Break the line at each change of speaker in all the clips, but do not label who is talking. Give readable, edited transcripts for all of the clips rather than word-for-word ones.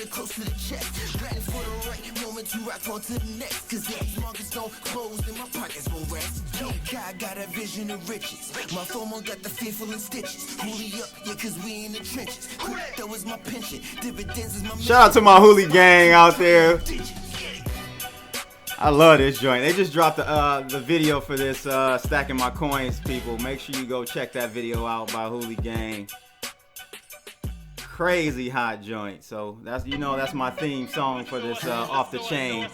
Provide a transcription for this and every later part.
it close to the chest. Ready for the right moment to rock on to the next. Cause these markets don't close and my pockets won't rest. Yo, God got a vision of riches. My FOMO got the fearful in stitches. Hooli up, yeah, cause we in the trenches. That was my pension. Dividends is my mission.
Shout out to my Hooli gang out there. I love this joint. They just dropped the video for this Stacking My Coins, people. Make sure you go check that video out by Hooli Gang. Crazy hot joint. So that's my theme song for this Off the Chain.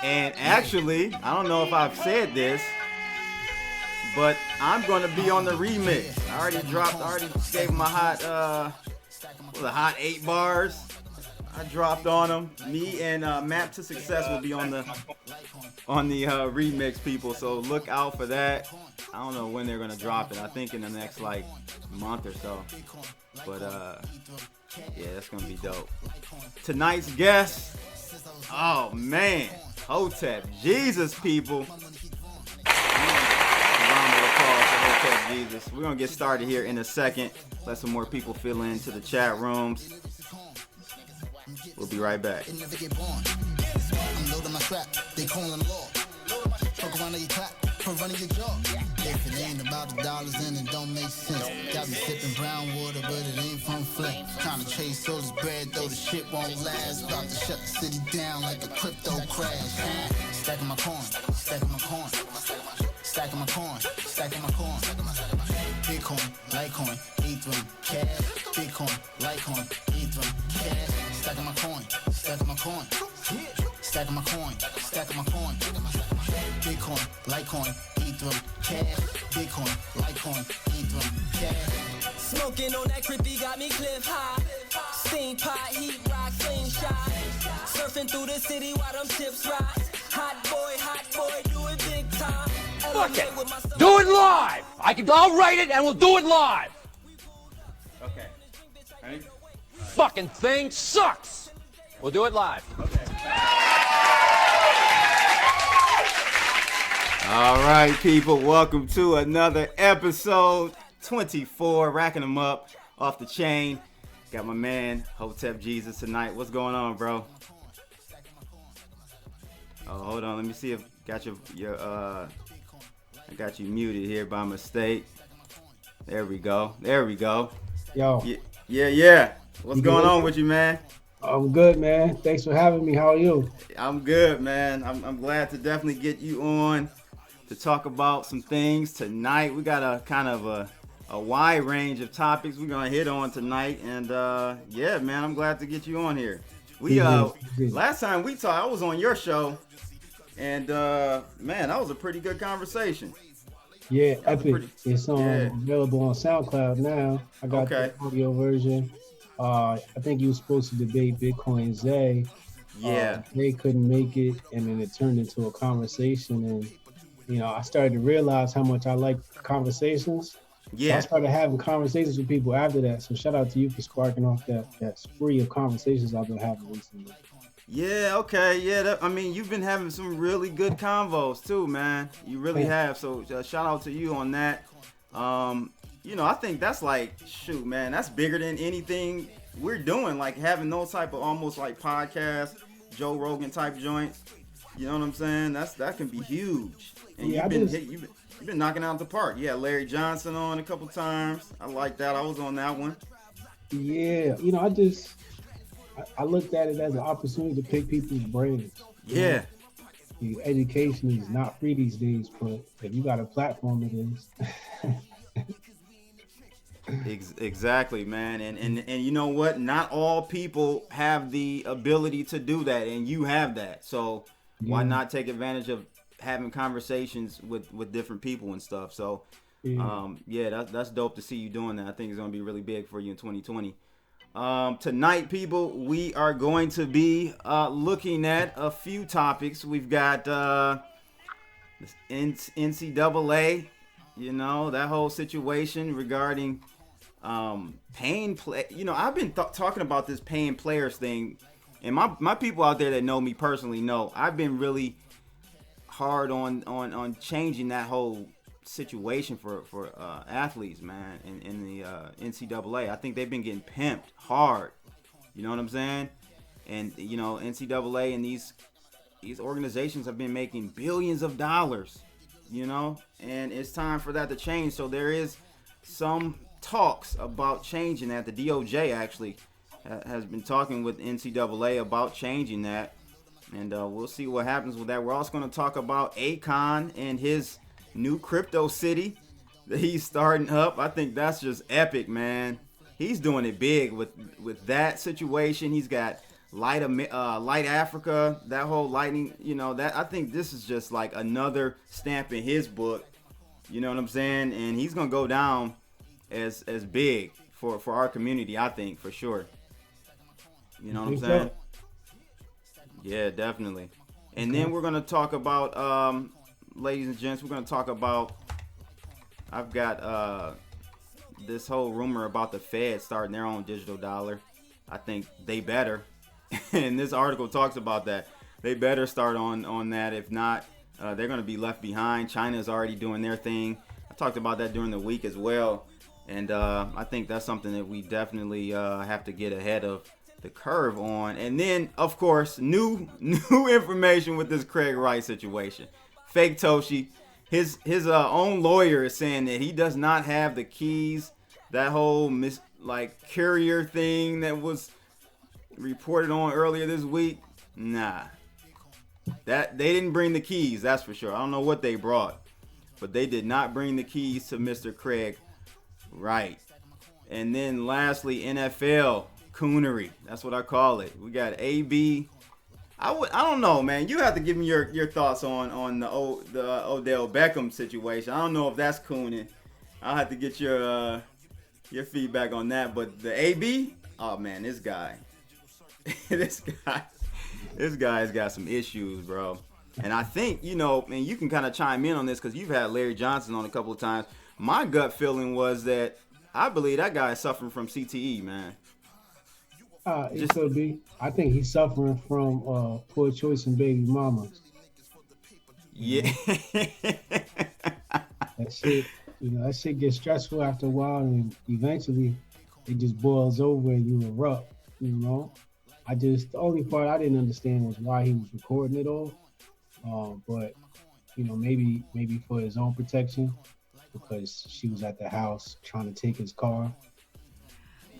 And actually, I don't know if I've said this, but I'm gonna be on the remix. I already gave him a hot 8 bars. I dropped on them. Me and Map to Success will be on the remix, people. So look out for that. I don't know when they're gonna drop it. I think in the next month or so. But yeah, that's gonna be dope. Tonight's guest, oh man, Hotep Jesus, people. Hotep Jesus. We're gonna get started here in a second. Let some more people fill into the chat rooms. We'll be right back.
I'm loading my strap, they calling law. Fuck around your clap, for running your jaw. If it ain't about the dollars, then it don't make sense. Got me sipping brown water, but it ain't from Flint. Trying to chase all this bread, though the shit won't last. About to shut the city down like a crypto crash. Stacking my coin, stacking my coin. Stacking my coin, stacking my coin. Bitcoin, Litecoin, Ethereum, cash. Bitcoin, Litecoin, Ethereum, cash. Stacking my coin, stacking my coin. Stacking my coin, stacking my coin. Bitcoin, Litecoin, Ethereum, cash. Bitcoin, Litecoin, Ethereum, cash.
Smoking on that crippy got me cliff high. Steam pot, heat rock, slingshot. Surfing through the city while them chips rise. Hot boy, do it big time.
Fuck it. Do it live. I'll write it and we'll do it live.
Okay. Ready?
Fucking thing sucks. We'll do it live.
Okay. All right, people. Welcome to another episode 24. Racking them up off the chain. Got my man Hotep Jesus tonight. What's going on, bro? Oh, hold on. Let me see if got your I got you muted here by mistake. There we go.
Yo.
Yeah. What's going on with you, man?
I'm good, man. Thanks for having me. How are you?
I'm good, man. I'm glad to definitely get you on to talk about some things tonight. We got a kind of a wide range of topics we're gonna hit on tonight, and yeah, man, I'm glad to get you on here. We last time we talked, I was on your show, and man, that was a pretty good conversation.
Yeah, epic. It's available on SoundCloud now. I got the audio version. I think you were supposed to debate Bitcoin Zay.
Yeah.
They couldn't make it, and then it turned into a conversation, and I started to realize how much I like conversations.
Yeah.
So I started having conversations with people after that. So shout out to you for sparking off that spree of conversations I've been having recently.
Yeah, okay, yeah. You've been having some really good convos too, man. You really have. So shout out to you on that. I think that's shoot, man. That's bigger than anything we're doing. Like having those type of almost like podcast, Joe Rogan type joints. You know what I'm saying? That can be huge. And you've been knocking out the park. Yeah, Larry Johnson on a couple times. I like that. I was on that one.
Yeah, I looked at it as an opportunity to pick people's brains.
Yeah.
Education is not free these days, but if you got a platform, it is.
Exactly, man. And you know what? Not all people have the ability to do that, and you have that. So why not take advantage of having conversations with different people and stuff? So that's dope to see you doing that. I think it's going to be really big for you in 2020. Tonight, people, we are going to be looking at a few topics. We've got NCAA, that whole situation regarding paying play. I've been talking about this paying players thing, and my people out there that know me personally know I've been really hard on changing that whole situation for athletes, man, in the NCAA. I think they've been getting pimped hard, You know what I'm saying? And you know, NCAA and these organizations have been making billions of dollars, you know, and it's time for that to change. So there is some talks about changing that. The DOJ actually has been talking with NCAA about changing that, and we'll see what happens with that. We're also going to talk about Akon and his new crypto city that he's starting up. I think that's just epic, man. He's doing it big with that situation. He's got Light Africa, that whole lightning, you know, that I think this is just like another stamp in his book. You know what I'm saying? And he's gonna go down as big for our community, I think, for sure. You know what I'm saying? Yeah, definitely. And then we're gonna talk about, ladies and gents, we're gonna talk about. I've got this whole rumor about the Fed starting their own digital dollar. I think they better. And this article talks about that. They better start on that. If not, they're going to be left behind. China's already doing their thing. I talked about that during the week as well. And I think that's something that we definitely have to get ahead of the curve on. And then, of course, new information with this Craig Wright situation. Faketoshi. His own lawyer is saying that he does not have the keys. That whole courier thing that was reported on earlier this week. Nah. That they didn't bring the keys, that's for sure. I don't know what they brought, but they did not bring the keys to Mr. Craig Wright. And then lastly, NFL Coonery. That's what I call it. We got AB. I don't know, man. You have to give me your thoughts on the Odell Beckham situation. I don't know if that's cooning. I'll have to get your feedback on that. But the AB, oh man, this guy, this guy's got some issues, bro. And I think, you know, and you can kind of chime in on this because you've had Larry Johnson on a couple of times. My gut feeling was that I believe that guy is suffering from CTE, man.
It could be. I think he's suffering from poor choice in baby mamas.
Yeah.
That shit, that shit gets stressful after a while, and eventually it just boils over and you erupt. The only part I didn't understand was why he was recording it all. But maybe for his own protection, because she was at the house trying to take his car.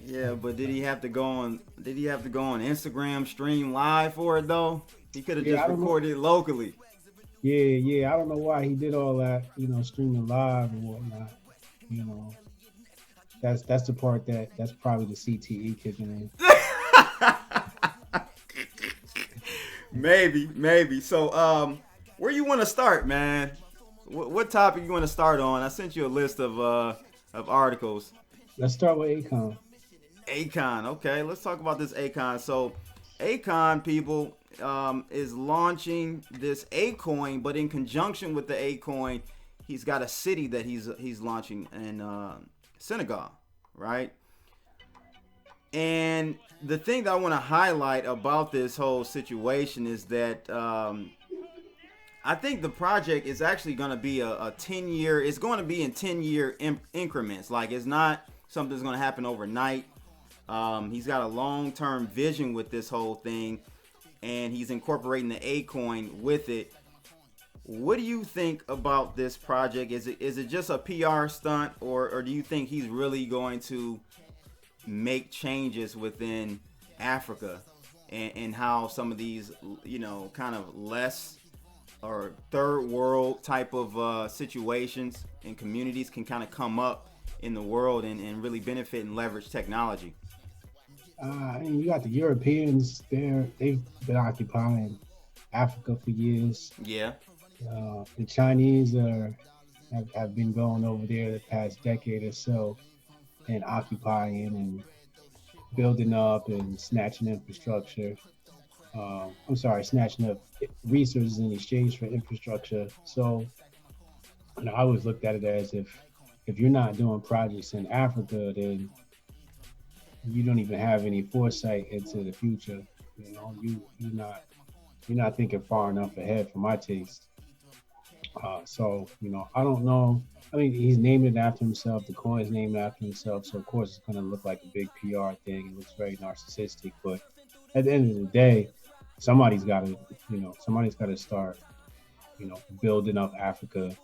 Yeah, but did he have to go on Instagram stream live for it though? He could have just recorded it locally.
Yeah. I don't know why he did all that, streaming live and whatnot. That's the part that's probably the CTE kicking in.
Maybe. So, where you want to start, man? What topic you want to start on? I sent you a list of articles.
Let's start with Akon.
Akon, okay. Let's talk about this Akon. So, Akon, people, is launching this Acoin, but in conjunction with the Acoin, he's got a city that he's launching in Senegal, right? And the thing that I want to highlight about this whole situation is that I think the project is actually going to be a 10-year. It's going to be in 10-year increments. Like, it's not something that's going to happen overnight. He's got a long-term vision with this whole thing, and he's incorporating the Acoin with it. What do you think about this project? Is it just a PR stunt, or do you think he's really going to make changes within Africa and how some of these, kind of less or third world type of situations and communities can kind of come up in the world and really benefit and leverage technology?
You got the Europeans there. They've been occupying Africa for years.
Yeah.
The Chinese have been going over there the past decade or so and occupying and building up and snatching infrastructure. Snatching up resources in exchange for infrastructure. So I always looked at it as if you're not doing projects in Africa, then you don't even have any foresight into the future. You're not thinking far enough ahead for my taste. So, I don't know. I mean, he's named it after himself. The coin is named after himself. So, of course, it's going to look like a big PR thing. It looks very narcissistic. But at the end of the day, somebody's got to, somebody's got to start, building up Africa,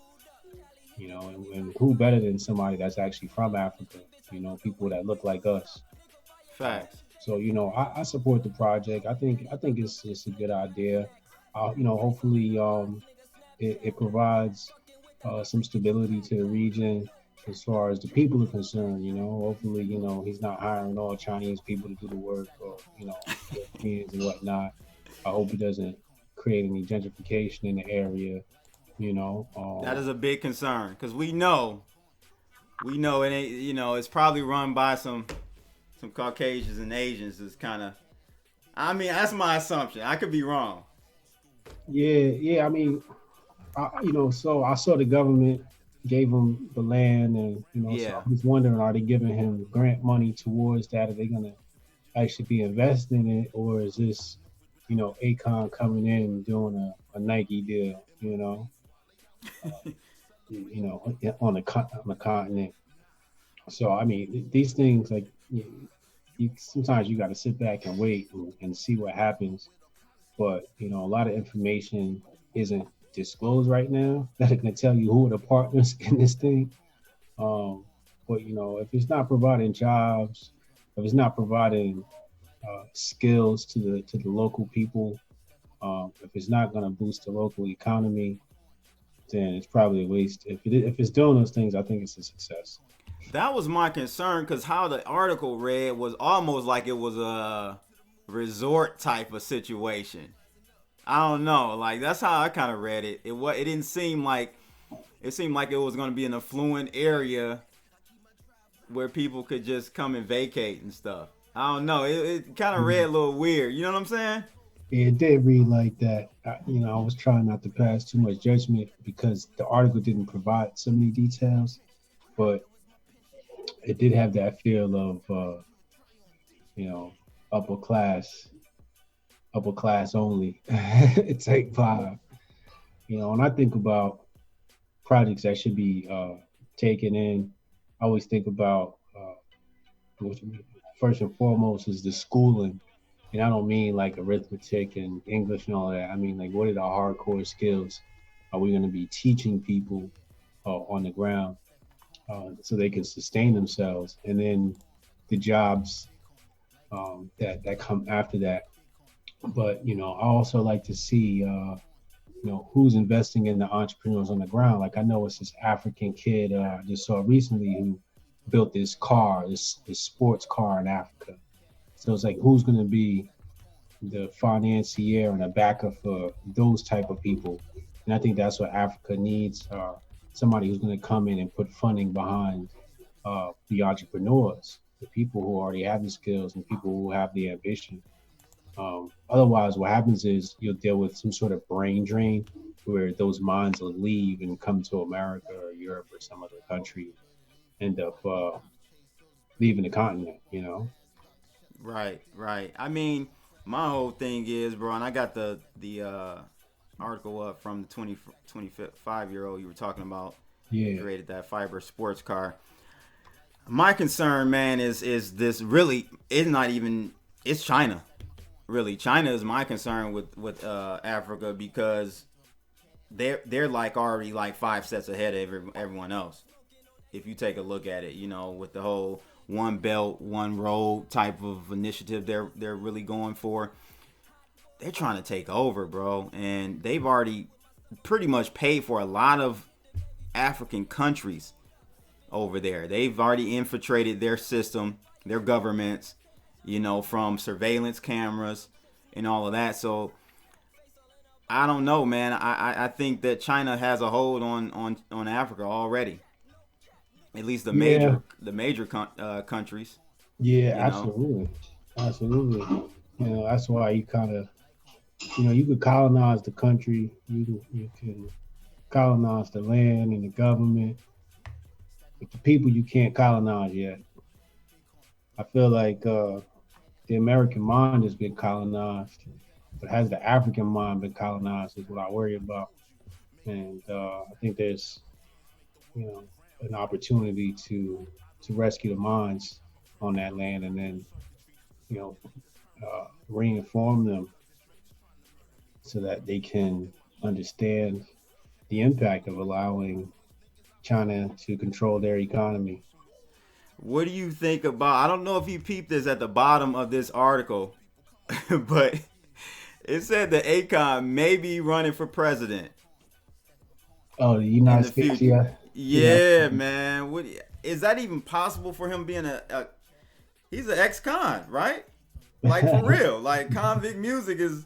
and who better than somebody that's actually from Africa, people that look like us.
Facts.
So, I support the project. I think it's a good idea. Hopefully, it provides some stability to the region as far as the people are concerned. Hopefully, he's not hiring all Chinese people to do the work, or Europeans and whatnot. I hope it doesn't create any gentrification in the area.
That is a big concern because we know it ain't. It's probably run by some Caucasians and Asians. Is kind of. I mean, that's my assumption. I could be wrong.
Yeah. I mean, so I saw the government gave him the land, and so I was wondering, are they giving him grant money towards that? Are they gonna actually be investing in it, or is this, Akon coming in and doing a Nike deal? On the continent. So I mean, these things like you sometimes you got to sit back and wait and see what happens. But a lot of information isn't disclosed right now that it can tell you who are the partners in this thing. But if it's not providing jobs, if it's not providing skills to the local people, if it's not going to boost the local economy, then it's probably a waste. If it's doing those things, I think it's a success.
That was my concern because how the article read was almost like it was a resort type of situation. I don't know, like that's how I kind of read it. It didn't seem like it seemed like it was going to be an affluent area where people could just come and vacate and stuff. I don't know. It kind of read a little weird. You know what I'm saying?
It did read like that. I was trying not to pass too much judgment because the article didn't provide so many details, but it did have that feel of, upper class only type vibe. When I think about projects that should be taken in, I always think about first and foremost is the schooling. And I don't mean like arithmetic and English and all that. I mean, like, what are the hardcore skills are we going to be teaching people on the ground so they can sustain themselves? And then the jobs that come after that. But, I also like to see, who's investing in the entrepreneurs on the ground. Like, I know it's this African kid I just saw recently who built this sports car in Africa. So it's like, who's going to be the financier and a backer for those type of people? And I think that's what Africa needs, somebody who's going to come in and put funding behind the entrepreneurs, the people who already have the skills and people who have the ambition. Otherwise, what happens is you'll deal with some sort of brain drain where those minds will leave and come to America or Europe or some other country, end up leaving the continent,
Right. I mean, my whole thing is, bro, and I got the article up from the 25-year-old you were talking about.
Yeah.
Created that fiber sports car. My concern, man, is this really? It's China. Really, China is my concern with Africa because they're like already like 5 steps ahead of everyone else. If you take a look at it, with the whole one belt, one road type of initiative they're really going for. They're trying to take over, bro, and they've already pretty much paid for a lot of African countries over there. They've already infiltrated their system, their governments, from surveillance cameras and all of that. So I don't know, man. I think that China has a hold on Africa already. At least the major countries.
Yeah, absolutely. That's why you kind of, you could colonize the country. You can colonize the land and the government, but the people you can't colonize yet. I feel like the American mind has been colonized, but has the African mind been colonized is what I worry about. and I think there's an opportunity to rescue the minds on that land, and then you know reinform them so that they can understand the impact of allowing China to control their economy.
What do you think about? I don't know if you peeped this at the bottom of this article, but it said that Akon may be running for president
Oh, the
in
United
the
States,
future.
yeah.
Yeah, man. What is that even possible for him being he's an ex-con, right? Like for real. Like convict music is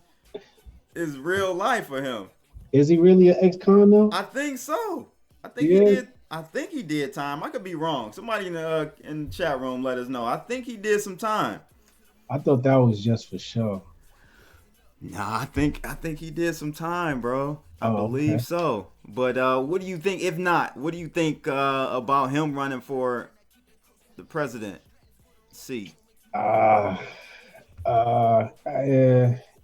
real life for him.
Is he really an ex-con though?
I think so. I think he
Yeah.
did. I think he did time. I could be wrong. Somebody in the chat room let us know. I think he did some time.
I thought that was just for show.
Nah, I think he did some time, bro. I
Oh,
believe
okay.
so. But what do you think? If not, what do you think about him running for the president seat?
Uh,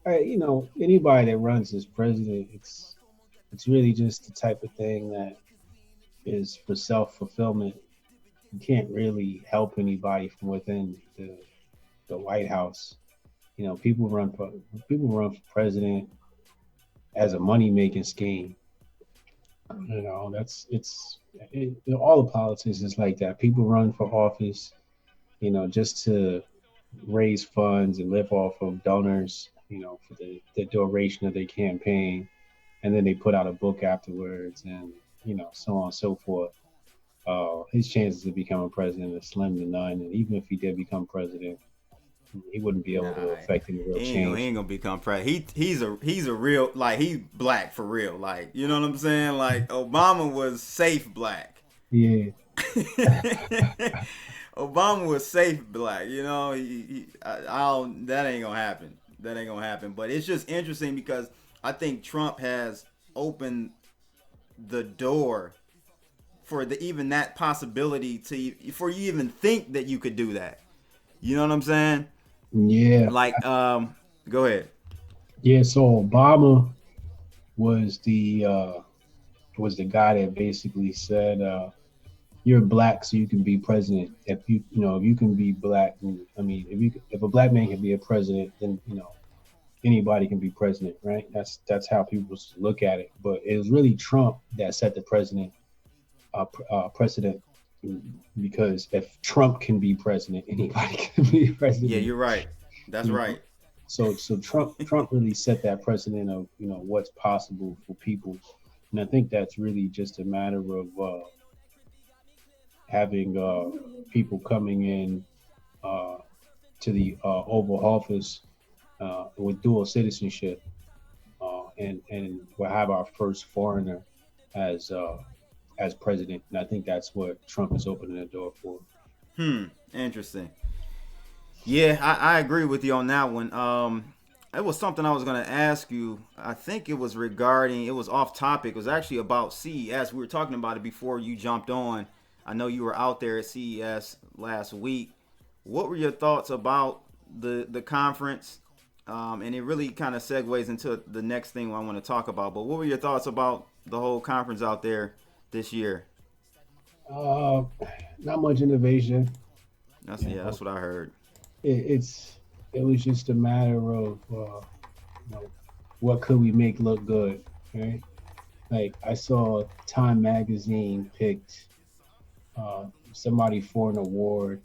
anybody that runs as president, it's really just the type of thing that is for self-fulfillment. You can't really help anybody from within the White House. People run for president as a money-making scheme. All the politics is like that. People run for office, just to raise funds and live off of donors, for the duration of their campaign, and then they put out a book afterwards, and so on and so forth. His chances of becoming president are slim to none, and even if he did become president, he wouldn't be able to affect any real
He
change.
ain't gonna become president. He's a real, like, he black for real. Like, you know what I'm saying? Like, Obama was safe black.
Yeah,
Obama was safe black. You know, that ain't gonna happen. That ain't gonna happen. But it's just interesting because I think Trump has opened the door for even that possibility for you even think that you could do that. You know what I'm saying?
yeah,
Like, go ahead.
yeah. So Obama was the guy that basically said, "You're black, so you can be president. If you can be black, if a black man can be a president, then anybody can be president, right? That's how people look at it. But it was really Trump that set the precedent, because if Trump can be president, anybody can be president.
Yeah, you're right. That's right.
So Trump really set that precedent of what's possible for people, and I think that's really just a matter of having people coming in to the Oval Office with dual citizenship, and we'll have our first foreigner as president, and I think that's what Trump is opening the door for.
Interesting. Yeah, I agree with you on that one. It was something I was going to ask you. I think it was off topic. It was actually about CES. We were talking about it before you jumped on. I know you were out there at CES last week. What were your thoughts about the conference? And it really kind of segues into the next thing I want to talk about. But what were your thoughts about the whole conference out there this year?
Not much innovation.
That's what I heard.
It was just a matter of what could we make look good, right? Like I saw Time Magazine picked somebody for an award,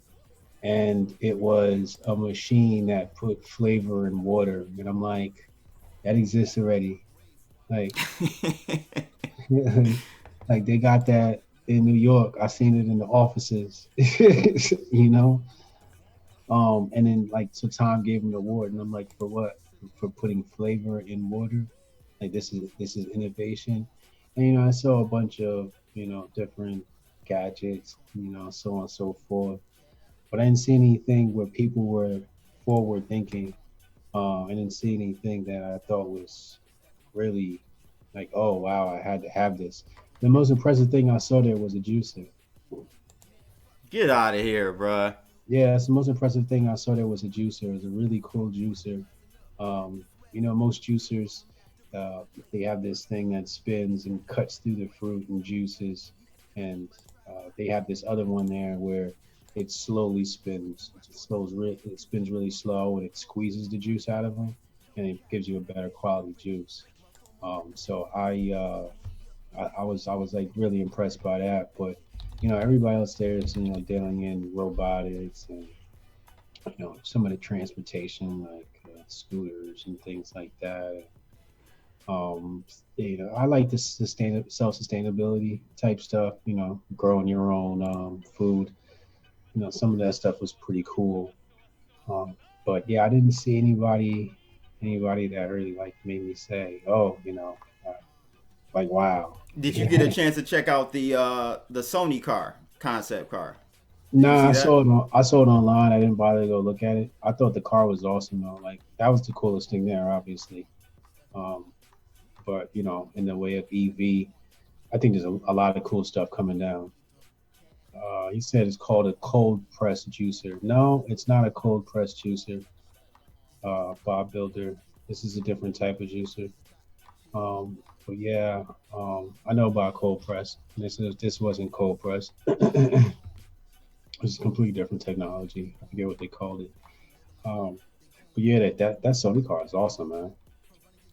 and it was a machine that put flavor in water, and I'm like, that exists already. Like, like they got that in New York. I seen it in the offices, and then so Tom gave him the award, and I'm like, for what? For putting flavor in water? Like this is innovation. And I saw a bunch of different gadgets, so on and so forth. But I didn't see anything where people were forward thinking. I didn't see anything that I thought was really like, oh wow, I had to have this. The most impressive thing I saw there was a juicer.
Get out of here, bruh.
Yeah, that's the most impressive thing I saw there was a juicer. It was a really cool juicer. Most juicers, they have this thing that spins and cuts through the fruit and juices, and they have this other one there where it slowly spins. It spins really slow, and it squeezes the juice out of them, and it gives you a better quality juice. So I was like really impressed by that. But everybody else there is dealing in robotics and some of the transportation like scooters and things like that. I like the self-sustainability type stuff. Growing your own food. Some of that stuff was pretty cool. But yeah, I didn't see anybody that really like made me say, oh, like wow.
Did you get a chance to check out the Sony concept car?
Nah, I saw it online. I didn't bother to go look at it. I thought the car was awesome though. Like that was the coolest thing there, obviously. But in the way of EV, I think there's a lot of cool stuff coming down. He said it's called a cold press juicer. No, it's not a cold press juicer. Bob Builder. This is a different type of juicer. But yeah, I know about cold press. This wasn't cold press. It's a completely different technology. I forget what they called it. But yeah, that Sony car is awesome, man.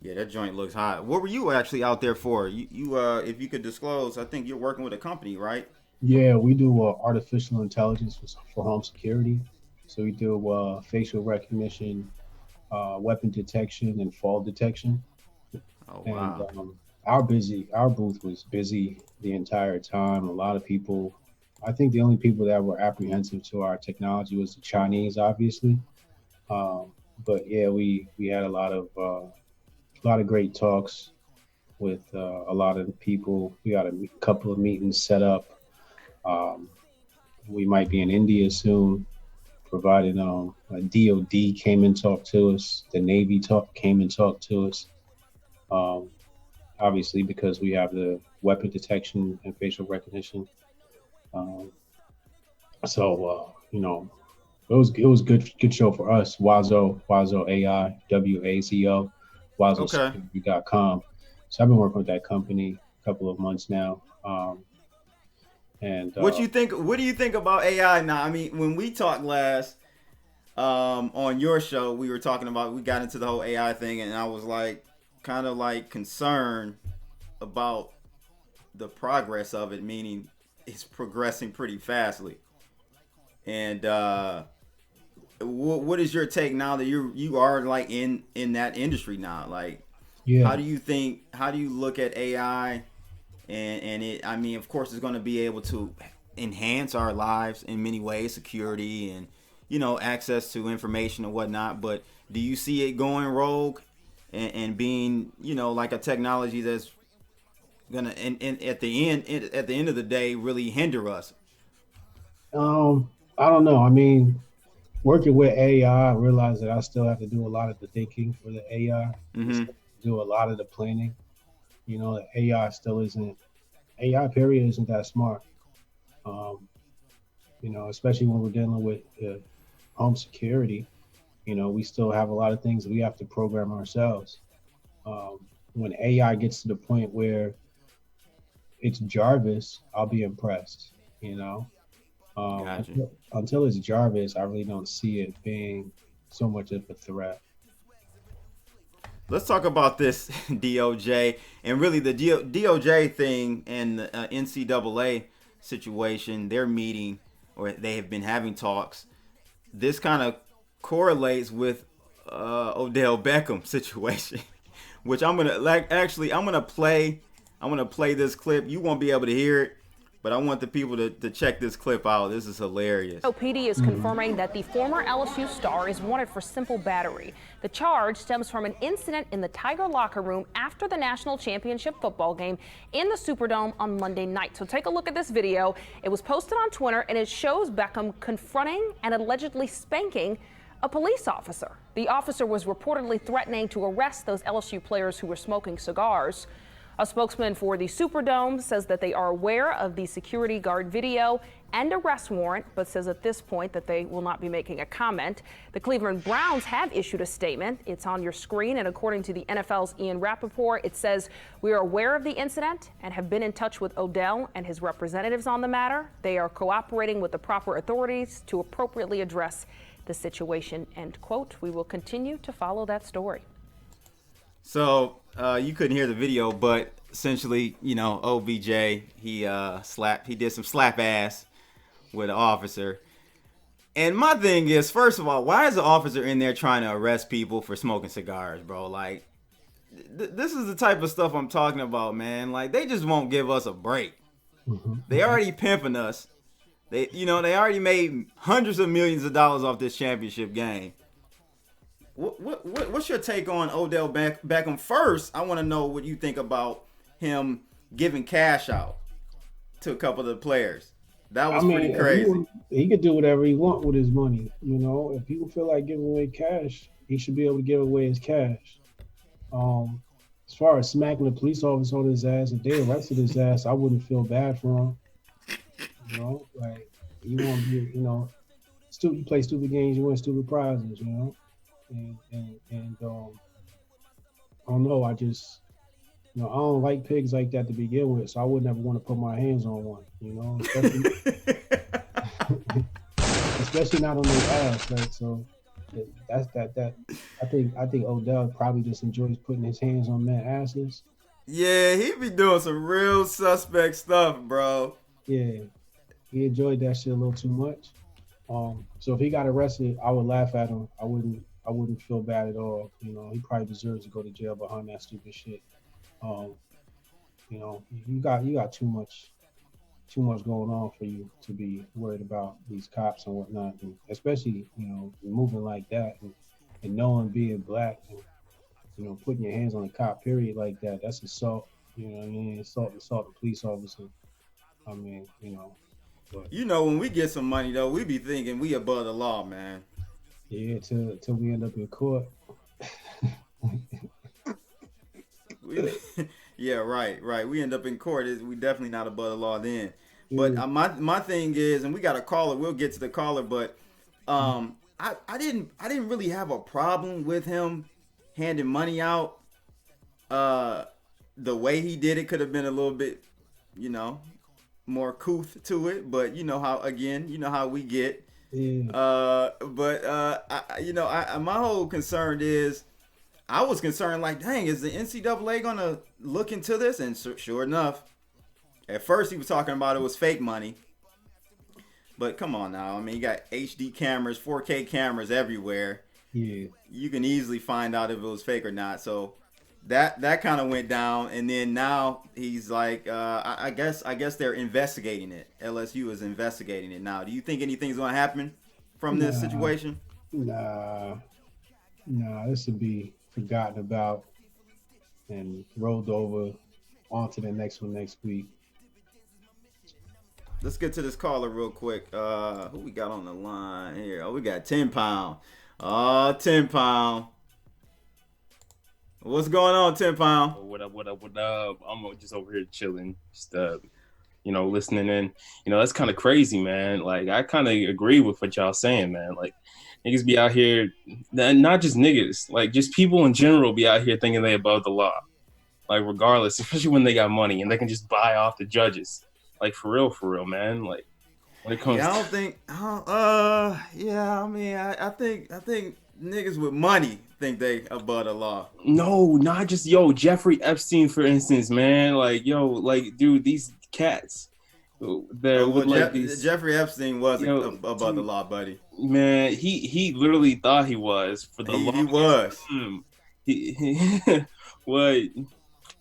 Yeah, that joint looks hot. What were you actually out there for? You if you could disclose, I think you're working with a company, right?
Yeah, we do artificial intelligence for home security. So we do facial recognition, weapon detection, and fall detection.
Oh wow!
And our booth was busy the entire time. A lot of people. I think the only people that were apprehensive to our technology was the Chinese, obviously. But yeah, we had a lot of great talks with a lot of people. We got a couple of meetings set up. We might be in India soon, provided DOD came and talked to us. The Navy came and talked to us. Obviously, because we have the weapon detection and facial recognition. It was good show for us. Wazo AI, WAZO, WazoSecurity.com. So I've been working with that company a couple of months now. And
what do you think about AI now? I mean, when we talked last on your show, we got into the whole AI thing, and I was like kind of like concerned about the progress of it, meaning it's progressing pretty fastly. And what is your take now that you are like in that industry now? Like, yeah. How do you look at AI and it, I mean, of course it's going to be able to enhance our lives in many ways, security and, access to information and whatnot. But do you see it going rogue and being, like a technology that's gonna and at the end of the day really hinder us?
I don't know. I mean, working with AI, I realize that I still have to do a lot of the thinking for the AI. Mm-hmm. Do a lot of the planning. The AI still isn't. AI period isn't that smart. Especially when we're dealing with home security. We still have a lot of things we have to program ourselves. When AI gets to the point where it's Jarvis, I'll be impressed.
Gotcha.
Until it's Jarvis, I really don't see it being so much of a threat.
Let's talk about this DOJ and really the DOJ thing and the NCAA situation. They're meeting, or they have been having talks. This kind of correlates with Odell Beckham situation, which I'm gonna play this clip. You won't be able to hear it, but I want the people to check this clip out. This is hilarious.
PD is confirming that the former LSU star is wanted for simple battery. The charge stems from an incident in the Tiger locker room after the national championship football game in the Superdome on Monday night. So take a look at this video. It was posted on Twitter, and it shows Beckham confronting and allegedly spanking a police officer. The officer was reportedly threatening to arrest those LSU players who were smoking cigars. A spokesman for the Superdome says that they are aware of the security guard video and arrest warrant, but says at this point that they will not be making a comment. The Cleveland Browns have issued a statement. It's on your screen, and according to the NFL's Ian Rappaport, it says, "We are aware of the incident and have been in touch with Odell and his representatives on the matter. They are cooperating with the proper authorities to appropriately address the situation," end quote. We will continue to follow that story.
So you couldn't hear the video, but essentially, OBJ, he did some slap ass with an officer. And my thing is, first of all, why is the officer in there trying to arrest people for smoking cigars, bro? Like, this is the type of stuff I'm talking about, man. Like, they just won't give us a break. They already pimping us. They already made hundreds of millions of dollars off this championship game. What's your take on Odell Beckham? First, I want to know what you think about him giving cash out to a couple of the players. That was pretty crazy.
He could do whatever he wants with his money. If people feel like giving away cash, he should be able to give away his cash. As far as smacking the police officer on his ass, if they arrested his ass, I wouldn't feel bad for him. Like, you want to be, you play stupid games, you win stupid prizes, and I don't know. I just, I don't like pigs like that to begin with, so I would never want to put my hands on one, especially not on their ass, right? So that's that. I think Odell probably just enjoys putting his hands on men asses.
Yeah, he be doing some real suspect stuff, bro.
Yeah, he enjoyed that shit a little too much. So if he got arrested, I would laugh at him. I wouldn't feel bad at all. He probably deserves to go to jail behind that stupid shit. You got too much going on for you to be worried about these cops and whatnot, and especially moving like that and knowing being black and putting your hands on a cop period like that. That's assault. Assault a police officer. But,
when we get some money though, we be thinking we above the law, man.
Yeah, till we end up in court.
Yeah, right. We end up in court. We definitely not above the law then. But my thing is, and we got a caller. We'll get to the caller, but I didn't really have a problem with him handing money out. The way he did it could have been a little bit, more couth to it. But how we get. Yeah. My whole concern is, I was concerned, like, dang, is the NCAA gonna look into this? And sure enough, at first he was talking about it was fake money. But come on now, you got HD cameras, 4K cameras everywhere.
Yeah,
you can easily find out if it was fake or not. So that kind of went down, and then now he's like, I guess they're investigating it. LSU is investigating it now. Do you think anything's gonna happen from this situation?
Nah, this would be forgotten about and rolled over onto the next one next week.
Let's get to this caller real quick. Who we got on the line here? Oh, we got 10 Pound. Oh, 10 Pound. What's going on, 10 Pound?
What up? I'm just over here chilling, just listening in. That's kind of crazy, man. Like, I kind of agree with what y'all saying, man. Like, niggas be out here, not just niggas, like, just people in general be out here thinking they above the law. Like, regardless, especially when they got money and they can just buy off the judges. Like, for real, man. Like, when it comes
I think niggas with money think they above the law.
No, not just, Jeffrey Epstein, for instance, man. Like, dude, these cats.
Jeffrey Epstein wasn't above the law, buddy.
Man, he literally thought he was for the longest.
He was.
What,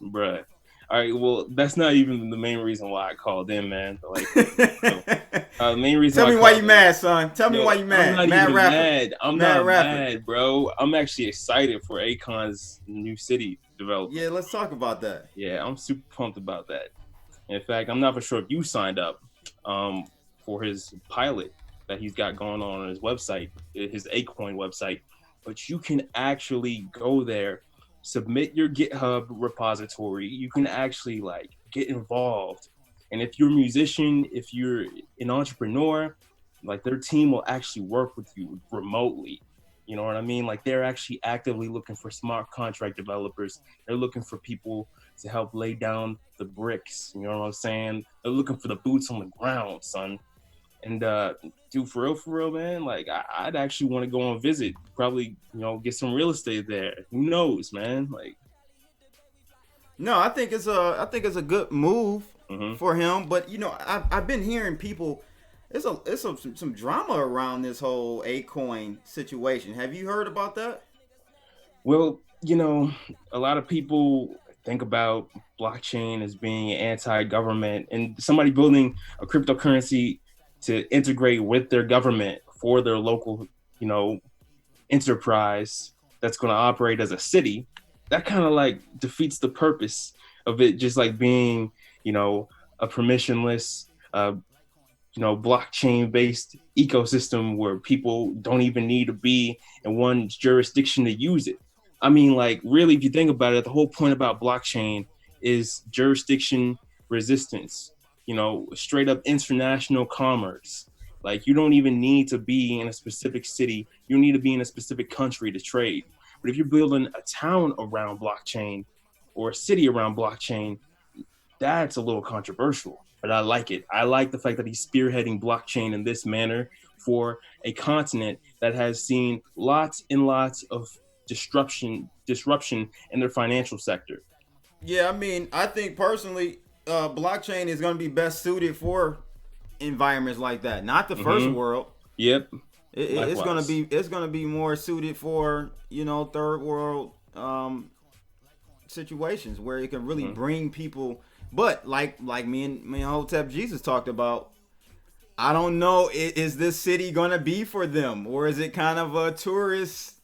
bruh? All right, well, that's not even the main reason why I called in, man. Like, the main reason.
Tell me why you mad, son. Tell me why you mad.
I'm not even
rapper.
mad. I'm not mad, bro. I'm actually excited for Akon's new city development.
Yeah, let's talk about that.
Yeah, I'm super pumped about that. In fact, I'm not for sure if you signed up for his pilot that he's got going on his website, his Akon website, but you can actually go there submit your GitHub repository. You can actually like get involved. And if you're a musician, if you're an entrepreneur, like their team will actually work with you remotely. You know what I mean? Like they're actually actively looking for smart contract developers. They're looking for people to help lay down the bricks. You know what I'm saying? They're looking for the boots on the ground, son. And dude, for real, man, like I'd actually want to go and visit, probably, get some real estate there. Who knows, man? Like,
no, I think it's a good move for him. But I've been hearing people. It's some drama around this whole Akon situation. Have you heard about that?
Well, a lot of people think about blockchain as being anti-government, and somebody building a cryptocurrency to integrate with their government for their local, enterprise that's going to operate as a city. That kind of like defeats the purpose of it just like being, a permissionless, blockchain-based ecosystem where people don't even need to be in one jurisdiction to use it. I mean, like, really, if you think about it, the whole point about blockchain is jurisdiction resistance, straight up international commerce. Like, you don't even need to be in a specific city. You need to be in a specific country to trade. But if you're building a town around blockchain or a city around blockchain, that's a little controversial. But I like it. I like the fact that he's spearheading blockchain in this manner for a continent that has seen lots and lots of disruption in their financial sector.
Yeah, I mean, I think personally, blockchain is going to be best suited for environments like that, not the first world.
Yep.
It's going to be more suited for third world situations where it can really bring people. But like me and Hotep Jesus talked about, I don't know, is this city going to be for them, or is it kind of a tourist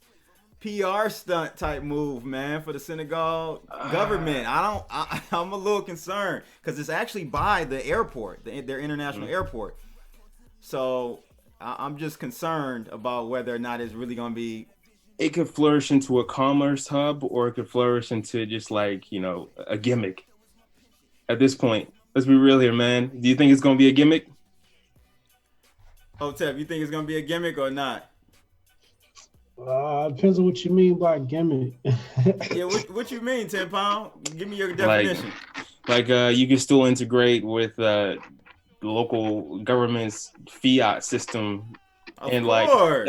PR stunt type move, man, for the Senegal government? I'm a little concerned because it's actually by the airport, their international airport. So I'm just concerned about whether or not it's really going to be.
It could flourish into a commerce hub, or it could flourish into just like, a gimmick. At this point, let's be real here, man. Do you think it's going to be a gimmick?
Hotep, you think it's going to be a gimmick or not?
Depends on what you mean by gimmick.
Yeah, what you mean, 10 Pound? Give me your definition.
Like you can still integrate with the local government's fiat system, and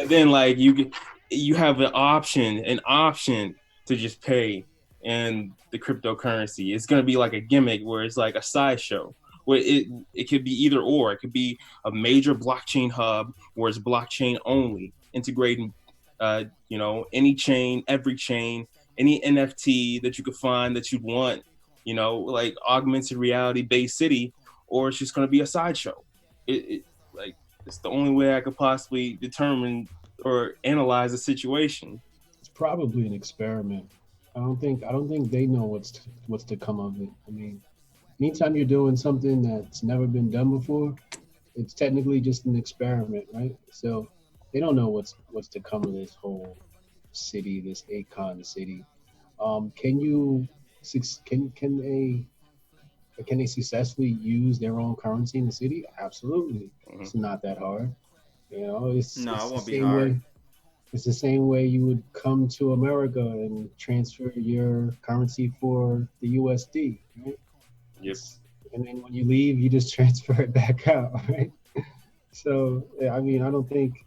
then like you have an option to just pay in the cryptocurrency. It's gonna be like a gimmick where it's like a sideshow. Where it could be either or. It could be a major blockchain hub where it's blockchain only, integrating any chain, every chain, any NFT that you could find that you'd want, like augmented reality based city, or it's just going to be a sideshow. It's the only way I could possibly determine or analyze the situation.
It's probably an experiment. I don't think they know what's to come of it. I mean, anytime you're doing something that's never been done before, it's technically just an experiment, right? So they don't know what's to come of this whole city, this Akon city. Can they successfully use their own currency in the city? Absolutely. It's not that hard. It won't be hard. It's the same way you would come to America and transfer your currency for the USD, right?
Yes.
And then when you leave, you just transfer it back out, right? So, I mean, I think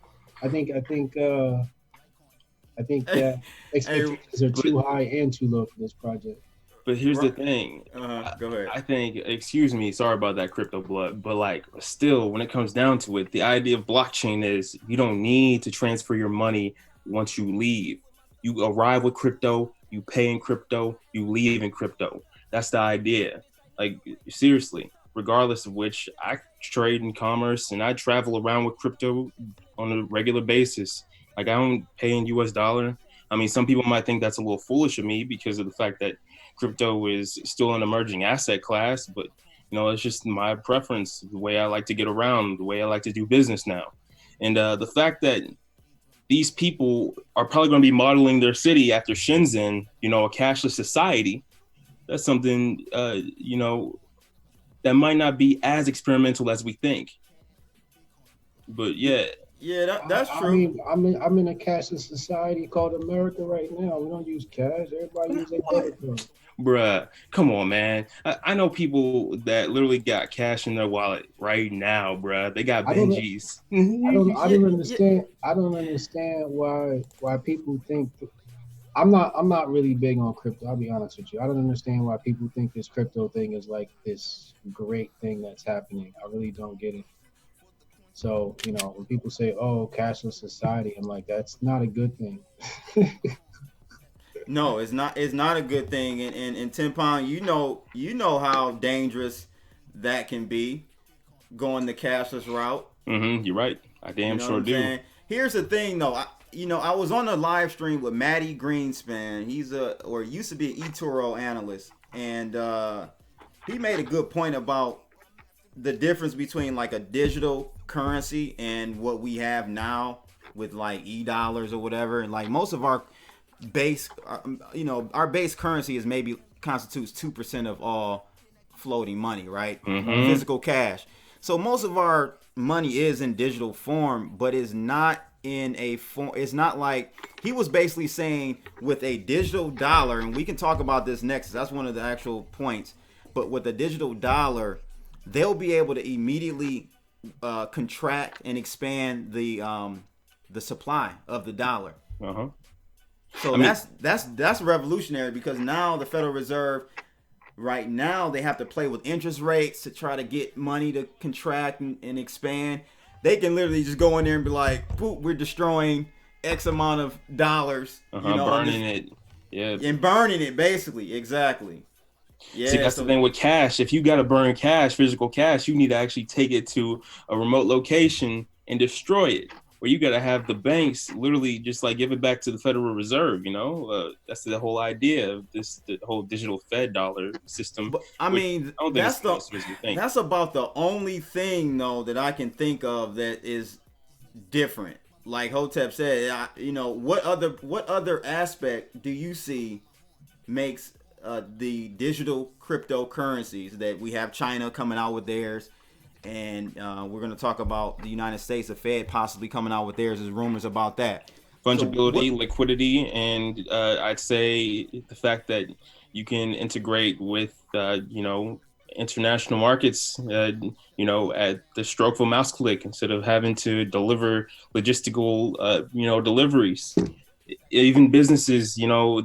expectations are too high and too low for this project.
But here's the thing.
Go ahead.
I think, excuse me, sorry about that, crypto blood, but like still, when it comes down to it, the idea of blockchain is you don't need to transfer your money once you leave. You arrive with crypto, you pay in crypto, you leave in crypto. That's the idea. Like, seriously, regardless of which, I trade in commerce and I travel around with crypto on a regular basis. Like, I don't pay in US dollar. I mean, some people might think that's a little foolish of me because of the fact that crypto is still an emerging asset class, but it's just my preference, the way I like to get around, the way I like to do business now. And the fact that these people are probably going to be modeling their city after Shenzhen, you know, a cashless society. That's something, you know, that might not be as experimental as we think. But yeah.
Yeah, that's
I
true.
mean, I'm in a cashless society called America right now. We don't use cash. Everybody use their debit card.
Bruh, come on, man. I know people that literally got cash in their wallet right now, bruh. They got
I don't
Benjis.
I don't understand. I don't understand why people think. I'm not really big on crypto. I'll be honest with you. I don't understand why people think this crypto thing is like this great thing that's happening. I really don't get it. So, you know, when people say, "Oh, cashless society," I'm like, that's not a good thing.
No, it's not. It's not a good thing. And Tim Pound, you know how dangerous that can be, going the cashless route.
You're right. I damn
You know
sure
what I'm
do.
saying? Here's the thing, though. I was on a live stream with Matty Greenspan. He's used to be an eToro analyst, and he made a good point about the difference between like a digital currency and what we have now with like e-dollars or whatever. And like most of our base, our base currency is maybe constitutes 2% of all floating money, right? Physical cash. So most of our money is in digital form, but is not in a form. It's not like he was basically saying with a digital dollar, and we can talk about this next. That's one of the actual points. But with a digital dollar, they'll be able to immediately contract and expand the supply of the dollar. So that's revolutionary, because now the Federal Reserve, right now, they have to play with interest rates to try to get money to contract and expand. They can literally just go in there and be like, "Poop, we're destroying X amount of dollars,"
burning it, yeah,
and burning it, basically, exactly. Yeah,
see, that's the thing with cash. If you got to burn cash, physical cash, you need to actually take it to a remote location and destroy it. Where you got to have the banks literally just like give it back to the Federal Reserve. That's the whole idea of the whole digital Fed dollar system.
But, I mean, that's about the only thing though that I can think of that is different. Like Hotep said, what other aspect do you see makes the digital cryptocurrencies that we have? China coming out with theirs, and we're going to talk about the United States, the Fed possibly coming out with theirs. There's rumors about that.
Fungibility, liquidity, and I'd say the fact that you can integrate with international markets at the stroke of a mouse click, instead of having to deliver logistical deliveries. Even businesses,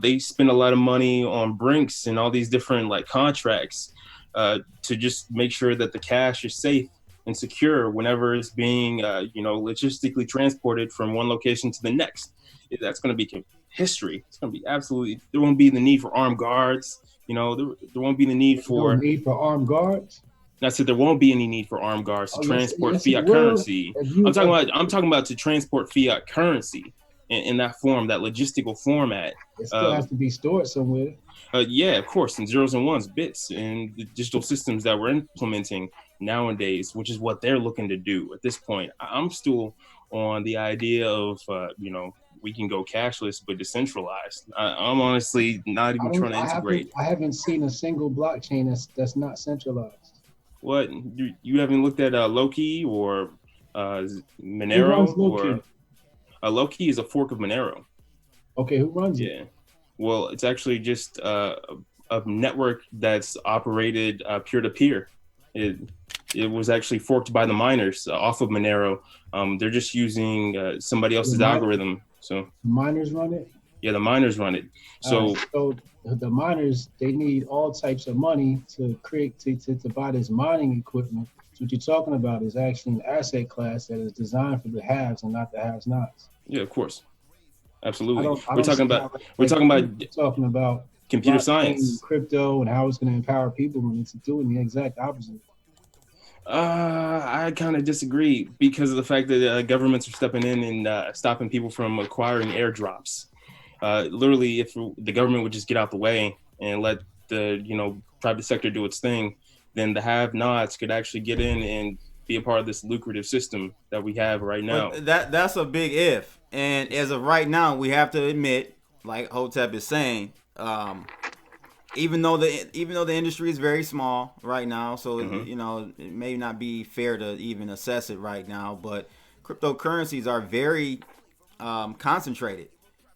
they spend a lot of money on Brinks and all these different like contracts to just make sure that the cash is safe and secure whenever it's being logistically transported from one location to the next. That's going to be history. It's going to be absolutely, there won't be the need for armed guards. There won't be the need for
armed guards.
I said there won't be any need for armed guards to transport fiat currency. I'm talking about to transport fiat currency in that form, that logistical format.
It still has to be stored somewhere.
Yeah, of course, in zeros and ones, bits, and the digital systems that we're implementing nowadays, which is what they're looking to do at this point. I'm still on the idea of, we can go cashless but decentralized. I'm honestly not even trying to integrate.
I haven't seen a single blockchain that's not centralized.
What? You haven't looked at Loki or Monero? Or Loki is a fork of Monero.
Okay, who runs it?
Yeah. Well, it's actually just a network that's operated peer-to-peer. It was actually forked by the miners off of Monero. They're just using somebody else's algorithm. So
miners run it?
Yeah, the miners run it. So
the miners, they need all types of money to create to buy this mining equipment. So what you're talking about is actually an asset class that is designed for the haves and not the have-nots.
Yeah, of course. Absolutely. We're talking about computer science,
crypto, and how it's going to empower people, when it's doing the exact opposite.
I kind of disagree, because of the fact that governments are stepping in and stopping people from acquiring airdrops. Literally, if the government would just get out the way and let the private sector do its thing, then the have-nots could actually get in and be a part of this lucrative system that we have right now.
But that's a big if. And as of right now, we have to admit, like Hotep is saying, even though the industry is very small right now, so it may not be fair to even assess it right now, but cryptocurrencies are very concentrated.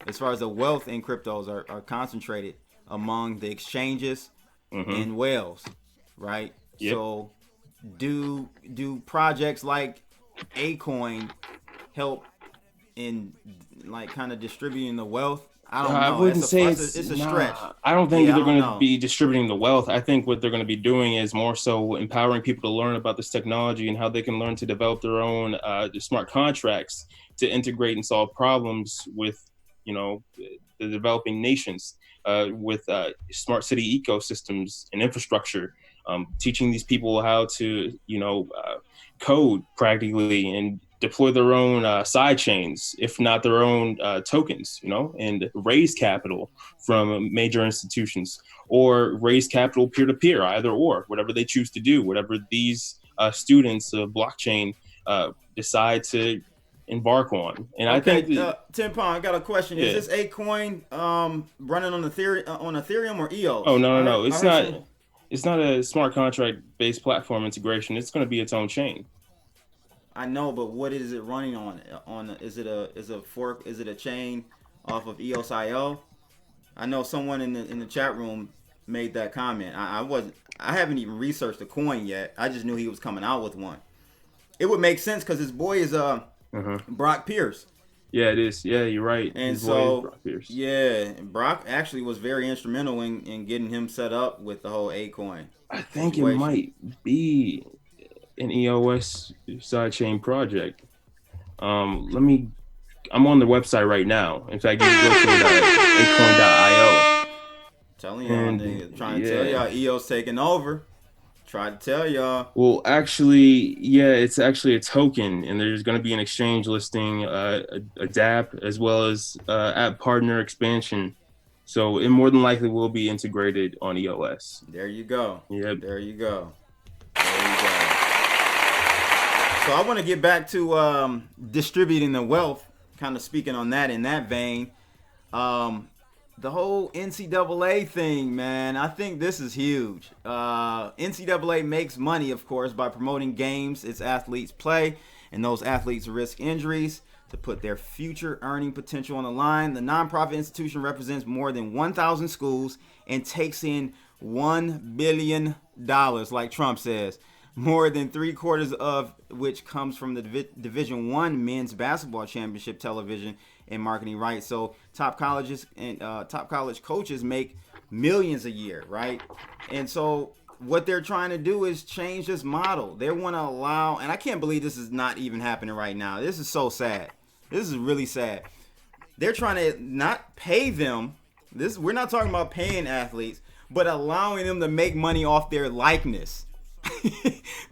As far as the wealth in cryptos are concentrated among the exchanges in Wales, right?
Yep.
So do projects like Akon help in like kind of distributing the wealth? I don't know.
I wouldn't say
it's a stretch.
I don't think they're going to
know.
be distributing the wealth. I think what they're going to be doing is more so empowering people to learn about this technology and how they can learn to develop their own smart contracts to integrate and solve problems with, the developing nations, with smart city ecosystems and infrastructure, teaching these people how to, code practically and deploy their own side chains, if not their own tokens, and raise capital from major institutions or raise capital peer-to-peer, either or, whatever they choose to do, whatever these students of blockchain decide to embark on. And I think
Tim Pong, I got a question. Yeah. Is this Akon running on Ethereum or EOS?
Oh, no. It's not. It's not a smart contract based platform integration. It's going to be its own chain.
I know, but what is it running on? Is it a fork? Is it a chain off of EOS.io? I know someone in the chat room made that comment. I haven't even researched the coin yet. I just knew he was coming out with one. It would make sense because his boy is Brock Pierce.
Yeah, it is. Yeah, you're right.
And
his
so
boy is Brock Pierce.
Yeah, Brock actually was very instrumental in getting him set up with the whole Akon.
I think it might be an EOS sidechain project. I'm on the website right now. In fact, you can go to Akon.io.
Telling y'all, nigga, trying to tell y'all EOS taking over. Try to tell y'all.
Well, actually, it's actually a token, and there's going to be an exchange listing, a DApp, as well as app partner expansion. So it more than likely will be integrated on EOS.
There you go.
Yep.
There you go. So I want to get back to distributing the wealth, kind of speaking on that in that vein. The whole NCAA thing, man, I think this is huge. NCAA makes money, of course, by promoting games its athletes play, and those athletes risk injuries to put their future earning potential on the line. The nonprofit institution represents more than 1,000 schools and takes in $1 billion, like Trump says. More than 3/4 of which comes from the Division I men's basketball championship television and marketing rights. So top colleges and top college coaches make millions a year, right? And so what they're trying to do is change this model. They want to allow, and I can't believe this is not even happening right now. This is so sad. This is really sad. They're trying to not pay them. We're not talking about paying athletes, but allowing them to make money off their likeness.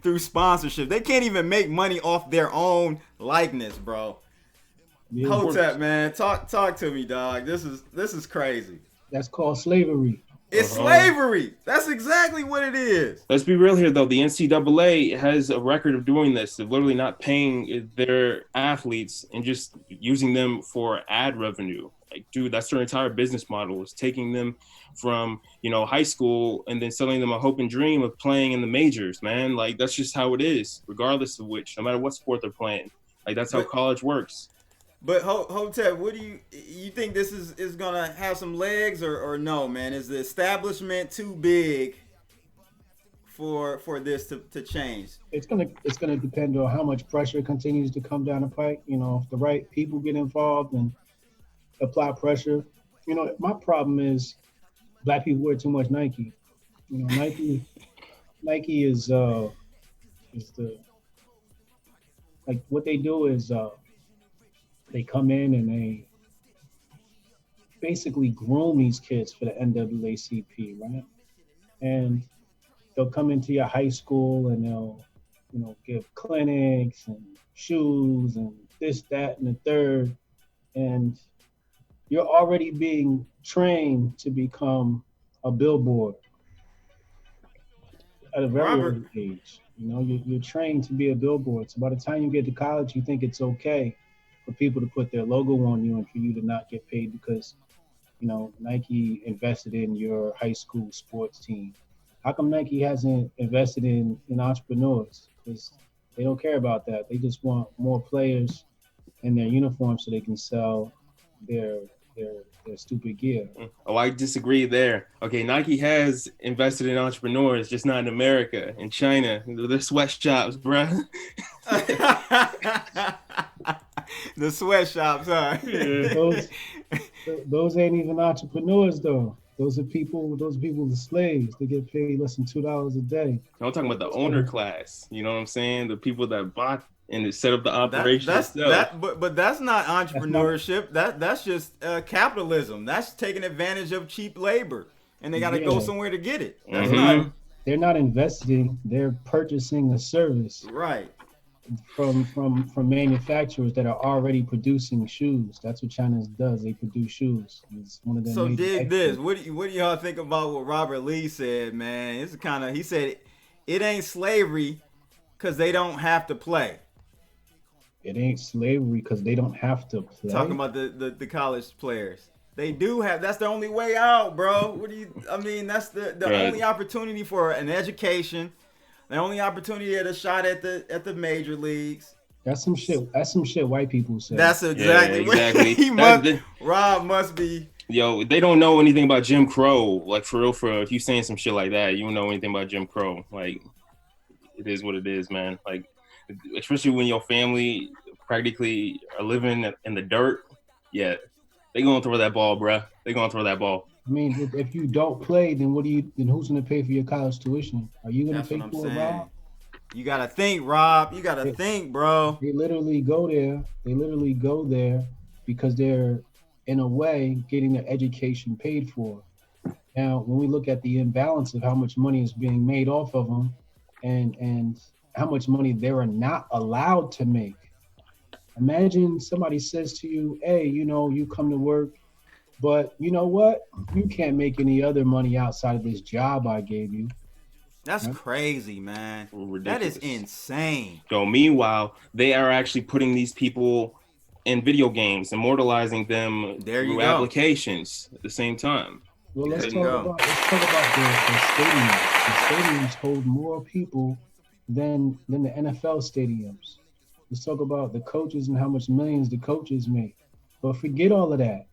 Through sponsorship. They can't even make money off their own likeness, bro. Yeah, Hotep, man, talk to me, dog. This is crazy.
That's called slavery.
It's slavery. That's exactly what it is.
Let's be real here, though. The NCAA has a record of doing this, of literally not paying their athletes and just using them for ad revenue. Like, dude, that's their entire business model, is taking them from, high school and then selling them a hope and dream of playing in the majors, man. Like, that's just how it is, regardless of which, no matter what sport they're playing. Like, that's how college works.
But Hotep, what do you think this is gonna have some legs or no, man? Is the establishment too big for this to change?
It's gonna depend on how much pressure continues to come down the pike. If the right people get involved and apply pressure. My problem is black people wear too much Nike. Nike is the, like, what they do is they come in and they basically groom these kids for the NAACP, right? And they'll come into your high school and they'll, give clinics and shoes and this, that, and the third. And you're already being trained to become a billboard at a very early age. You know, you're trained to be a billboard. So by the time you get to college, you think it's okay for people to put their logo on you and for you to not get paid because, you know, Nike invested in your high school sports team. How come Nike hasn't invested in entrepreneurs? Because they don't care about that. They just want more players in their uniforms so they can sell their their stupid gear.
Oh, I disagree there. Okay, Nike has invested in entrepreneurs, just not in America. In China, they're sweatshops, bruh.
The sweatshops, huh?
Yeah.
Those ain't even entrepreneurs though. Those are people. Those people are slaves. They get paid less than $2 a day.
I'm talking about the owner class. You know what I'm saying? The people that bought and set up the operation
but that's not entrepreneurship. That's just capitalism. That's taking advantage of cheap labor, and they got to go somewhere to get it. That's not.
They're not investing. They're purchasing a service.
Right.
From manufacturers that are already producing shoes. That's what China does. They produce shoes. It's one of their
so
major
dig
exports.
this. What do y'all think about what Robert Lee said, man? It's kind of, he said it ain't slavery because they don't have to play.
It ain't slavery because they don't have to play.
Talking about the college players. They do have, that's the only way out, bro. What do you, I mean, that's the only opportunity for an education. The only opportunity at a shot at the major leagues.
That's some shit. That's some shit white people say.
That's exactly.
Exactly.
Rob must be.
Yo, they don't know anything about Jim Crow. Like for real, if you saying some shit like that, you don't know anything about Jim Crow. Like, it is what it is, man. Like, especially when your family practically are living in the dirt. Yeah, they gonna throw that ball, bruh. They gonna throw that ball.
I mean, if you don't play, then then who's gonna pay for your college tuition? Are you gonna pay for it, Rob?
You gotta think, Rob. You gotta think, bro.
They literally go there. They literally go there because they're, in a way, getting their education paid for. Now, when we look at the imbalance of how much money is being made off of them, and how much money they are not allowed to make. Imagine somebody says to you, "Hey, you know, you come to work. But you know what? You can't make any other money outside of this job I gave you."
That's crazy, man.
Ridiculous.
That is insane.
So meanwhile, they are actually putting these people in video games, immortalizing them through applications at the same time.
Well, let's talk about the stadiums. The stadiums hold more people than the NFL stadiums. Let's talk about the coaches and how much millions the coaches make. But forget all of that.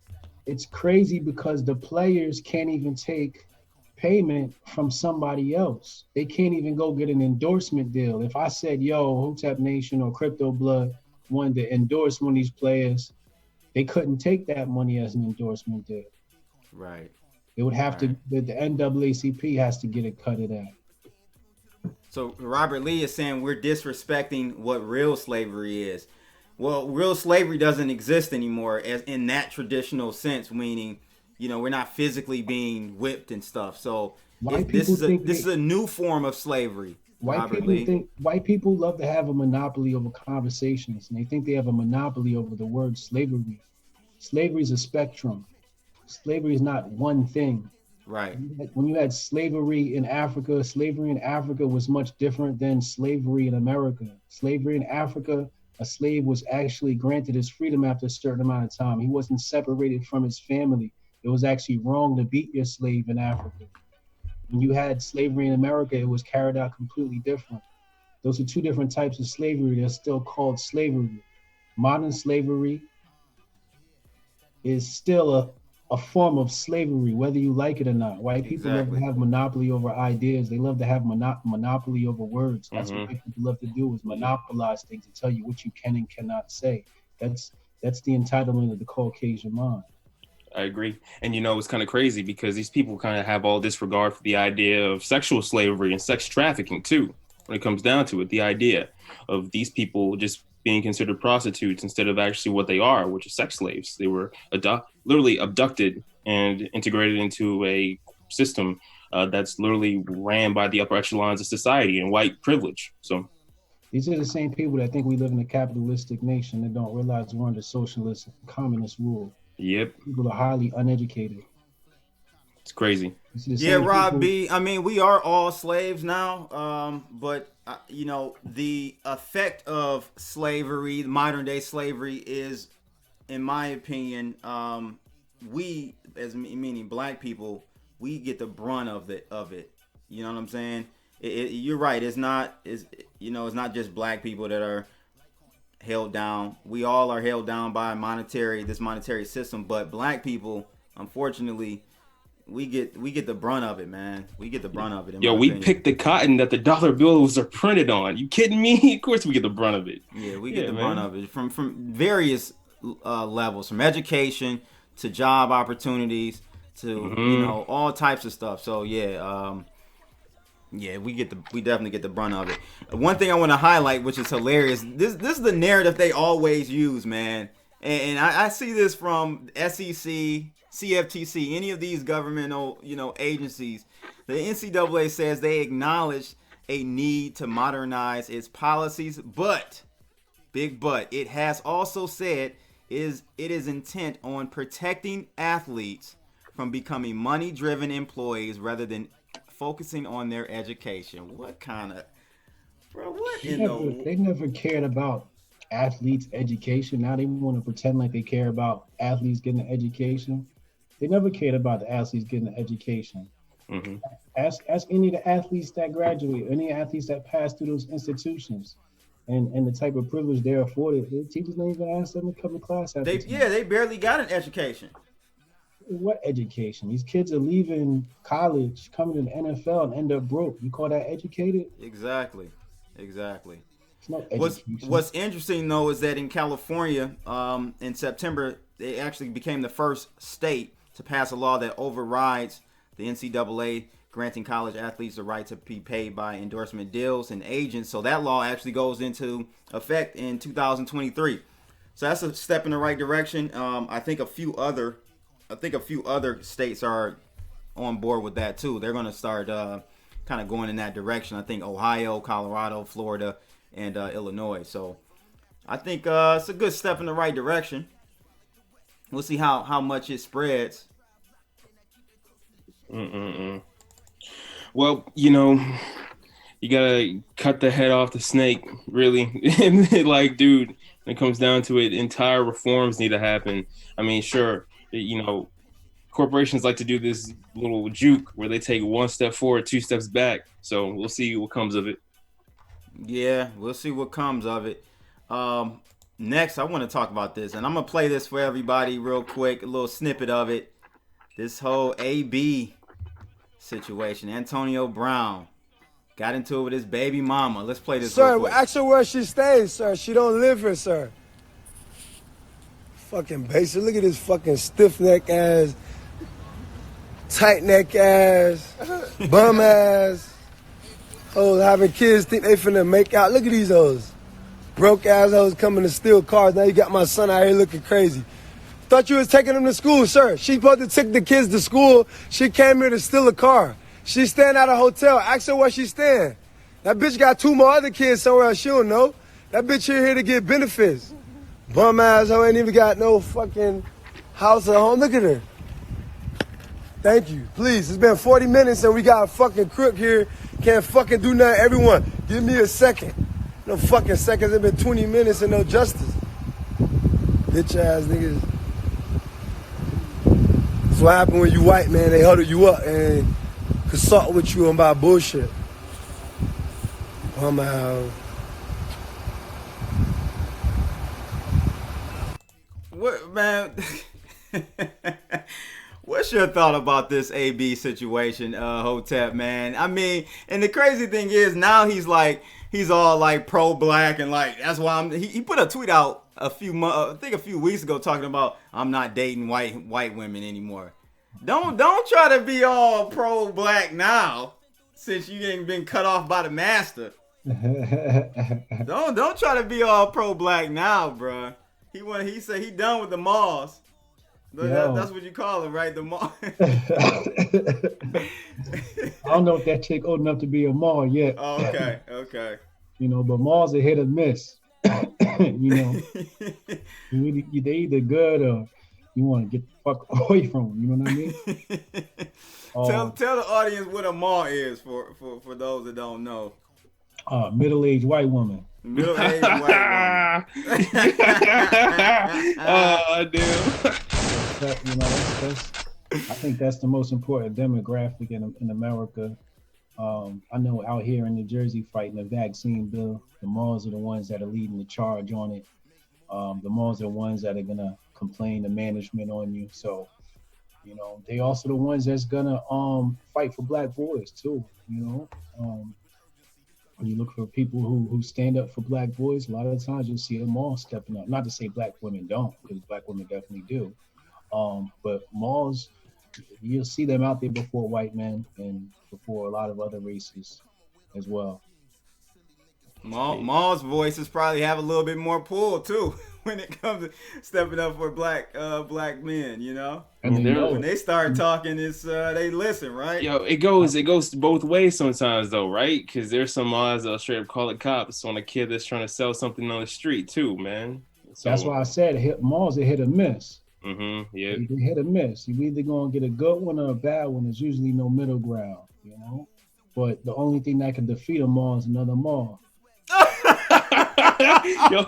It's crazy because the players can't even take payment from somebody else. They can't even go get an endorsement deal. If I said, yo, Hotep Nation or Crypto Blood wanted to endorse one of these players, they couldn't take that money as an endorsement deal.
Right.
It would have to, the NAACP has to get a cut of that.
So Robert Lee is saying we're disrespecting what real slavery is. Well, real slavery doesn't exist anymore as in that traditional sense, meaning, you know, we're not physically being whipped and stuff. So this is a new form of slavery.
White people love to have a monopoly over conversations, and they think they have a monopoly over the word slavery. Slavery is a spectrum. Slavery is not one thing.
Right.
When you had slavery in Africa was much different than slavery in America. Slavery in Africa, a slave was actually granted his freedom after a certain amount of time. He wasn't separated from his family. It was actually wrong to beat your slave in Africa. When you had slavery in America, it was carried out completely different. Those are two different types of slavery. They're still called slavery. Modern slavery is still a form of slavery, whether you like it or not. White people love to have monopoly over ideas. They love to have monopoly over words. That's what white people love to do, is monopolize things and tell you what you can and cannot say. That's the entitlement of the Caucasian mind.
I agree. And, you know, it's kind of crazy because these people kind of have all disregard for the idea of sexual slavery and sex trafficking, too, when it comes down to it. The idea of these people just being considered prostitutes instead of actually what they are, which is sex slaves. They were literally abducted and integrated into a system that's literally ran by the upper echelons of society and white privilege. So
these are the same people that think we live in a capitalistic nation that don't realize we're under socialist and communist rule.
Yep.
People are highly uneducated.
It's crazy.
Yeah, Rob B. I mean, we are all slaves now, but you know, the effect of slavery, modern day slavery, is, in my opinion, we, as meaning black people, we get the brunt of it. You know what I'm saying? You're right. It's not it's not just black people that are held down. We all are held down by this monetary system, but black people, unfortunately, we get the brunt of it, man. We get the brunt of it.
Yo, we picked the cotton that the dollar bills are printed on. You kidding me? Of course we get the brunt of it.
Yeah, we get the brunt of it from various levels, from education to job opportunities to you know, all types of stuff. So yeah, we definitely get the brunt of it. One thing I want to highlight, which is hilarious, this is the narrative they always use, man. And I see this from SEC, CFTC, any of these governmental, you know, agencies. The NCAA says they acknowledge a need to modernize its policies, but, big but, it has also said it is intent on protecting athletes from becoming money-driven employees rather than focusing on their education. What kind of, bro? What
They never cared about athletes' education. Now they want to pretend like they care about athletes getting an education. They never cared about the athletes getting an education.
Mm-hmm.
Ask any of the athletes that graduate, any athletes that pass through those institutions, and the type of privilege they're afforded. The teachers don't even ask them to come to class.
They barely got an education.
What education? These kids are leaving college, coming to the NFL, and end up broke. You call that educated?
Exactly.
It's not education.
What's interesting though is that in California, in September, they actually became the first state to pass a law that overrides the NCAA, granting college athletes the right to be paid by endorsement deals and agents. So that law actually goes into effect in 2023. So that's a step in the right direction. I think a few other states are on board with that too. They're going to start kind of going in that direction. I think Ohio, Colorado, Florida, and Illinois. So I think it's a good step in the right direction. We'll see how much it spreads.
Well, you know, you gotta cut the head off the snake, really. Like, dude, when it comes down to it, entire reforms need to happen. I mean, sure, you know, corporations like to do this little juke where they take one step forward, two steps back. So we'll see what comes of it.
Yeah, we'll see what comes of it. Next, I want to talk about this, and I'm going to play this for everybody real quick, a little snippet of it. This whole AB situation. Antonio Brown got into it with his baby mama. Let's play this real quick.
Sir, ask her where she stays, sir. She don't live here, sir. Fucking basic. Look at this fucking stiff neck ass, tight neck ass, bum ass. Hoes having kids think they finna make out. Look at these hoes. Broke ass hoes coming to steal cars. Now you got my son out here looking crazy. Thought you was taking him to school, sir. She supposed to take the kids to school. She came here to steal a car. She's staying at a hotel. Ask her where she's staying. That bitch got 2 more other kids somewhere else. She don't know. That bitch here to get benefits. Bum ass hoe ain't even got no fucking house or home. Look at her. Thank you. Please, it's been 40 minutes and we got a fucking crook here. Can't fucking do nothing. Everyone, give me a second. No fucking seconds. It's been 20 minutes and no justice. Bitch ass niggas. That's what happen when you white, man. They huddle you up and consult with you about bullshit. Bum ass.
What, man? What's your thought about this AB situation, Hotep, man? I mean, and the crazy thing is now he's all like pro-black and like that's why he put a tweet out a few weeks ago talking about I'm not dating white women anymore. Don't try to be all pro-black now since you ain't been cut off by the master. Don't try to be all pro-black now, bruh. He said he done with the malls. That's what you call it, right? The mall.
I don't know if that chick old enough to be a mall yet.
Oh, okay.
You know, but malls are hit or miss. You know, they either good or you want to get the fuck away from them. You know what I mean?
Tell the audience what a mall is for those that don't know.
Middle-aged white woman.
Middle-aged white woman.
Oh, damn.
I think that's the most important demographic in America. I know out here in New Jersey fighting the vaccine bill, the malls are the ones that are leading the charge on it. The malls are the ones that are gonna complain to management on you. So, they also the ones that's gonna fight for black boys too. When you look for people who stand up for black boys, a lot of the times you'll see them all stepping up. Not to say black women don't, because black women definitely do. But malls, you'll see them out there before white men and before a lot of other races as well.
Maul's voices probably have a little bit more pull too when it comes to stepping up for black men, when they start talking, it's they listen, right?
Yo, it goes both ways sometimes though, right? Because there's some malls that'll straight up call the cops on a kid that's trying to sell something on the street too, man. So, that's
why I said malls are hit or miss.
Mm-hmm. Yeah.
You can hit or miss. You either gonna get a good one or a bad one. There's usually no middle ground, But the only thing that can defeat a mall is another mall.
Yo.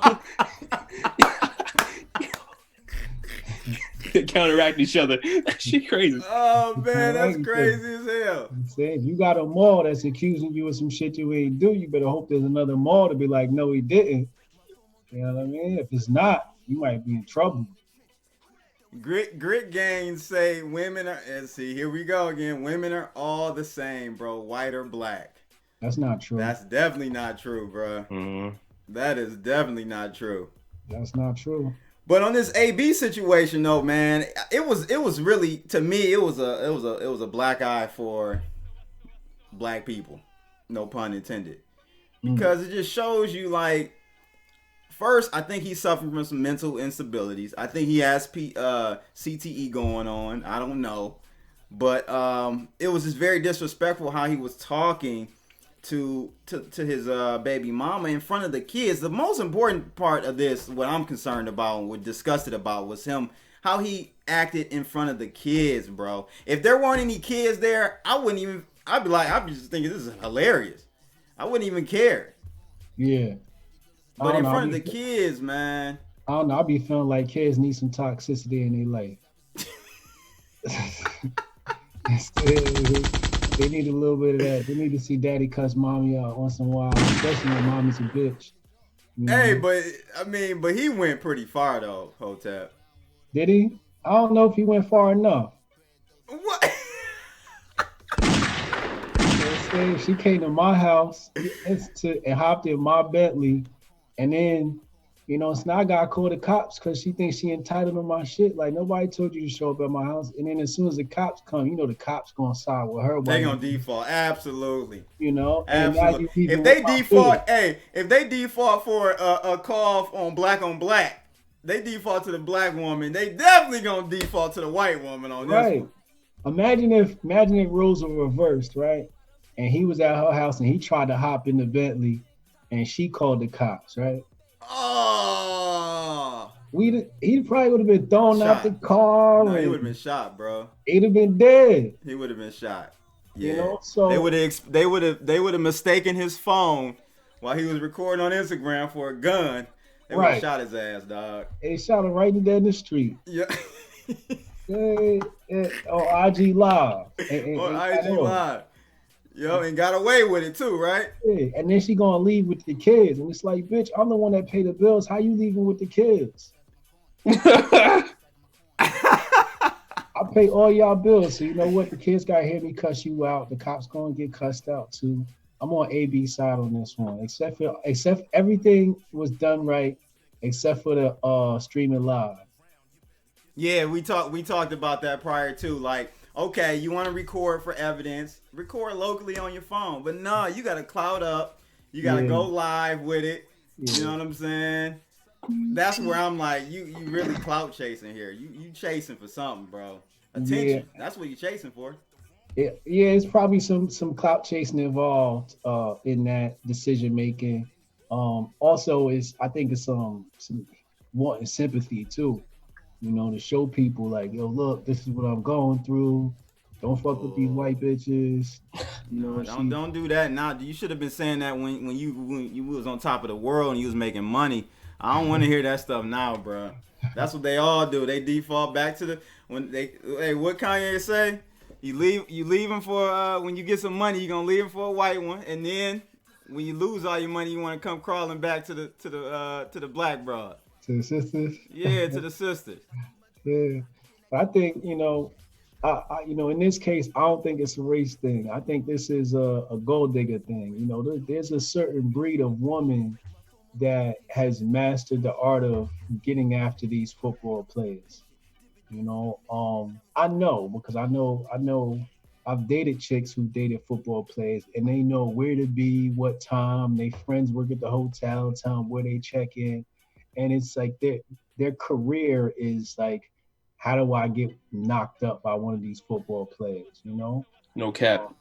They counteract each other. That shit crazy.
Oh man, that's crazy as hell.
If you got a mall that's accusing you of some shit you ain't do, you better hope there's another mall to be like, no, he didn't. You know what I mean? If it's not, you might be in trouble.
Grit gangs say women are. See, here we go again. Women are all the same, bro. White or black.
That's not true.
That's definitely not true, bro.
Mm-hmm.
That is definitely not true.
That's not true.
But on this AB situation, though, man, it was really, to me, it was a black eye for black people, no pun intended, because it just shows you, like, first, I think he's suffering from some mental instabilities. I think he has CTE going on. I don't know, but it was just very disrespectful how he was talking to his baby mama in front of the kids. The most important part of this, what I'm concerned about and what disgusted about, was how he acted in front of the kids, bro. If there weren't any kids there, I'd be just thinking this is hilarious. I wouldn't even care.
Yeah.
But in front of the kids, man.
I don't know. I be feeling like kids need some toxicity in their life. They need a little bit of that. They need to see daddy cuss mommy out once in a while, especially when mommy's a bitch.
Hey, but he went pretty far though, Hotep.
Did he? I don't know if he went far enough.
What?
She came to my house and hopped in my Bentley, and then, so now I gotta call the cops because she thinks she entitled to my shit. Like, nobody told you to show up at my house. And then as soon as the cops come, the cops gonna side with her.
They gonna default, absolutely.
Absolutely.
If they default for a call on black, they default to the black woman. They definitely gonna default to the white woman on this one.
Imagine if roles were reversed, right? And he was at her house and he tried to hop in the Bentley, and she called the cops, right?
Oh,
he probably would have been thrown out the car.
No, he would have been shot, bro.
He'd have been dead.
He would have been shot. Yeah.
So
they would have mistaken his phone while he was recording on Instagram for a gun. They would have shot his ass, dog.
They shot him right in the street.
Yeah.
On IG Live.
On IG Live. Yo, and got away with it too, right?
Yeah, and then she gonna leave with the kids, and it's like, bitch, I'm the one that paid the bills. How you leaving with the kids? I pay all y'all bills, so you know what? The kids gotta hear me cuss you out. The cops gonna get cussed out too. I'm on AB side on this one, except everything was done right, except for the streaming live. Yeah,
we talked about that prior too, like. Okay, you want to record for evidence, record locally on your phone. But no, you got to cloud up. You got to go live with it. Yeah. You know what I'm saying? That's where I'm like, you really clout chasing here. You chasing for something, bro. Attention. Yeah. That's what you're chasing for.
Yeah, it's probably some clout chasing involved in that decision making. Also, I think it's some wanting sympathy too. To show people like, yo, look, this is what I'm going through. Don't fuck with these white bitches. You know,
Don't do that now. You should have been saying that when you was on top of the world and you was making money. I don't want to hear that stuff now, bro. That's what they all do. They default back to what Kanye say? You leave him for when you get some money, you're gonna leave him for a white one, and then when you lose all your money, you want to come crawling back to the black broad.
To the sisters.
Yeah, to the sisters.
Yeah, I think I in this case, I don't think it's a race thing. I think this is a gold digger thing. There's a certain breed of woman that has mastered the art of getting after these football players. I know because I know I've dated chicks who dated football players, and they know where to be, what time. They friends work at the hotel, tell them where they check in, and it's like their career is like, how do I get knocked up by one of these football players?
No cap.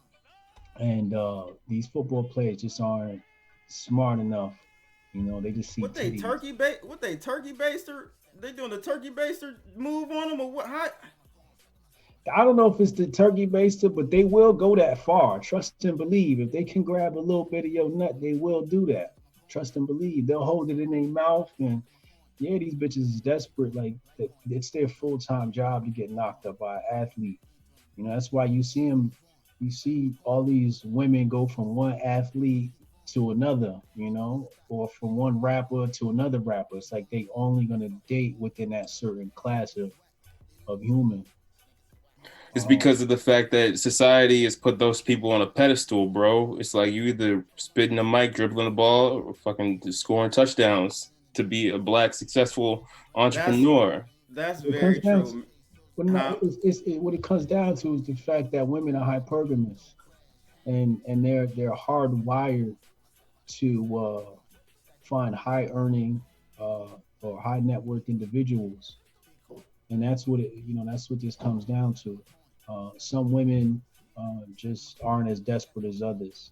And these football players just aren't smart enough. They just see titties.
Turkey baster? They doing the turkey baster move on them or what? How?
I don't know if it's the turkey baster, but they will go that far. Trust and believe. If they can grab a little bit of your nut, they will do that. Trust and believe. They'll hold it in their mouth, and yeah, these bitches is desperate. Like it's their full-time job to get knocked up by an athlete. That's why you see all these women go from one athlete to another, or from one rapper to another rapper. It's like they only gonna date within that certain class of human.
It's because of the fact that society has put those people on a pedestal, bro. It's like you either spitting a mic, dribbling the ball, or fucking scoring touchdowns to be a black successful entrepreneur.
That's very true.
What it comes down to is the fact that women are hypergamous, and they're hardwired to find high earning or high net worth individuals, and that's what this comes down to. Some women just aren't as desperate as others,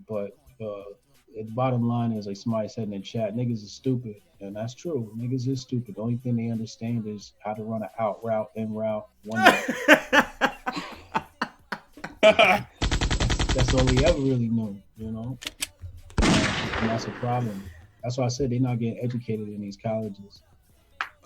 but the bottom line is, like somebody said in the chat, niggas is stupid, and that's true. Niggas is stupid. The only thing they understand is how to run an out route, in route, one route. That's all they ever really knew, and that's a problem. That's why I said they're not getting educated in these colleges.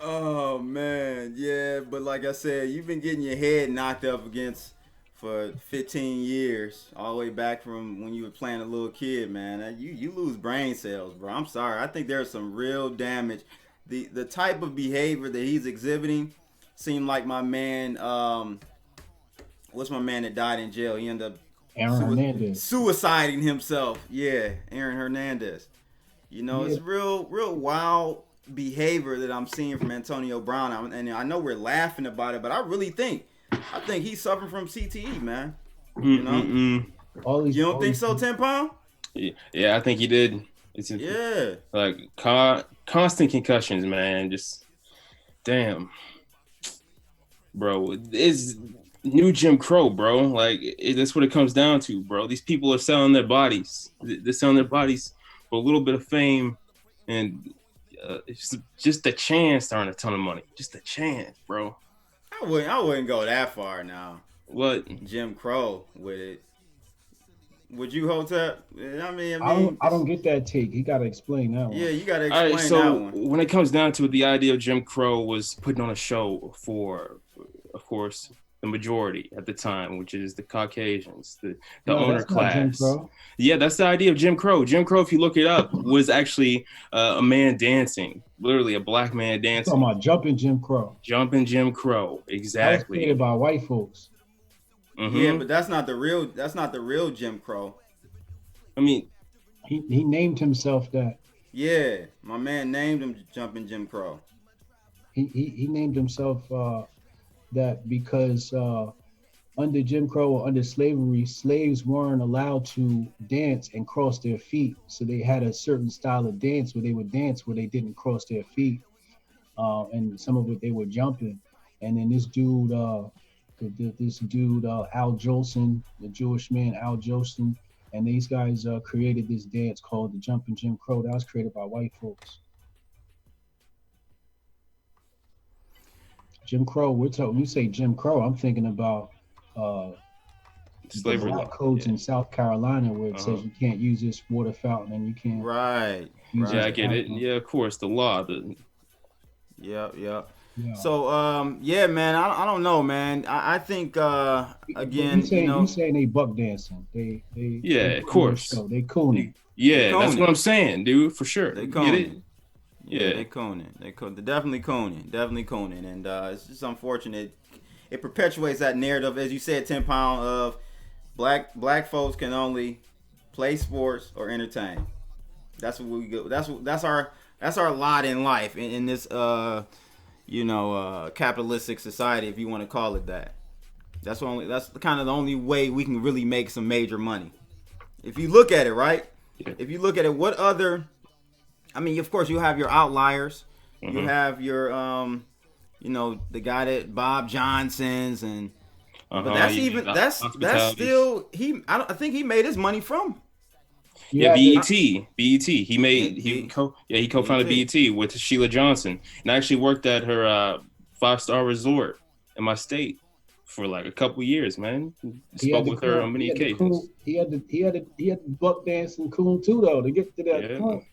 Oh man, yeah, but like I said, you've been getting your head knocked up against for 15 years, all the way back from when you were playing a little kid, man. You lose brain cells, bro. I'm sorry. I think there's some real damage. The type of behavior that he's exhibiting seemed like my man. What's my man that died in jail? He ended up suiciding himself. Yeah, Aaron Hernandez. It's real wild behavior that I'm seeing from Antonio Brown, and I know we're laughing about it, but I think he's suffering from CTE, man. You don't think so, 10 Pound?
Yeah, I think he did. Like constant concussions, man. Just damn, bro. It's new Jim Crow, bro. Like that's what it comes down to, bro. These people are selling their bodies. They're selling their bodies for a little bit of fame, and it's just a chance to earn a ton of money. Just a chance, bro.
I wouldn't go that far now.
What?
Jim Crow with it. Would you, Hotep?
I don't get that take. He got to explain that one.
Yeah, you got to explain that one.
When it comes down to it, the idea of Jim Crow was putting on a show for, of course, the majority at the time, which is the Caucasians, the owner class. Yeah, that's the idea of Jim Crow. Jim Crow, if you look it up, was actually a man dancing, literally a black man dancing.
You're talking about jumping Jim Crow.
Jumping Jim Crow, exactly.
That was created by white folks.
Mm-hmm. Yeah, but that's not the real Jim Crow.
I mean,
he named himself that.
Yeah, my man named him Jumping Jim Crow.
He named himself that because under Jim Crow or under slavery, slaves weren't allowed to dance and cross their feet. So they had a certain style of dance where they would dance where they didn't cross their feet, and some of it they were jumping. And then this dude. Al Jolson, the Jewish man Al Jolson, and these guys created this dance called the Jumping Jim Crow. That was created by white folks. Jim Crow, when you say Jim Crow, I'm thinking about uh, the
Slavery
black
law.
codes in South Carolina where it says you can't use this water fountain and you can't
Right.
use
Yeah,
this
I get it.
bathroom.
Yeah, of course, the law.
Yep.
Yeah.
So, yeah, man, I don't know, man. I think,
But
again,
you saying they buck dancing. They
Yeah,
they
of
put on a
course.
show. They cooning.
they
Yeah, that's
cooning.
what I'm saying, dude, for sure.
They
Get it?
cooning. Yeah, they cooning. They're definitely cooning. And it's just unfortunate. It perpetuates that narrative, as you said, 10 pound of black folks can only play sports or entertain. That's what we go. That's our lot in life in this capitalistic society, if you want to call it that. That's kind of the only way we can really make some major money. If you look at it, right?
Yeah.
If you look at it, what other? I mean, of course, you have your outliers.
Mm-hmm.
You have your the guy that Bob Johnson's and. But that's still I think he made his money from.
Yeah, BET. He co-founded BET with Sheila Johnson, and I actually worked at her 5-star resort in my state for like a couple years, man. Spoke with her on many occasions.
He had the buck dance and coon too though to get to that point.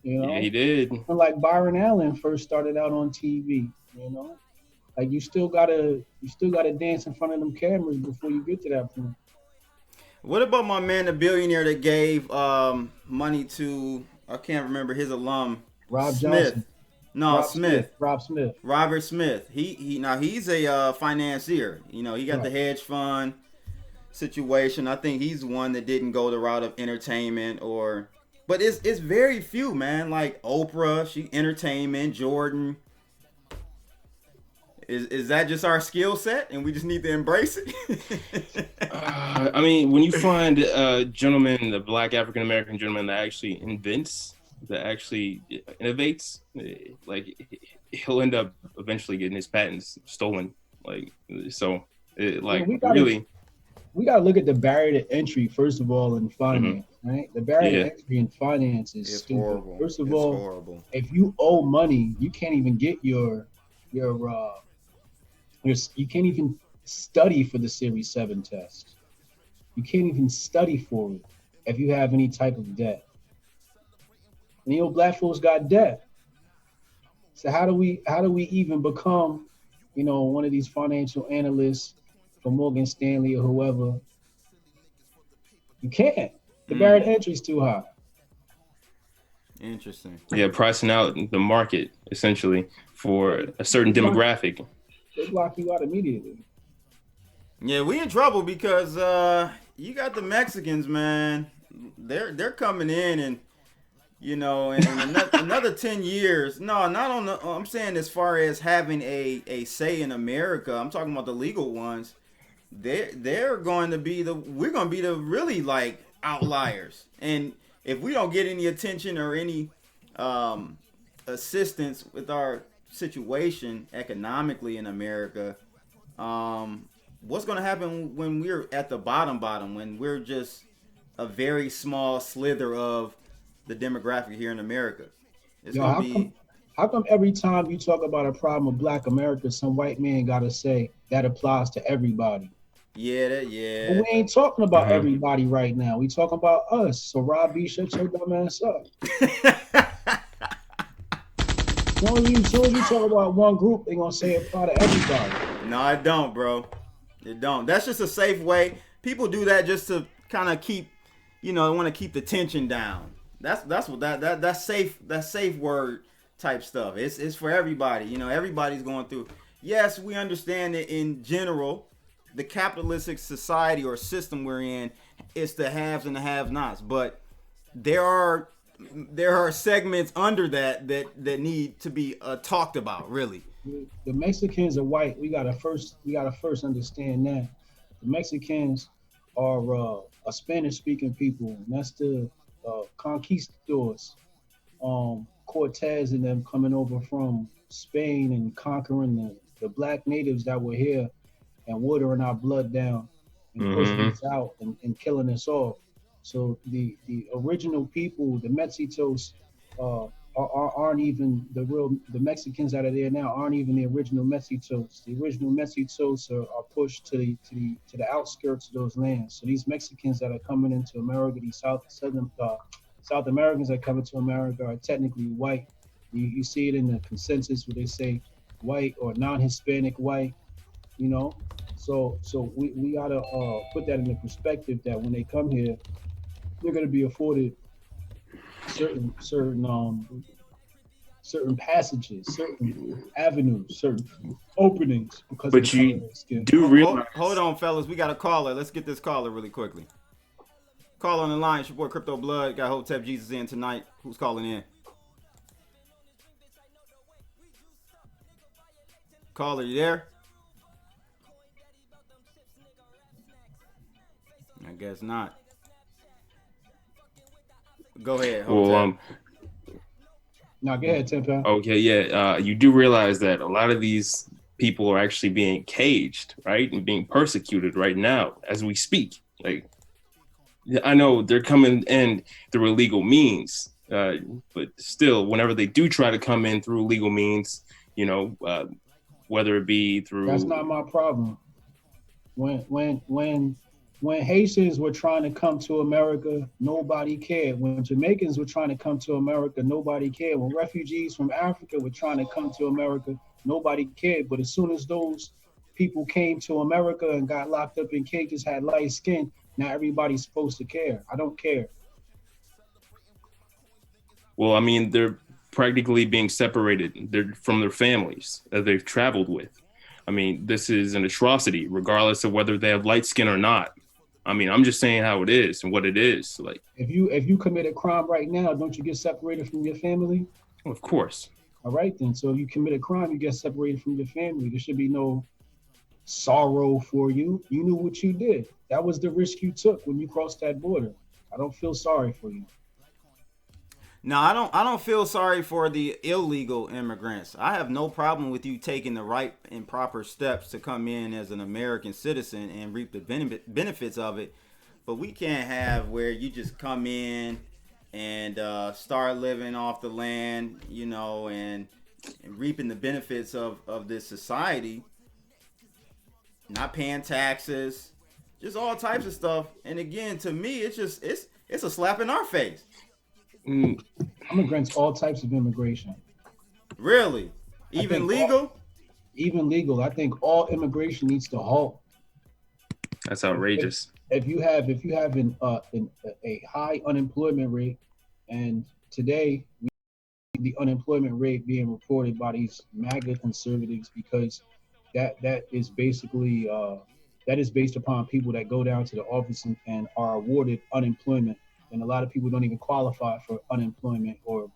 You know?
Yeah, he did.
When like Byron Allen first started out on TV, you know. Like you still gotta dance in front of them cameras before you get to that point.
What about my man, the billionaire that gave money to, I can't remember his alum,
Rob
Smith.
Johnson.
No,
Rob
Smith.
Rob Smith.
Robert Smith. He's a financier. You know, he got the hedge fund situation. I think he's the one that didn't go the route of entertainment but it's very few, man. Like Oprah, she entertainment, Jordan. Is that just our skill set and we just need to embrace it?
I mean, when you find a gentleman, a black African American gentleman that actually invents, that actually innovates, like he'll end up eventually getting his patents stolen. Like, so, we
gotta look at the barrier to entry first of all in finance, right? The barrier to entry in finance is stupid.
Horrible.
First of all, if you owe money, you can't even get you can't even study for the Series 7 test. You can't even study for it if you have any type of debt. And black folks got debt. So how do we even become, one of these financial analysts for Morgan Stanley or whoever? You can't. The barrier to entry is too high.
Interesting.
Yeah, pricing out the market essentially for a certain demographic.
They block you out immediately.
Yeah, we in trouble because you got the Mexicans, man. They're coming in and in another 10 years. No, not on the. I'm saying as far as having a say in America. I'm talking about the legal ones. We're going to be the really like outliers. And if we don't get any attention or any assistance with our situation economically in America, what's going to happen when we're at the bottom, when we're just a very small slither of the demographic here in America?
How come every time you talk about a problem with Black America, some white man got to say that applies to everybody?
Yeah.
But we ain't talking about everybody right now. We talking about us. So Rob B, shut your dumb ass up. As soon as you talk about one group, they gonna say it apply to everybody.
No, it don't, bro. It don't. That's just a safe way. People do that just to kind of keep, they want to keep the tension down. That's what that's safe word type stuff. It's for everybody. Everybody's going through. Yes, we understand that in general, the capitalistic society or system we're in, it's the haves and the have-nots. But there are segments under that need to be talked about, really.
The Mexicans are white. We gotta first understand that the Mexicans are a Spanish-speaking people, and that's the conquistadors, Cortez and them coming over from Spain and conquering the black natives that were here and watering our blood down and pushing us out and killing us off. So the original people, the Mexitos, are aren't even the Mexicans that are there now aren't even the original Mestizos. The original Mestizos are pushed to the outskirts of those lands. So these Mexicans that are coming into America, these South Americans that come into America are technically white. You see it in the consensus where they say white or non-Hispanic white, you know. So we gotta put that into perspective that when they come here, they're gonna be afforded certain passages, certain avenues, certain openings because
But
of the color
you
of their skin.
do realize.
Hold on, fellas. We got a caller. Let's get this caller really quickly. Call on the line. It's your boy Crypto Blood. Got Hotep Jesus in tonight. Who's calling in? Caller, you there? I guess not. Go ahead, Hotep.
Well,
Now, go ahead, Tempa.
okay, yeah. You do realize that a lot of these people are actually being caged, right, and being persecuted right now as we speak. Like, I know they're coming in through illegal means, but still, whenever they do try to come in through legal means, you know, whether it be through.
That's not my problem. When Haitians were trying to come to America, nobody cared. When Jamaicans were trying to come to America, nobody cared. When refugees from Africa were trying to come to America, nobody cared. But as soon as those people came to America and got locked up in cages, had light skin, now everybody's supposed to care. I don't care.
Well, I mean, they're practically being separated from their families that they've traveled with. I mean, this is an atrocity, regardless of whether they have light skin or not. I mean, I'm just saying how it is and what it is. Like,
if you commit a crime right now, don't you get separated from your family?
Of course.
All right, then. So if you commit a crime, you get separated from your family. There should be no sorrow for you. You knew what you did. That was the risk you took when you crossed that border. I don't feel sorry for you.
No, I don't feel sorry for the illegal immigrants. I have no problem with you taking the right and proper steps to come in as an American citizen and reap the benefits of it. But we can't have where you just come in and start living off the land, you know, and reaping the benefits of this society, not paying taxes, just all types of stuff. And again, to me, it's a slap in our face.
I'm against all types of immigration.
Really? Even legal?
Even legal. I think all immigration needs to halt.
That's outrageous.
If you have a high unemployment rate, and today the unemployment rate being reported by these MAGA conservatives, because that is basically that is based upon people that go down to the office and are awarded unemployment. And a lot of people don't even qualify for unemployment or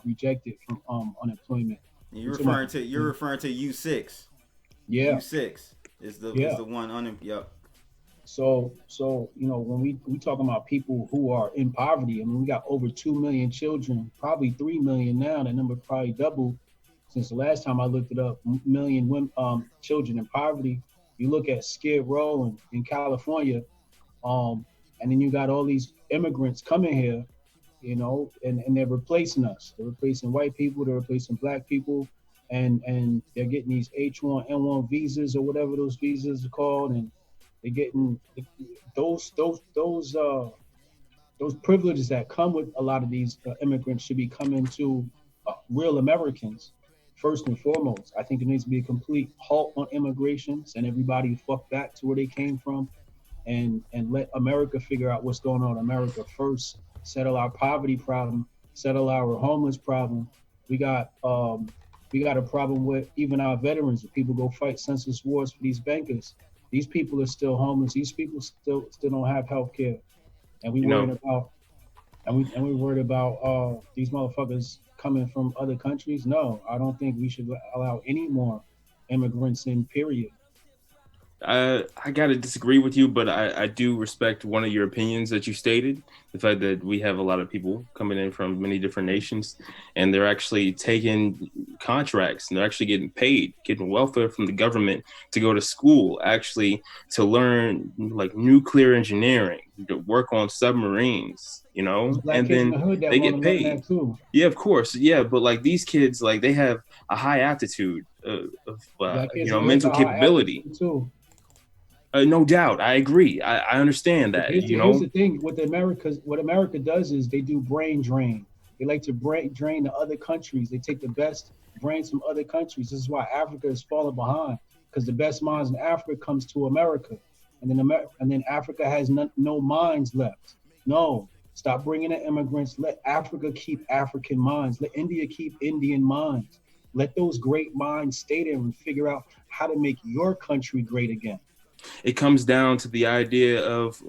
rejected from unemployment.
You're referring to U6.
Yeah.
U6 is the one Yep.
So you know, when we talking about people who are in poverty, I mean, we got over 2 million children, probably 3 million now. That number probably doubled since the last time I looked it up. Million women, children in poverty. You look at Skid Row in California, and then you got all these immigrants coming here, you know, and they're replacing us. They're replacing white people, they're replacing black people, and they're getting these H1N1 visas or whatever those visas are called, and they're getting those privileges that come with a lot of these immigrants should be coming to real Americans first and foremost. I think there needs to be a complete halt on immigration, and everybody fuck back to where they came from. And let America figure out what's going on in America first. Settle our poverty problem. Settle our homeless problem. We got a problem with even our veterans. People go fight senseless wars for these bankers. These people are still homeless. These people still don't have health care. And we're worried about these motherfuckers coming from other countries. No, I don't think we should allow any more immigrants in, period.
I gotta disagree with you, but I do respect one of your opinions that you stated. The fact that we have a lot of people coming in from many different nations, and they're actually taking contracts, and they're actually getting paid, getting welfare from the government to go to school, actually to learn like nuclear engineering, work on submarines, you know,
There's black
and
kids in
then
the hood that
they
want
get
to learn
paid.
that too.
Yeah, of course. Yeah, but like these kids, like they have a high aptitude of
Black kids in the hood
mental
got high
capability.
attitude too.
No doubt, I agree. I understand that.
Here's
You
here's
know,
the thing. What America does is they do brain drain. They like to drain the other countries. They take the best brains from other countries. This is why Africa is falling behind, because the best minds in Africa comes to America, and then Africa has no minds left. No, stop bringing in immigrants. Let Africa keep African minds. Let India keep Indian minds. Let those great minds stay there and figure out how to make your country great again.
it comes down to the idea of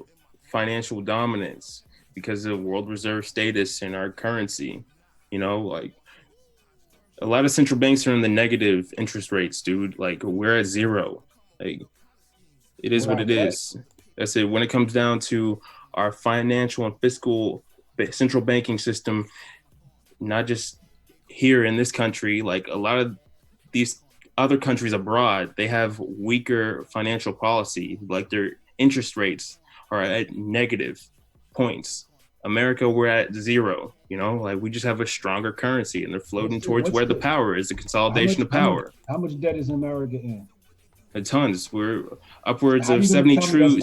financial dominance because of world reserve status in our currency. You know, like a lot of central banks are in the negative interest rates, dude. Like we're at zero. Like it is what it is. That's it. When it comes down to our financial and fiscal central banking system, not just here in this country, like a lot of these other countries abroad, they have weaker financial policy. Like their interest rates are at negative points. America, we're at zero. You know, like we just have a stronger currency, and they're floating towards where the power is, the consolidation of power.
How much debt is America in?
Tons. We're upwards of 72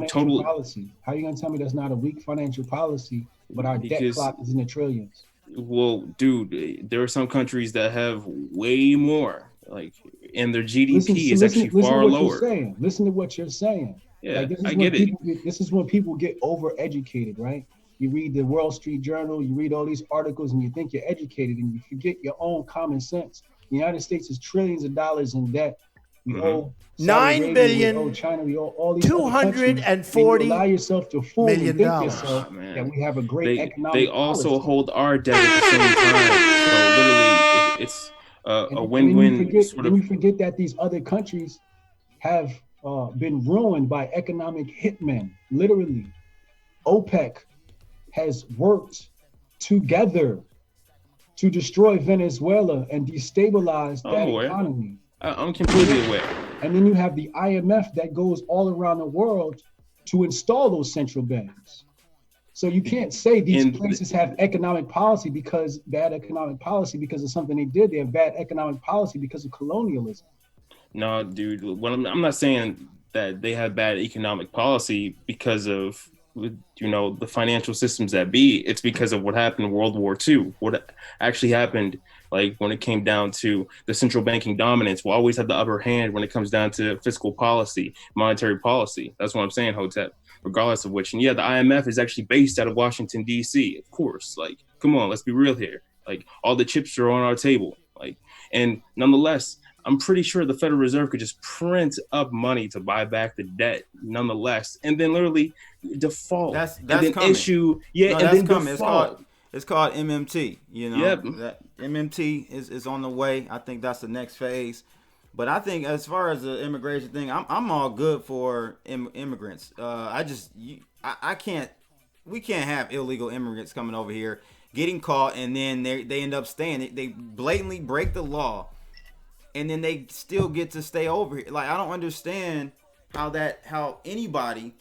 total.
Policy? How are you going to tell me that's not a weak financial policy, but our debt clock is in the trillions?
Well, dude, there are some countries that have way more. Like, and their GDP is actually far lower.
Listen to what you're saying.
Yeah,
like,
I get it.
This is when people get overeducated, right? You read the Wall Street Journal, you read all these articles, and you think you're educated, and you forget your own common sense. The United States is trillions of dollars in debt. We owe
$9 billion,
we owe China, we owe all these
$240
allow yourself to fool and think yourself that we have a great economic
They also hold our debt at the same time. So literally, it's a win-win sort of.
And we forget that these other countries have been ruined by economic hitmen. Literally, OPEC has worked together to destroy Venezuela and destabilize that economy.
I'm completely aware.
And then you have the IMF that goes all around the world to install those central banks. So you can't say these places have economic policy because bad economic policy because of something they did. They have bad economic policy because of colonialism.
No, dude. I'm not saying that they have bad economic policy because of, you know, the financial systems that be. It's because of what happened in World War II. What actually happened, like when it came down to the central banking dominance, will always have the upper hand when it comes down to fiscal policy, monetary policy. That's what I'm saying, Hotep. Regardless of which, and yeah, the IMF is actually based out of Washington, D.C. Of course, like, come on, let's be real here. Like, all the chips are on our table. Like, and nonetheless, I'm pretty sure the Federal Reserve could just print up money to buy back the debt, nonetheless, and then literally default.
That's
and then
coming.
Issue, yeah, no,
and
then
coming.
Default.
It's called MMT. You know,
yep.
That MMT is on the way. I think that's the next phase. But I think as far as the immigration thing, I'm all good for immigrants. I can't. We can't have illegal immigrants coming over here, getting caught, and then they end up staying. They blatantly break the law, and then they still get to stay over here. Like, I don't understand how anybody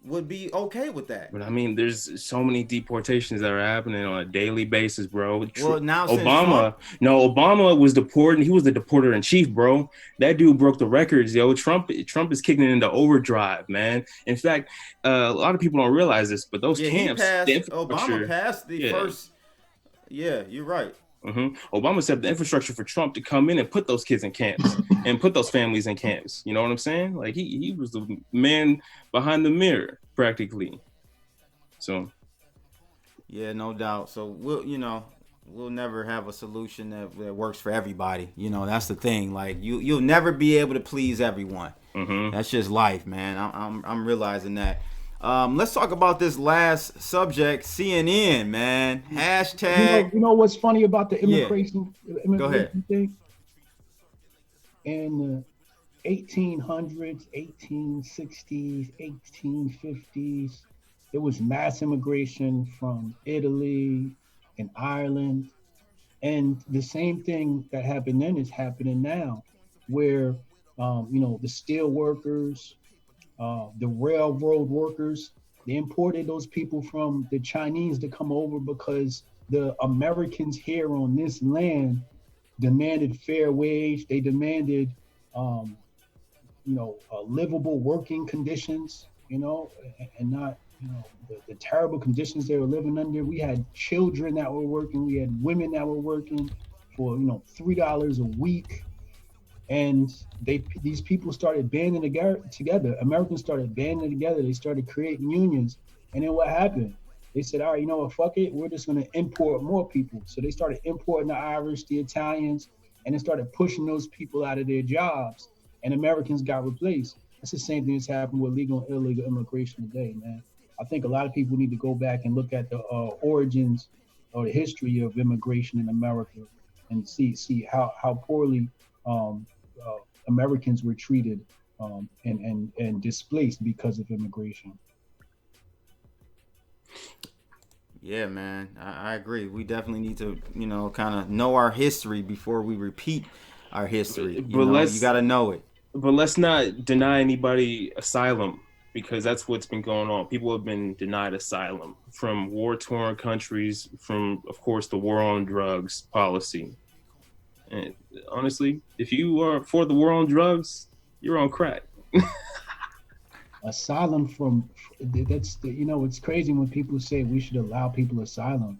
would be okay with that.
But I mean, there's so many deportations that are happening on a daily basis, bro.
Well, now
Obama was deported. He was the deporter in chief, bro. That dude broke the records, yo. Trump is kicking it into overdrive, man. In fact, a lot of people don't realize this, but those camps,
Obama passed the first. Yeah, you're right.
Mm-hmm. Obama set up the infrastructure for Trump to come in and put those kids in camps and put those families in camps. You know what I'm saying? Like he was the man behind the mirror practically. So,
yeah, no doubt. So we'll never have a solution that works for everybody. You know, that's the thing. Like you'll never be able to please everyone.
Mm-hmm.
That's just life, man. I'm realizing that. Let's talk about this last subject, CNN, man. Hashtag.
You know what's funny about the immigration
Go ahead.
thing? In the 1800s, 1860s, 1850s, there was mass immigration from Italy and Ireland. And the same thing that happened then is happening now, where, the steel workers, the railroad workers They imported those people from the Chinese to come over because the Americans here on this land demanded fair wage. They demanded, livable working conditions, and not, the terrible conditions they were living under. We had children that were working. We had women that were working for, $3 a week. And these people started banding together. Americans started banding together. They started creating unions. And then what happened? They said, all right, you know what, fuck it. We're just going to import more people. So they started importing the Irish, the Italians, and they started pushing those people out of their jobs. And Americans got replaced. That's the same thing that's happened with legal and illegal immigration today, man. I think a lot of people need to go back and look at the origins or the history of immigration in America and see how poorly Americans were treated and displaced because of immigration.
Yeah, man, I agree. We definitely need to, kind of know our history before we repeat our history. You got to know it.
But let's not deny anybody asylum, because that's what's been going on. People have been denied asylum from war-torn countries, from, of course, the war on drugs policy. And honestly, if you are for the war on drugs, you're on crack.
Asylum it's crazy when people say we should allow people asylum.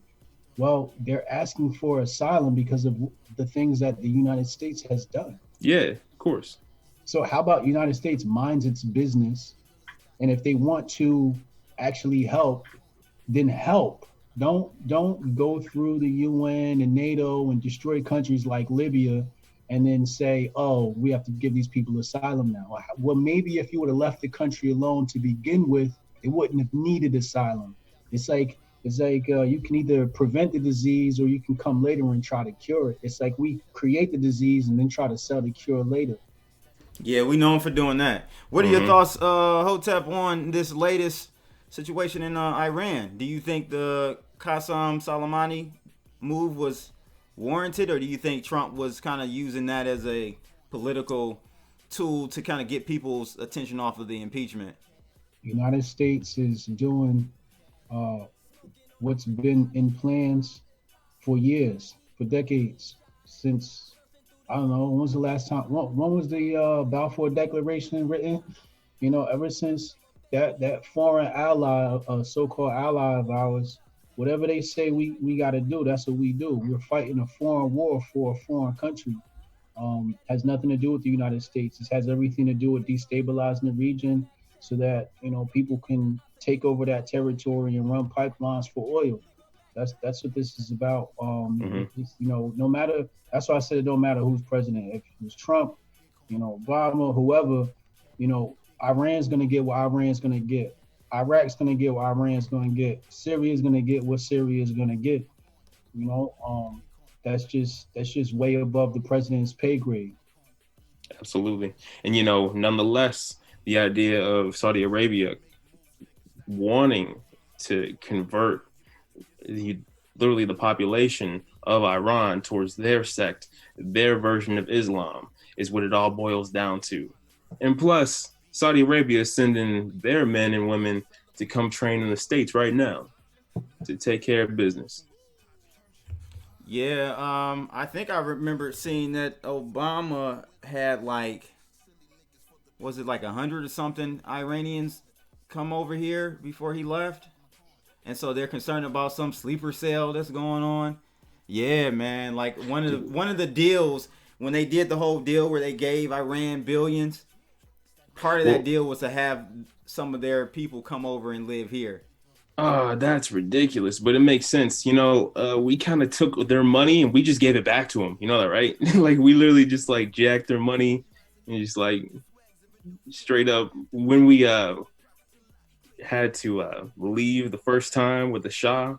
Well, they're asking for asylum because of the things that the United States has done.
Yeah, of course.
So how about United States minds its business, and if they want to actually help, then help. Don't go through the UN and NATO and destroy countries like Libya and then say, oh, we have to give these people asylum now. Well, maybe if you would have left the country alone to begin with, they wouldn't have needed asylum. It's like you can either prevent the disease or you can come later and try to cure it. It's like we create the disease and then try to sell the cure later.
Yeah, we known for doing that. What are your thoughts, Hotep, on this latest situation in Iran? Do you think the Qasem Soleimani move was warranted, or do you think Trump was kind of using that as a political tool to kind of get people's attention off of the impeachment?
The United States is doing what's been in plans for years, for decades, since, I don't know, when was the last time, when was the Balfour Declaration written? Ever since that foreign ally, so-called ally of ours, whatever they say we got to do, that's what we do. We're fighting a foreign war for a foreign country. Has nothing to do with the United States. It has everything to do with destabilizing the region so that, people can take over that territory and run pipelines for oil. That's what this is about. No matter, that's why I said it don't matter who's president. If it was Trump, Obama, whoever, Iran's going to get what Iran's going to get. Iraq's going to get what Iran's going to get. Syria's going to get what Syria's going to get. That's just way above the president's pay grade.
Absolutely. And, nonetheless, the idea of Saudi Arabia wanting to convert literally the population of Iran towards their sect, their version of Islam, is what it all boils down to. And plus, Saudi Arabia is sending their men and women to come train in the States right now to take care of business.
Yeah, I think I remember seeing that Obama had was it 100 or something Iranians come over here before he left? And so they're concerned about some sleeper cell that's going on. Yeah, man, one of the deals, when they did the whole deal where they gave Iran billions, part of that deal was to have some of their people come over and live here.
Oh, that's ridiculous, but it makes sense. We kind of took their money and we just gave it back to them. You know that, right? We literally just jacked their money and just straight up when we had to leave the first time with the Shah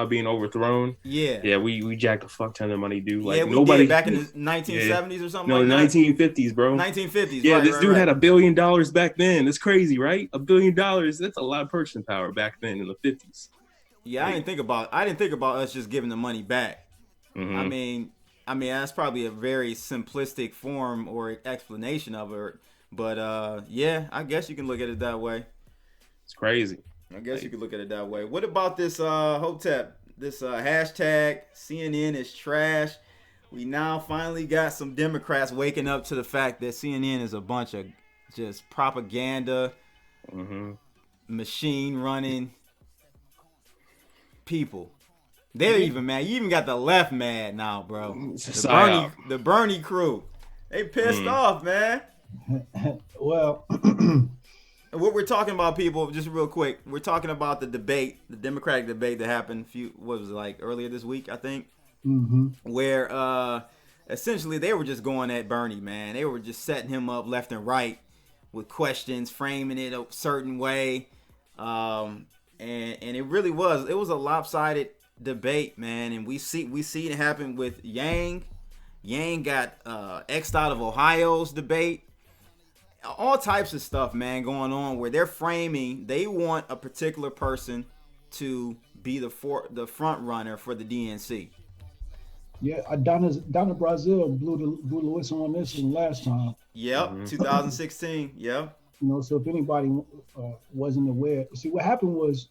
being overthrown. Yeah, we jacked a fuck ton of money, dude.
We did back in the 1970s or something.
No,
like
the 1950s, bro.
1950s.
Yeah,
right,
this dude had
right.
$1 billion back then. That's crazy, right? $1 billion. That's a lot of purchasing power back then in the 50s.
Yeah, I didn't think about us just giving the money back. Mm-hmm. I mean that's probably a very simplistic form or explanation of it, but yeah, I guess you can look at it that way.
It's crazy.
I guess you could look at it that way. What about this Hotep? This hashtag CNN is trash. We now finally got some Democrats waking up to the fact that CNN is a bunch of just propaganda, machine running people. They're even mad. You even got the left mad now, bro. The Bernie crew. They pissed off, man.
Well,
what we're talking about, people, just real quick, we're talking about the debate, the Democratic debate that happened earlier this week, I think, where essentially they were just going at Bernie, man. They were just setting him up left and right with questions, framing it a certain way, and it really was a lopsided debate, man. And we see it happen with Yang. Yang got X'd out of Ohio's debate. All types of stuff, man, going on where they're framing. They want a particular person to be the front runner for the DNC.
Yeah, Donna Brazil blew the whistle on this one last time.
Yep, 2016. Yep.
You know, so if anybody wasn't aware, see what happened was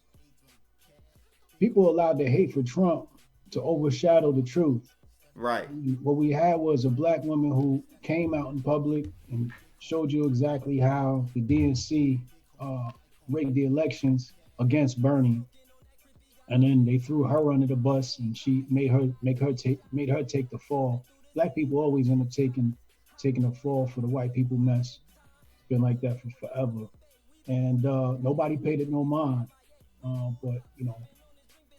people allowed their hate for Trump to overshadow the truth.
Right.
What we had was a black woman who came out in public and showed you exactly how the DNC rigged the elections against Bernie, and then they threw her under the bus, and she made her take the fall. Black people always end up taking a fall for the white people mess. It's been like that for forever, and nobody paid it no mind. But you know,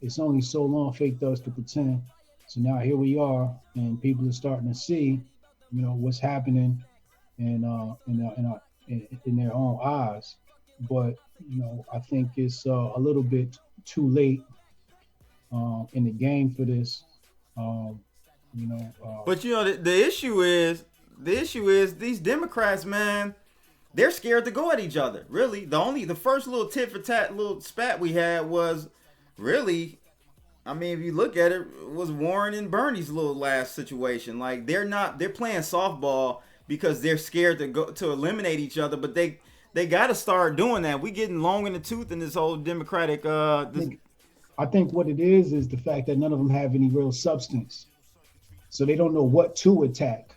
it's only so long fake does to pretend. So now here we are, and people are starting to see, you know, what's happening in their own eyes. But you know, I think it's a little bit too late in the game for this.
But you know, the issue is these Democrats, man, they're scared to go at each other. Really, the first little tit for tat little spat we had was really, I mean, if you look at it, was Warren and Bernie's little last situation. Like they're playing softball because they're scared to eliminate each other, but they got to start doing that. We getting long in the tooth in this whole Democratic.
I think what it is the fact that none of them have any real substance, so they don't know what to attack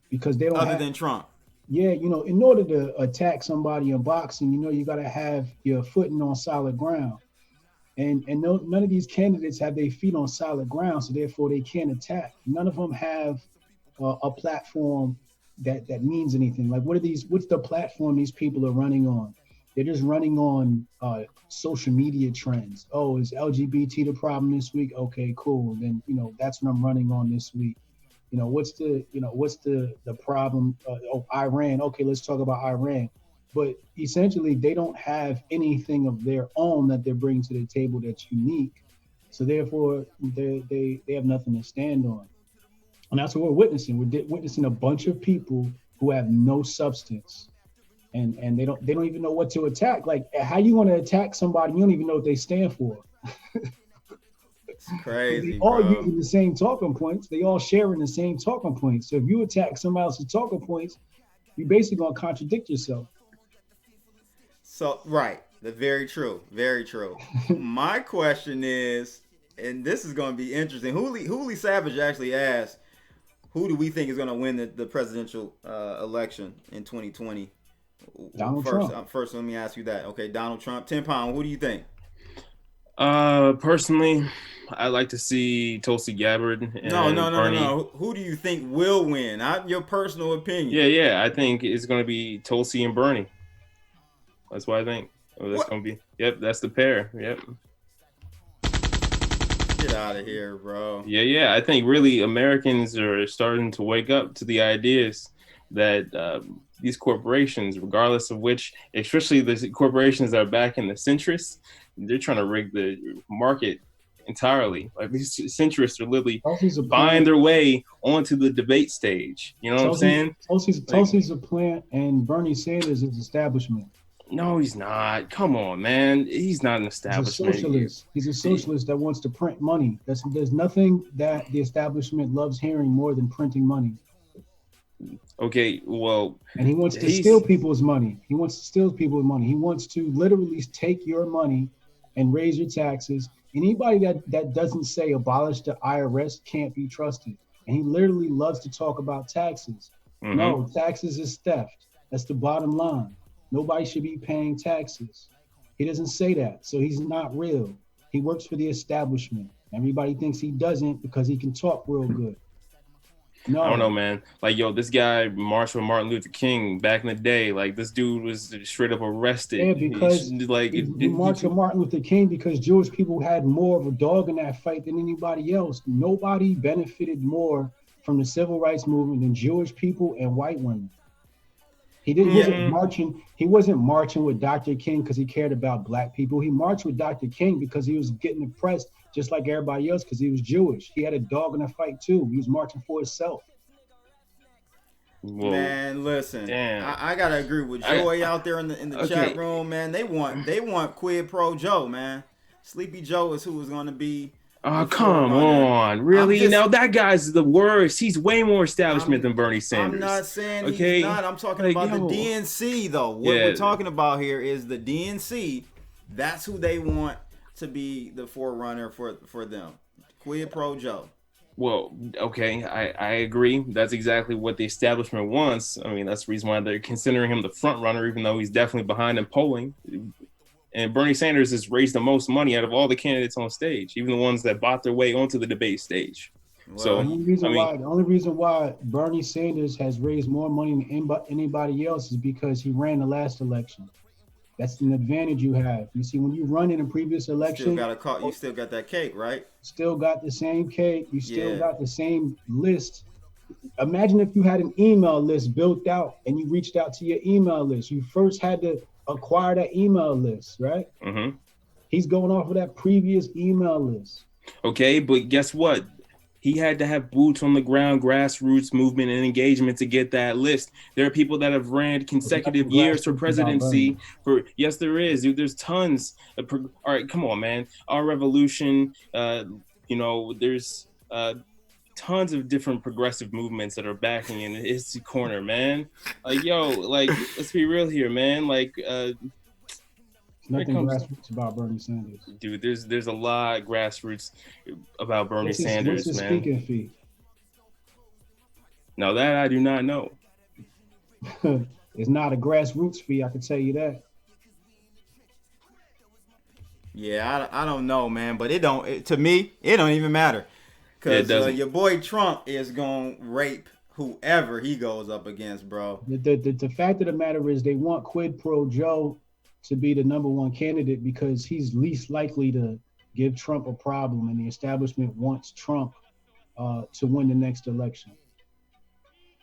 because they don't
other than Trump.
Yeah, you know, in order to attack somebody in boxing, you know, you got to have your footing on solid ground. And none of these candidates have their feet on solid ground, so therefore they can't attack. None of them have a platform that means anything. Like, what's the platform these people are running on? They're just running on social media trends. Oh, is LGBT the problem this week? Okay, cool. Then, you know, that's what I'm running on this week. You know, what's the problem? Iran. Okay, let's talk about Iran. But essentially, they don't have anything of their own that they're bringing to the table that's unique. So therefore, they have nothing to stand on. And that's what we're witnessing. We're witnessing a bunch of people who have no substance, and they don't even know what to attack. Like, how you want to attack somebody you don't even know what they stand for?
It's crazy.
They all using the same talking points. They all sharing the same talking points. So if you attack somebody else's talking points, you're basically gonna contradict yourself.
So, right. That's very true. Very true. My question is, and this is going to be interesting. Hooli Savage actually asked, who do we think is going to win the presidential election in 2020?
Donald Trump.
First, let me ask you that. Okay, Donald Trump. 10 pound, who do you think?
Personally, I like to see Tulsi Gabbard. And
No. Who do you think will win? Not your personal opinion.
Yeah. I think it's going to be Tulsi and Bernie. That's what I think. That's going to be. Yep, that's the pair. Yep.
Get out of here, bro.
Yeah. I think really Americans are starting to wake up to the ideas that these corporations, regardless of which, especially the corporations that are backing the centrists, they're trying to rig the market entirely. Like these centrists are literally buying their way onto the debate stage. You know what I'm saying?
Tulsi's a plant, and Bernie Sanders is establishment.
No, he's not. Come on, man. He's not an establishment.
He's a socialist that wants to print money. There's nothing that the establishment loves hearing more than printing money.
Okay, well,
and he wants to steal people's money. He wants to steal people's money. He wants to literally take your money and raise your taxes. Anybody that doesn't say abolish the IRS can't be trusted. And he literally loves to talk about taxes.
Mm-hmm.
No, taxes is theft. That's the bottom line. Nobody should be paying taxes. He doesn't say that, so he's not real. He works for the establishment. Everybody thinks he doesn't because he can talk real good. No.
I don't know, man. Like, yo, this guy marched with Martin Luther King back in the day. Like, this dude was straight up arrested.
Yeah, because he marched with Martin Luther King because Jewish people had more of a dog in that fight than anybody else. Nobody benefited more from the civil rights movement than Jewish people and white women. He wasn't marching with Dr. King because he cared about black people. He marched with Dr. King because he was getting oppressed just like everybody else because he was Jewish. He had a dog in the fight too. He was marching for himself.
Whoa. Man, listen, I gotta agree with Joy out there in the chat room, man. They want Quid Pro Joe, man. Sleepy Joe is who is going to be.
Oh, come on. Really? Now that guy's the worst. He's way more establishment than Bernie Sanders.
I'm not saying he's not. I'm talking about the DNC, though. What we're talking about here is the DNC. That's who they want to be the forerunner for them. Quid Pro Joe.
Well, okay, I agree. That's exactly what the establishment wants. I mean, that's the reason why they're considering him the front runner, even though he's definitely behind in polling. And Bernie Sanders has raised the most money out of all the candidates on stage, even the ones that bought their way onto the debate stage. Well, so
the only reason why Bernie Sanders has raised more money than anybody else is because he ran the last election. That's an advantage you have. You see, when you run in a previous election,
you still got that cake, right?
Still got the same cake. You still got the same list. Imagine if you had an email list built out and you reached out to your email list. You first had to acquire that email list, right?
Mm-hmm.
He's going off of that previous email list.
Okay, but guess what? He had to have boots on the ground, grassroots movement and engagement to get that list. There are people that have ran consecutive years for presidency. Yes, there is. There's tons. All right, come on, man. Our revolution. There's tons of different progressive movements that are backing in his corner, man. Let's be real here, man.
Nothing grassroots about Bernie Sanders.
Dude, there's a lot of grassroots about Bernie Sanders,
what's his
man.
Speaking fee?
Now that I do not know.
It's not a grassroots fee, I can tell you that.
Yeah, I don't know, man, but to me, it don't even matter. Because your boy Trump is going to rape whoever he goes up against, bro.
The fact of the matter is they want Quid Pro Joe to be the number one candidate because he's least likely to give Trump a problem, and the establishment wants Trump to win the next election.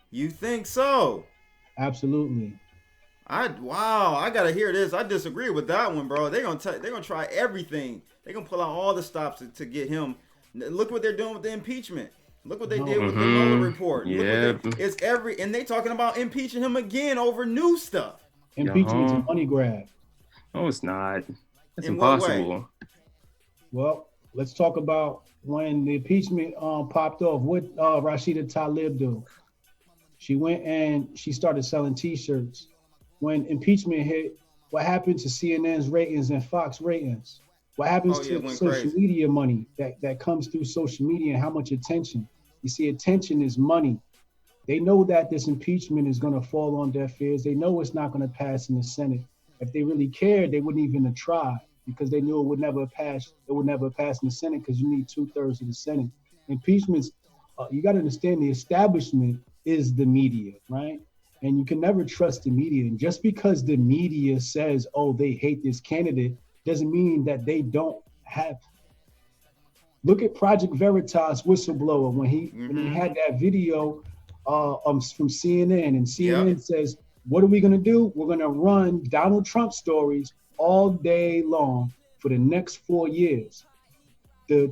You think so?
Absolutely.
I gotta hear this. I disagree with that one, bro. They're gonna try everything. They're gonna pull out all the stops to get him. Look what they're doing with the impeachment. Look what they did with the Mueller report.
Yeah,
and they talking about impeaching him again over new stuff.
Impeachment's a money grab.
No, it's not. It's
impossible.
Well, let's talk about when the impeachment popped off. What Rashida Tlaib do? She went and she started selling T-shirts. When impeachment hit, what happened to CNN's ratings and Fox ratings? What happens to social media money that comes through social media and how much attention? You see, attention is money. They know that this impeachment is going to fall on deaf ears. They know it's not going to pass in the Senate. If they really cared, they wouldn't even have tried because they knew it would never pass. It would never pass in the Senate because you need 2/3 of the Senate. Impeachments, you got to understand the establishment is the media, right? And you can never trust the media. And just because the media says, oh, they hate this candidate, doesn't mean that they don't have. Look at Project Veritas whistleblower when he had that video from CNN, and CNN says, what are we going to do? We're going to run Donald Trump stories all day long for the next 4 years. The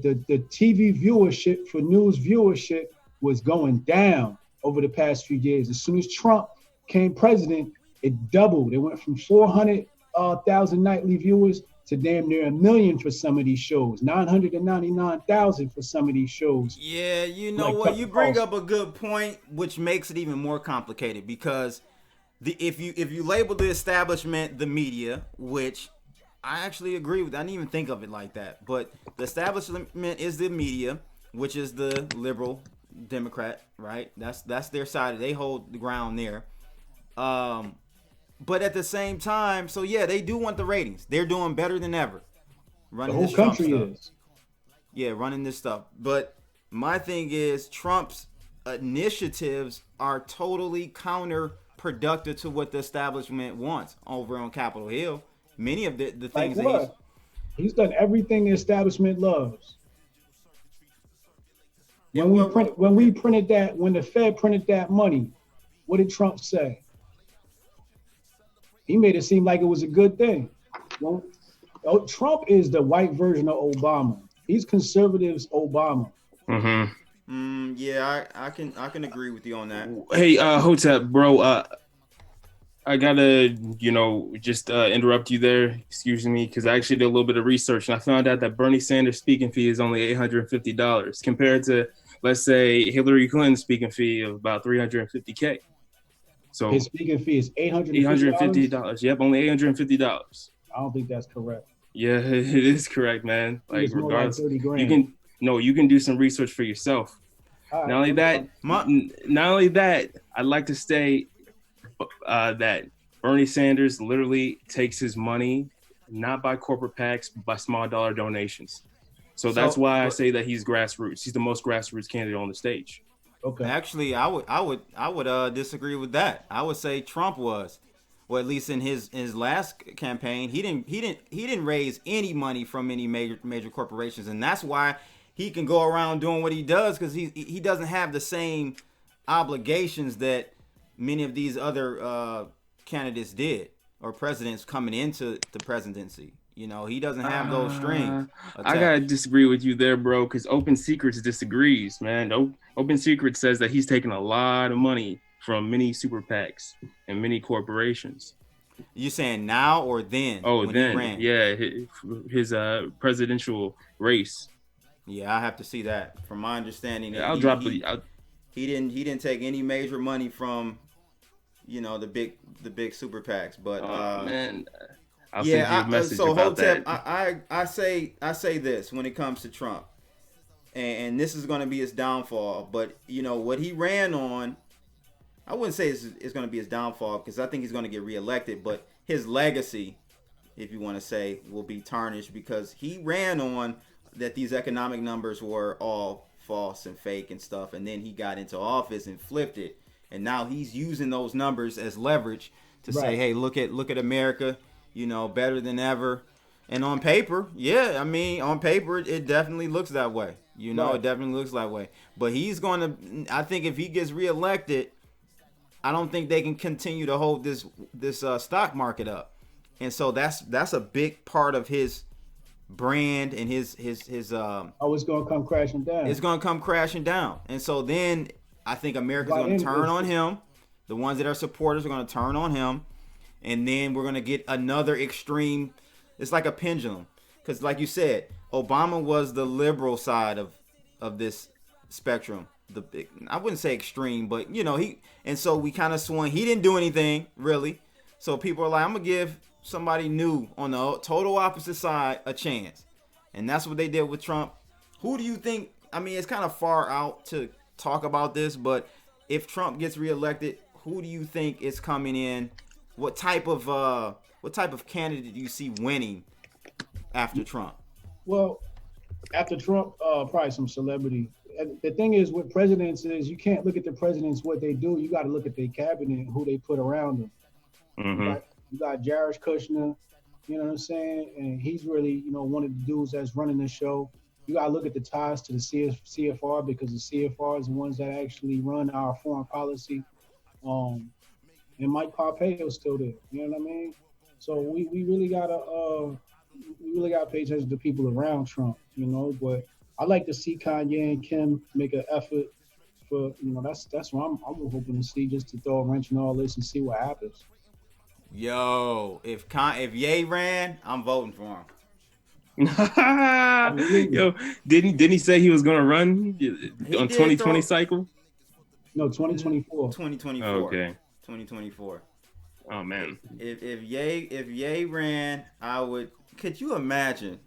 TV viewership for news viewership was going down over the past few years. As soon as Trump became president, it doubled. It went from 400 100,000 nightly viewers to damn near 1 million for some of these shows, 999,000 for some of these shows.
Yeah, you know
Like,
what?
cut
You
the
bring
cost.
up a good point, which makes it even more complicated because if you label the establishment the media, which I actually agree with, I didn't even think of it like that, but the establishment is the media, which is the liberal Democrat, right? That's their side. They hold the ground there. But at the same time, so yeah, they do want the ratings. They're doing better than ever.
The
Running
whole
this Trump
country
stuff.
is.
Yeah, running this stuff. But my thing is Trump's initiatives are totally counterproductive to what the establishment wants over on Capitol Hill. Many of the
Like
things that
what? He's done everything the establishment loves. When the Fed printed that money, what did Trump say? He made it seem like it was a good thing. Well, Trump is the white version of Obama. He's conservatives Obama.
yeah, I can agree with you on that.
Hey, Hotep, bro, I gotta, just interrupt you there. Excuse me, because I actually did a little bit of research and I found out that Bernie Sanders' speaking fee is only $850 compared to, let's say, Hillary Clinton's speaking fee of about $350K. So
his speaking fee is
$850. Yep, only $850.
I don't think that's correct.
Yeah, it is correct, man. Like regardless,
like 30 grand.
you can do some research for yourself.
Right,
not only that, I'd like to state that Bernie Sanders literally takes his money not by corporate PACs, but by small dollar donations. So that's why I say that he's grassroots. He's the most grassroots candidate on the stage.
Okay.
Actually, I would disagree with that. I would say Trump was, well, at least in his last campaign, he didn't raise any money from any major corporations, and that's why he can go around doing what he does, because he doesn't have the same obligations that many of these other candidates did, or presidents coming into the presidency. He doesn't have those strings attached.
I gotta disagree with you there, bro, because Open Secrets disagrees, man. Open Secrets says that he's taking a lot of money from many super PACs and many corporations.
You saying now or then?
Oh,
when
then,
he ran?
yeah, his presidential race.
Yeah, I have to see that. From my understanding,
Yeah,
he didn't take any major money from, the big super PACs. But
man.
So Hotep, I say this when it comes to Trump, and this is going to be his downfall. But what he ran on, I wouldn't say it's going to be his downfall, because I think he's going to get reelected. But his legacy, if you want to say, will be tarnished, because he ran on that these economic numbers were all false and fake and stuff, and then he got into office and flipped it, and now he's using those numbers as leverage to say, hey, look at America. Better than ever. And on paper, on paper, it definitely looks that way. It definitely looks that way. But I think if he gets reelected, I don't think they can continue to hold this stock market up. And so that's a big part of his brand and his it's
going to come crashing down.
It's going to come crashing down. And so then I think America's going to turn on him. The ones that are supporters are going to turn on him. And then we're going to get another extreme. It's like a pendulum. Because like you said, Obama was the liberal side of this spectrum. I wouldn't say extreme, but, and so we kind of swung. He didn't do anything, really. So people are like, I'm going to give somebody new on the total opposite side a chance. And that's what they did with Trump. Who do you think? I mean, it's kind of far out to talk about this, but if Trump gets reelected, who do you think is coming in? What type of candidate do you see winning after Trump?
Well, after Trump, probably some celebrity. And the thing is with presidents is you can't look at the presidents, what they do. You got to look at their cabinet, who they put around them.
Mm-hmm.
You got Jared Kushner, you know what I'm saying? And he's really, one of the dudes that's running the show. You got to look at the ties to the CFR, because the CFR is the ones that actually run our foreign policy. And Mike Pompeo's still there. You know what I mean? So we really gotta pay attention to people around Trump, But I like to see Kanye and Kim make an effort for, that's what I'm hoping to see, just to throw a wrench in all this and see what happens.
Yo, if Ye ran, I'm voting for him.
Yo, didn't he say he was gonna run on 2020 cycle?
No, 2024.
2024.
Okay.
2024.
Oh man.
If Ye ran, I would. Could you imagine?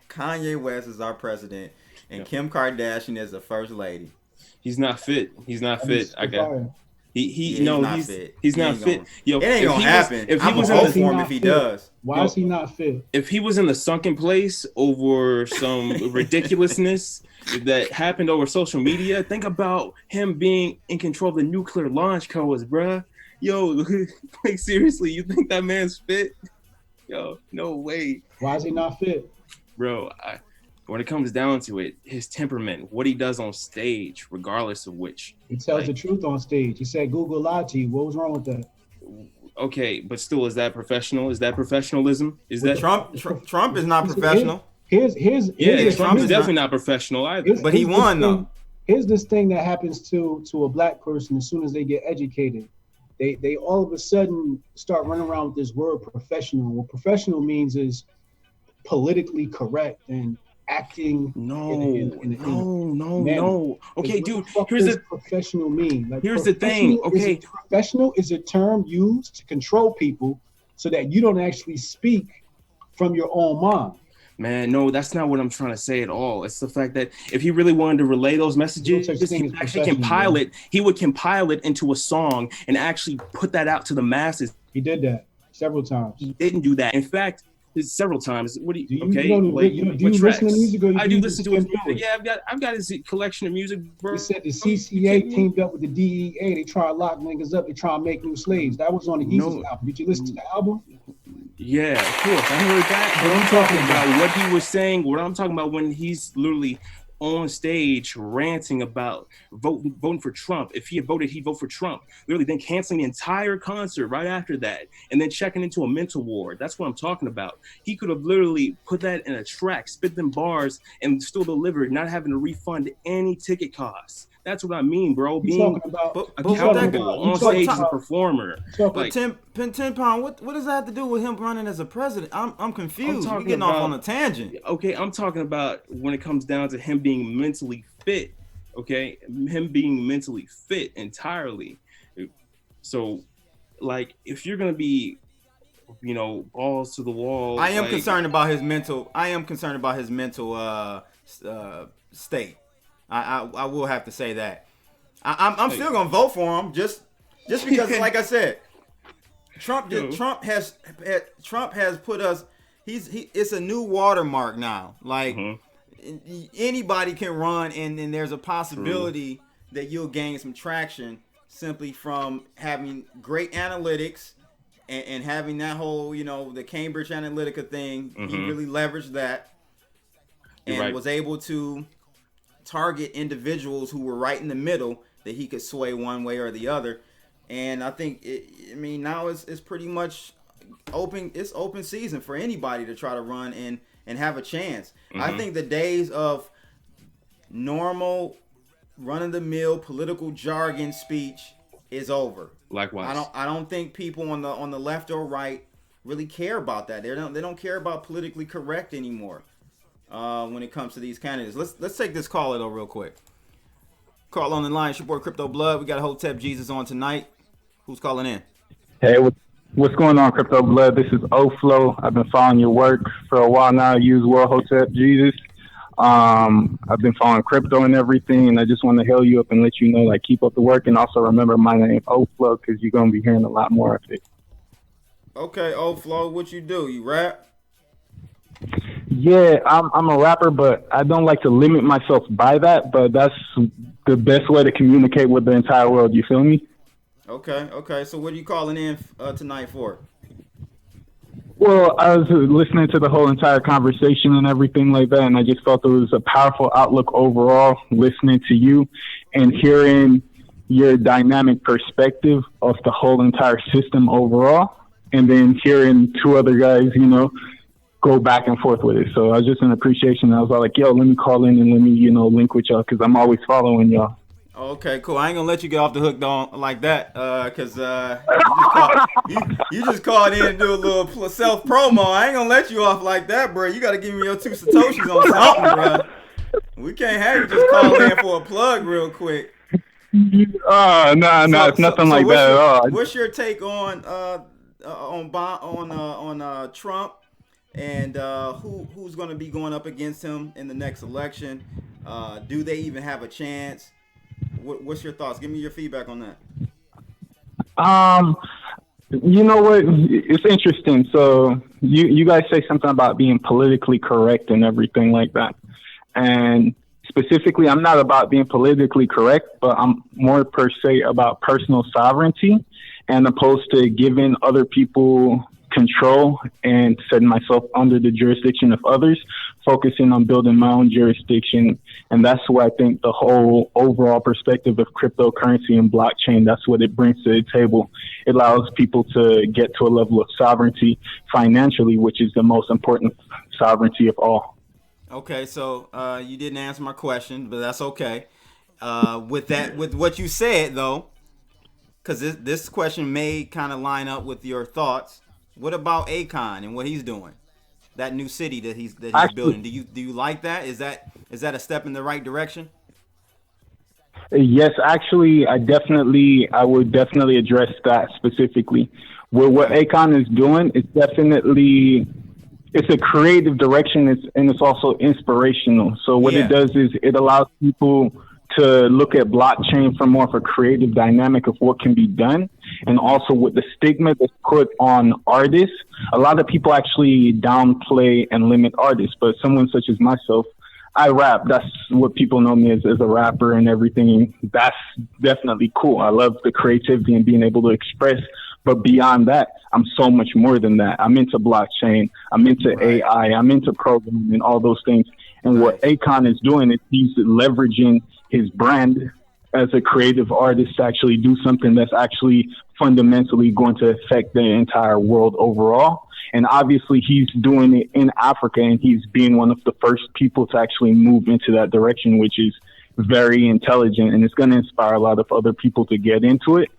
Kanye West is our president, and Kim Kardashian is the first lady.
He's not fit. He's not fit. I got. He's not fit. Yo,
it ain't gonna happen. If he was vote for him if he does.
Why is he not fit?
If he was in the sunken place over some ridiculousness that happened over social media, think about him being in control of the nuclear launch codes, bruh. Yo, like seriously, you think that man's fit? Yo, no way.
Why is he not fit?
Bro, when it comes down to it, his temperament, what he does on stage, regardless of which.
He tells the truth on stage. He said Google lied to you. What was wrong with that?
Okay, but still, is that professional? Is that professionalism? Is that
Trump is not professional?
Here's
Trump is definitely not professional either.
But he won though.
Here's this thing that happens to a black person as soon as they get educated. They all of a sudden start running around with this word professional. What professional means is politically correct and acting.
No. Okay, dude. Here's the
professional mean. Like,
here's the thing. Okay,
professional is a term used to control people so that you don't actually speak from your own mind.
Man, no, that's not what I'm trying to say at all. It's the fact that if he really wanted to relay those messages, he actually compile it. He would compile it into a song and actually put that out to the masses.
He did that several times.
He didn't do that. In fact, several times. What do you?
Okay, do you listen to music?
I do listen to his music. Yeah, I've got his collection of music. Bro.
He said the CCA teamed up with the DEA. They try to lock niggas up. They try to make new slaves. That was on the Yeezus album. Did you listen to the album?
Yeah, of course. I heard that. But I'm talking about what he was saying. What I'm talking about when he's literally on stage ranting about voting for Trump. If he had voted, he'd vote for Trump. Literally then canceling the entire concert right after that and then checking into a mental ward. That's what I'm talking about. He could have literally put that in a track, spit them bars, and still delivered, not having to refund any ticket costs. That's what I mean, bro. Being accountable on stage as a performer.
But 10 pound, what does that have to do with him running as a president? I'm confused. You're getting off on a tangent.
Okay, I'm talking about when it comes down to him being mentally fit. Okay, him being mentally fit entirely. So, like, if you're gonna be, balls to the wall.
I am concerned about his mental. State. I will have to say that. I'm still gonna vote for him just because, like I said, Trump has put us. It's a new watermark now. Like anybody can run, and there's a possibility that you'll gain some traction simply from having great analytics and having that whole the Cambridge Analytica thing. He really leveraged that and was able to target individuals who were right in the middle that he could sway one way or the other. And I think now it's pretty much open. It's open season for anybody to try to run and have a chance. I think the days of normal run-of-the-mill political jargon speech is over.
Likewise.
I don't think people on the left or right really care about that. They don't care about politically correct anymore. When it comes to these candidates. Let's take this caller though real quick. Call on the line. It's your boy Crypto Blood. We got Hotep Jesus on tonight. Who's calling in?
Hey, what's going on, Crypto Blood? This is O-Flow. I've been following your work for a while now. Use World Hotep Jesus. I've been following crypto and everything, and I just want to hail you up and let you know, keep up the work, and also remember my name O-Flow because you're gonna be hearing a lot more of it.
Okay, O-Flow, what you do? You rap?
Yeah, I'm a rapper, but I don't like to limit myself by that, but that's the best way to communicate with the entire world. You feel me?
Okay. So what are you calling in tonight for?
Well, I was listening to the whole entire conversation and everything like that, and I just felt it was a powerful outlook overall, listening to you and hearing your dynamic perspective of the whole entire system overall, and then hearing two other guys, go back and forth with it. So I was just in appreciation. I was all like, yo, let me call in and let me, link with y'all because I'm always following y'all.
Okay, cool. I ain't gonna let you get off the hook though like that, cause you just called in and do a little self promo. I ain't gonna let you off like that, bro. You gotta give me your 2 satoshis on something, bro. We can't have you just call in for a plug real quick.
No, it's nothing like that at all.
What's your take on Trump and who's gonna be going up against him in the next election? Do they even have a chance? What's your thoughts? Give me your feedback on that.
You know what? It's interesting. So you guys say something about being politically correct and everything like that. And specifically, I'm not about being politically correct, but I'm more per se about personal sovereignty and opposed to giving other people control and setting myself under the jurisdiction of others, focusing on building my own jurisdiction. And that's where I think the whole overall perspective of cryptocurrency and blockchain, that's what it brings to the table. It allows people to get to a level of sovereignty financially, which is the most important sovereignty of all.
Okay, so you didn't answer my question, but that's okay. With what you said though, because this question may kind of line up with your thoughts. What about Akon and what he's doing? That new city that he's building. Do you like that? Is that a step in the right direction?
Yes, actually, I would definitely address that specifically. What Akon is doing is definitely, it's a creative direction, and it's also inspirational. So what it does is it allows people to look at blockchain from more of a creative dynamic of what can be done. And also with the stigma that's put on artists, a lot of people actually downplay and limit artists. But someone such as myself, I rap. That's what people know me as a rapper and everything. That's definitely cool. I love the creativity and being able to express. But beyond that, I'm so much more than that. I'm into blockchain. I'm into AI. I'm into programming and all those things. And what Akon is doing is he's leveraging his brand as a creative artist to actually do something that's actually fundamentally going to affect the entire world overall. And obviously he's doing it in Africa, and he's being one of the first people to actually move into that direction, which is very intelligent, and it's going to inspire a lot of other people to get into it.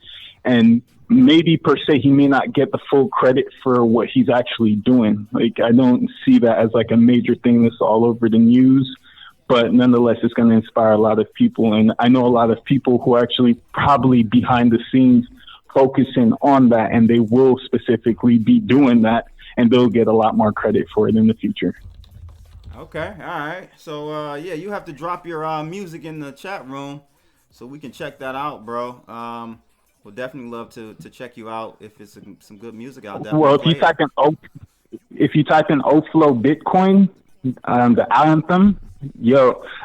And maybe per se, he may not get the full credit for what he's actually doing. Like, I don't see that as like a major thing that's all over the news, but nonetheless, it's going to inspire a lot of people. And I know a lot of people who are actually probably behind the scenes focusing on that, and they will specifically be doing that, and they'll get a lot more credit for it in the future.
Okay, all right. So, you have to drop your music in the chat room so we can check that out, bro. We'll definitely love to check you out if it's some good music out there.
Well, if you type in Oflow Bitcoin, the anthem,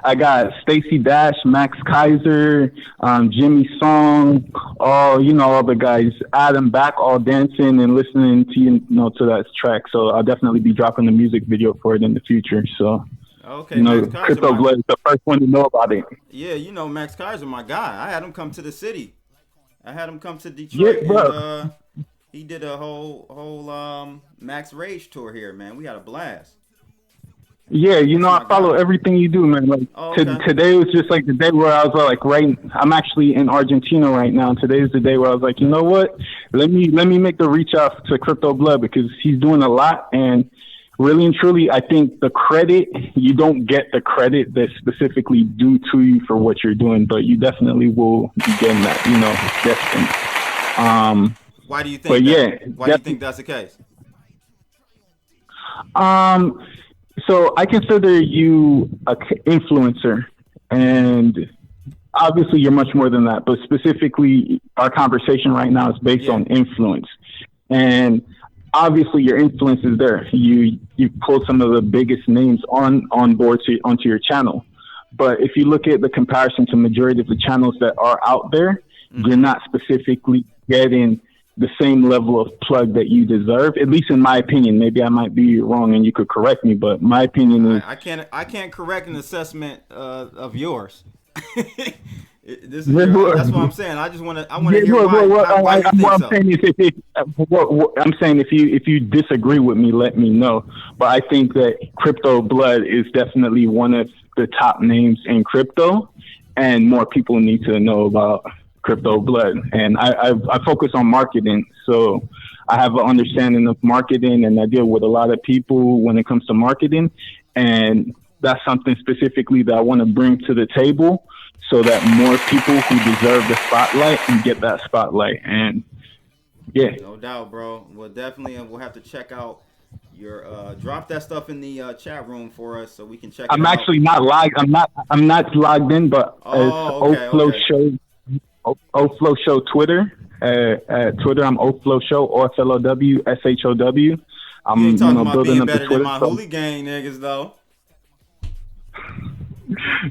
I got Stacey Dash, Max Kaiser, Jimmy Song, all the guys, Adam Back, all dancing and listening to to that track. So I'll definitely be dropping the music video for it in the future. So
okay,
Crypto Blood is the first one to know about it.
Yeah, Max Kaiser, my guy. I had him come to the city. I had him come to Detroit.
Yeah, bro.
And, he did a whole Max Rage tour here, man. We had a blast.
Yeah, I follow everything you do, man. Like today was just like the day where I was like, I'm actually in Argentina right now. And today's the day where I was like, you know what? Let me make the reach out to Crypto Blood, because he's doing a lot. And really and truly, I think you don't get the credit that's specifically due to you for what you're doing, but you definitely will be getting that, destined.
Why do you think Why do you think that's the case?
So I consider you an influencer, and obviously you're much more than that, but specifically our conversation right now is based on influence. And obviously your influence is there. You pulled some of the biggest names on board onto your channel. But if you look at the comparison to majority of the channels that are out there, you're not specifically getting the same level of plug that you deserve, at least in my opinion. Maybe I might be wrong and you could correct me, but my opinion is
I can't correct an assessment of yours. That's what I'm saying. I want to hear why you think so.
I'm saying if you disagree with me, let me know. But I think that Crypto Blood is definitely one of the top names in crypto, and more people need to know about Crypto Blood. And I focus on marketing, so I have an understanding of marketing, and I deal with a lot of people when it comes to marketing, and that's something specifically that I want to bring to the table so that more people who deserve the spotlight can get that spotlight. And yeah,
no doubt, bro. Well, definitely, we'll have to check out your drop that stuff in the chat room for us so we can check it out.
I'm actually not logged. I'm not logged in, but it's Oflow Show. Oflow Show Twitter. Twitter, I'm Oflow Show, OFLOW SHOW. I'm
you ain't talking about
building
being
up
better
the Twitter.
than my Hooli Gang niggas though.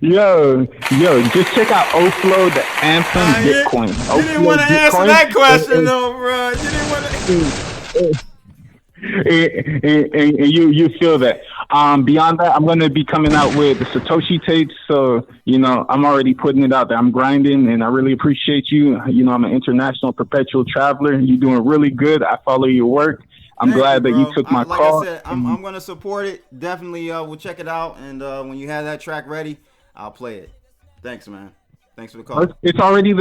Yo, just check out Oflow, the Anthem, Bitcoin.
You didn't want to answer that question though, bro. You didn't want to.
And you feel that. Beyond that, I'm going to be coming out with the Satoshi tapes. So, I'm already putting it out there. I'm grinding, and I really appreciate you. I'm an international perpetual traveler. You're doing really good. I follow your work. I'm glad that you took my call.
Like I said, I'm going to support it. Definitely, we'll check it out. And when you have that track ready, I'll play it. Thanks, man. Thanks for the call.
It's already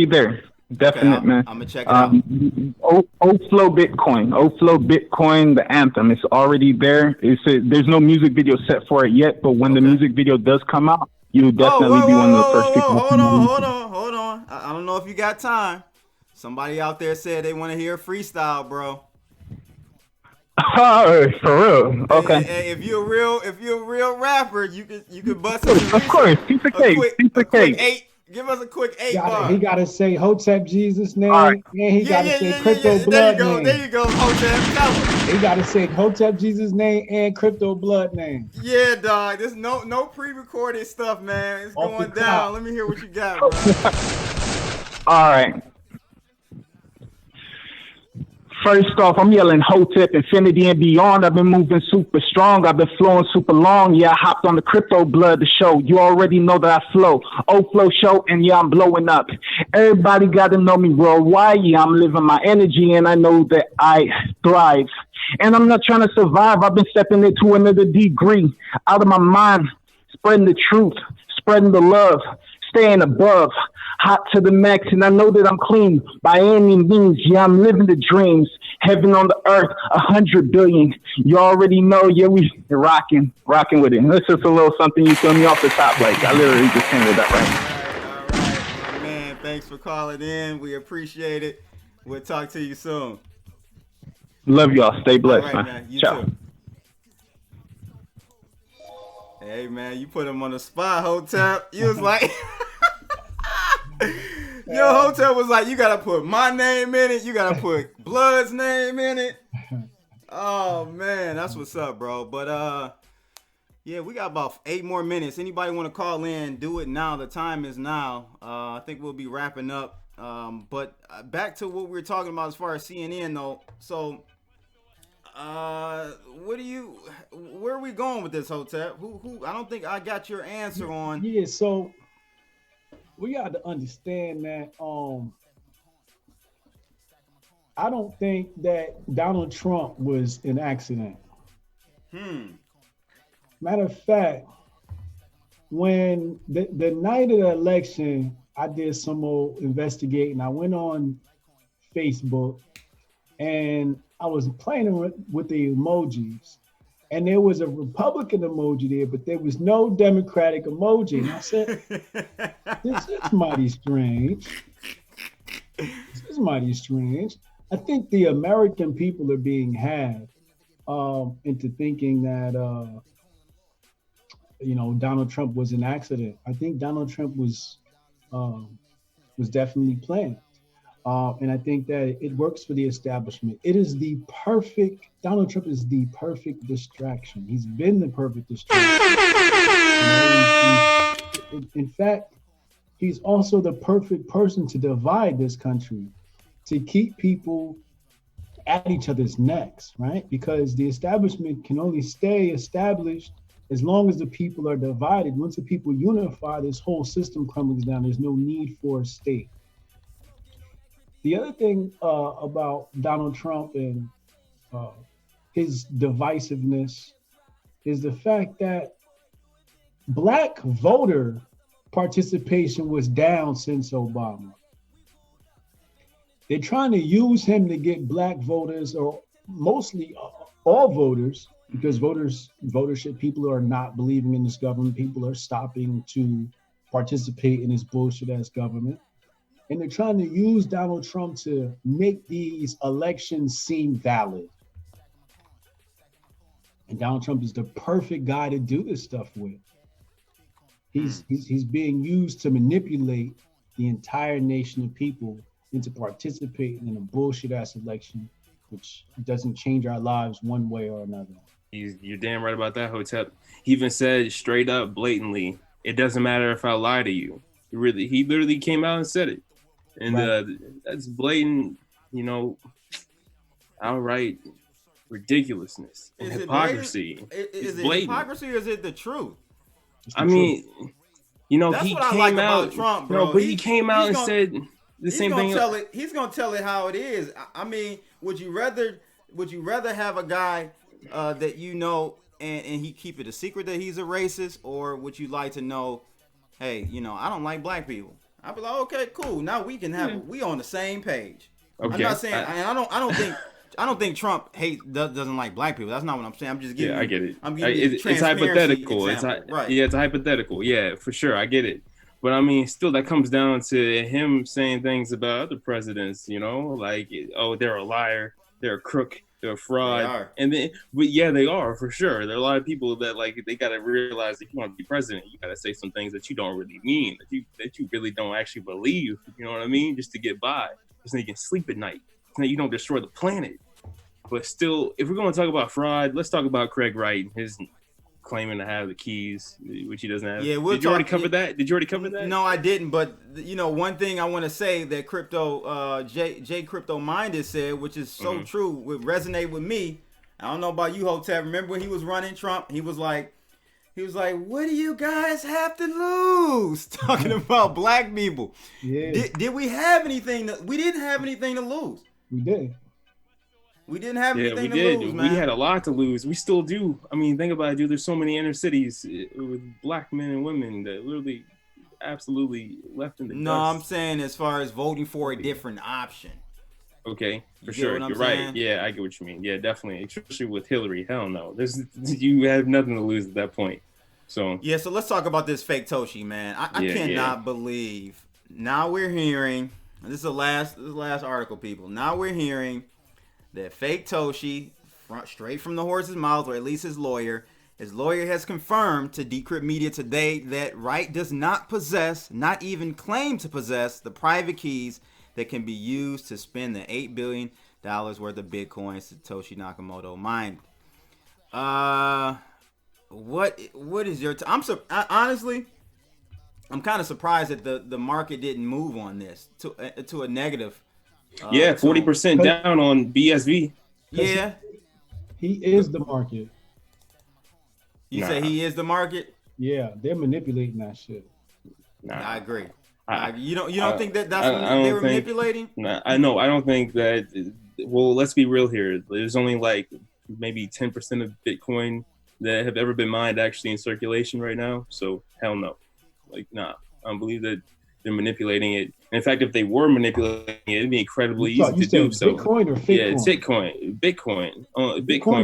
there. Definite, okay, man.
I'm going to check it out.
Oflow Bitcoin, the Anthem. It's already there. There's no music video set for it yet, but when the music video does come out, you'll definitely be one of the first people.
Hold on. I don't know if you got time. Somebody out there said they want to hear freestyle, bro.
Oh, for real? Okay.
Hey, if you're a real rapper, you could bust it.
Of course, piece of cake.
Give us a quick 8 bar.
He got to say Hotep Jesus name,
right.
and he got to say Crypto Blood name.
There you go, Hotep. Tell him.
He got to say Hotep Jesus name and Crypto Blood name.
Yeah, dog. There's no pre-recorded stuff, man. It's going down. Let me hear what you got, bro.
All right. First off, I'm yelling Hotep, infinity and beyond. I've been moving super strong. I've been flowing super long. Yeah, I hopped on the Crypto Blood the show. You already know that I flow. Oflow Show, and yeah, I'm blowing up. Everybody got to know me worldwide. Yeah, I'm living my energy, and I know that I thrive. And I'm not trying to survive. I've been stepping it to another degree. Out of my mind, spreading the truth, spreading the love, staying above. Hot to the max, and I know that I'm clean by any means. Yeah, I'm living the dreams. Heaven on the earth, 100 billion. You already know, yeah, we rocking with it. This is a little something you feel me off the top. Like, I literally just handed that right.
All right, man. Thanks for calling in. We appreciate it. We'll talk to you soon.
Love y'all. Stay blessed,
all right, man. You
Ciao.
too. Hey, man, you put him on the spot, Hotep. You was like... Yo, Hotep was like, you gotta put my name in it. You gotta put Blood's name in it. Oh man, that's what's up, bro. But yeah, we got about 8 more minutes. Anybody want to call in? Do it now. The time is now. I think we'll be wrapping up. But back to what we were talking about as far as CNN though. So, where are we going with this, Hotep? Who? I don't think I got your answer on.
Yeah, so. We got to understand that I don't think that Donald Trump was an accident. Matter of fact, when the night of the election, I did some more investigating. I went on Facebook and I was playing with the emojis. And there was a Republican emoji there, but there was no Democratic emoji. And I said, this is mighty strange. This is mighty strange. I think the American people are being had into thinking that, Donald Trump was an accident. I think Donald Trump was definitely planned. And I think that it works for the establishment. Donald Trump is the perfect distraction. He's been the perfect distraction. In fact, he's also the perfect person to divide this country, to keep people at each other's necks, right? Because the establishment can only stay established as long as the people are divided. Once the people unify, this whole system crumbles down. There's no need for a state. The other thing about Donald Trump and his divisiveness is the fact that Black voter participation was down since Obama. They're trying to use him to get black voters, or mostly all voters, because votership, people are not believing in this government. People are stopping to participate in this bullshit ass government. And they're trying to use Donald Trump to make these elections seem valid. And Donald Trump is the perfect guy to do this stuff with. He's being used to manipulate the entire nation of people into participating in a bullshit ass election, which doesn't change our lives one way or another.
You're damn right about that, Hotep. He even said straight up, blatantly, "It doesn't matter if I lie to you." He literally came out and said it, and
Right.
That's blatant, outright ridiculousness and hypocrisy.
Is it
blatant.
hypocrisy or is it the truth?
I mean,
That's
he
what I
came
like
out,
about Trump, bro.
but he came out and said the same thing.
He's gonna tell it how it is. I mean, would you rather have a guy that and he keep it a secret that he's a racist, or would you like to know, hey, I don't like black people? I'd be like, okay, cool. Now we can have we on the same page.
Okay.
I'm not saying I don't think Trump doesn't like black people. That's not what I'm saying. I'm just giving.
Yeah, I get it.
I'm giving you
It's hypothetical.
Right.
Yeah, it's hypothetical. Yeah, for sure. I get it. But I mean, still, that comes down to him saying things about other presidents. Like, oh, they're a liar, they're a crook, they're a fraud.
They are.
And then, but yeah, they are for sure. There are a lot of people that they got to realize that if you want to be president, you got to say some things that you don't really mean, that you really don't actually believe. You know what I mean? Just to get by, just so you can sleep at night, so that you don't destroy the planet. But still, if we're going to talk about fraud, let's talk about Craig Wright, his claiming to have the keys, which he doesn't have. Yeah, Did you already cover that? Did you already cover that?
No, I didn't. But one thing I want to say that J Crypto Minded said, which is so true, would resonate with me. I don't know about you, Hotep. Remember when he was running Trump? He was like, "What do you guys have to lose?" Talking about black people.
Yeah.
Did we have anything? We didn't have anything to lose.
We did.
We didn't have anything
to lose, man. We had a lot to lose. We still do. I mean, think about it, dude. There's so many inner cities with black men and women that literally absolutely left in the dust.
I'm saying as far as voting for a different option.
Okay, for sure. You're right. Yeah, I get what you mean. Yeah, definitely. Especially with Hillary. Hell no. You have nothing to lose at that point. So
yeah, so let's talk about this Faketoshi, man. I cannot believe. Now we're hearing, this is the last article, people. Now we're hearing that Faketoshi, straight from the horse's mouth, or at least his lawyer has confirmed to Decrypt Media today that Wright does not possess, not even claim to possess, the private keys that can be used to spend the $8 billion worth of Bitcoin Satoshi Nakamoto mined. What is your? Honestly, I'm kind of surprised that the market didn't move on this to a negative.
40% down on BSV.
Yeah,
he is the market.
You say he is the market?
Yeah, they're manipulating that shit.
I agree. You don't think that's what they were manipulating?
I know. I don't think that. Well, let's be real here. There's only like maybe 10% of Bitcoin that have ever been mined actually in circulation right now. So hell no. I don't believe that they're manipulating it. In fact, if they were manipulating it, it'd be incredibly easy to do so.
Bitcoin or fake
it's Bitcoin. Bitcoin
or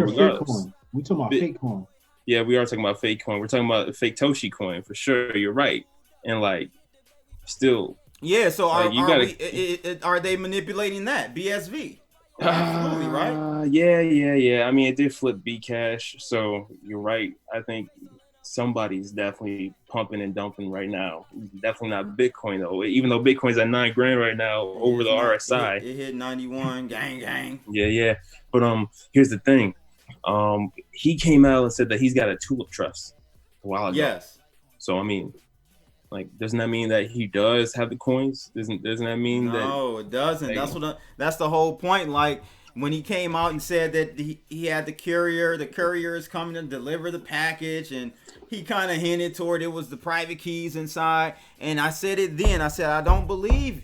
regardless.
Fake coin? We talking about fake coin.
Yeah, we are talking about fake coin. We're talking about Faketoshi coin for sure. You're right. And still.
Yeah. So are they manipulating that BSV? Absolutely, right?
Yeah. I mean, it did flip Bcash, so you're right. I think somebody's definitely pumping and dumping right now. Definitely not Bitcoin though. Even though Bitcoin's at $9,000 right now over the RSI.
It hit 91. Gang.
Yeah. But here's the thing. He came out and said that he's got a tulip trust a while ago.
Yes.
So I mean, doesn't that mean that he does have the coins? Doesn't that mean that?
No, it doesn't. That's the whole point. Like when he came out and said that he had the courier is coming to deliver the package, and he kind of hinted toward it was the private keys inside. And I said it then. I said I don't believe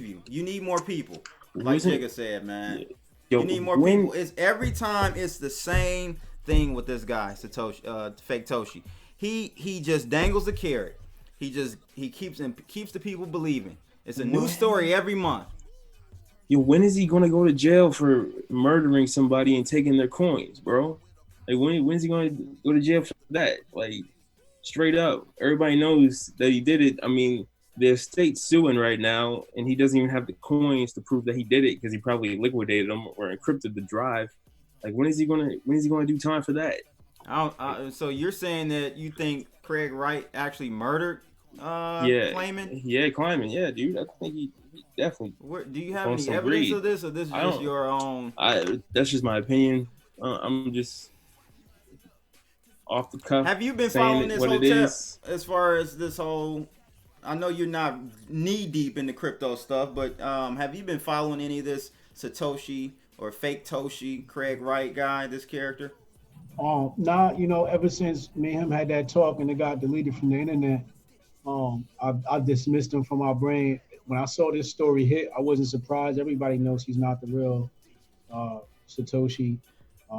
you. You need more people. Like Jigga said, man. You need more people. It's every time it's the same thing with this guy, Faketoshi. He just dangles the carrot. he keeps the people believing. It's a new story every month.
Yo, when is he gonna go to jail for murdering somebody and taking their coins, bro? Like when's he gonna go to jail for that? Like straight up, everybody knows that he did it. I mean, the estate's suing right now, and he doesn't even have the coins to prove that he did it because he probably liquidated them or encrypted the drive. Like when is he gonna do time for that?
So you're saying that you think Craig Wright actually murdered Klayman?
Yeah, Klayman. Yeah, dude. I think he definitely.
Do you have any evidence of this, or this is just your own?
That's just my opinion. I'm just off the cuff.
Have you been following this Hotep as far as this whole? I know you're not knee deep in the crypto stuff, but have you been following any of this Satoshi or Faketoshi, Craig Wright guy, this character?
Nah, ever since me and him had that talk and it got deleted from the internet, I dismissed him from my brain. When I saw this story hit, I wasn't surprised. Everybody knows he's not the real Satoshi.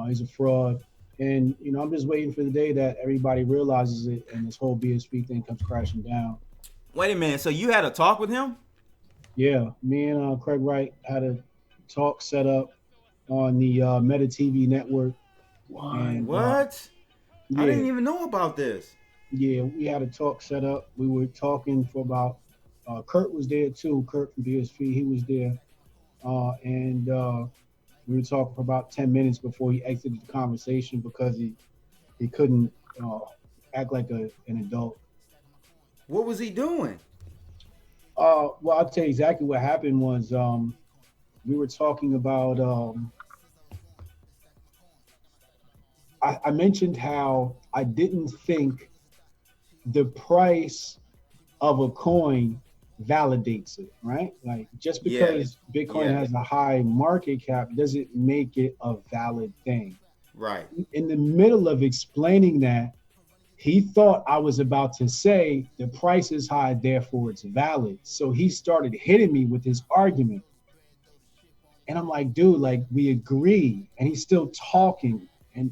He's a fraud. And, I'm just waiting for the day that everybody realizes it and this whole BSP thing comes crashing down.
Wait a minute. So you had a talk with him?
Yeah. Me and Craig Wright had a talk set up on the Meta TV network.
And, what?
Yeah.
I didn't even know about this.
Yeah, we had a talk set up. We were talking for about Kurt was there too. Kurt from BSP, he was there. And we were talking for about 10 minutes before he exited the conversation because he couldn't act like an adult.
What was he doing?
Well, I'll tell you exactly what happened was we were talking about I mentioned how I didn't think the price of a coin validates it, right? Like just because Bitcoin has a high market cap doesn't make it a valid thing.
Right.
In the middle of explaining that, he thought I was about to say the price is high, therefore it's valid. So he started hitting me with his argument. And I'm like, dude, like we agree. And he's still talking.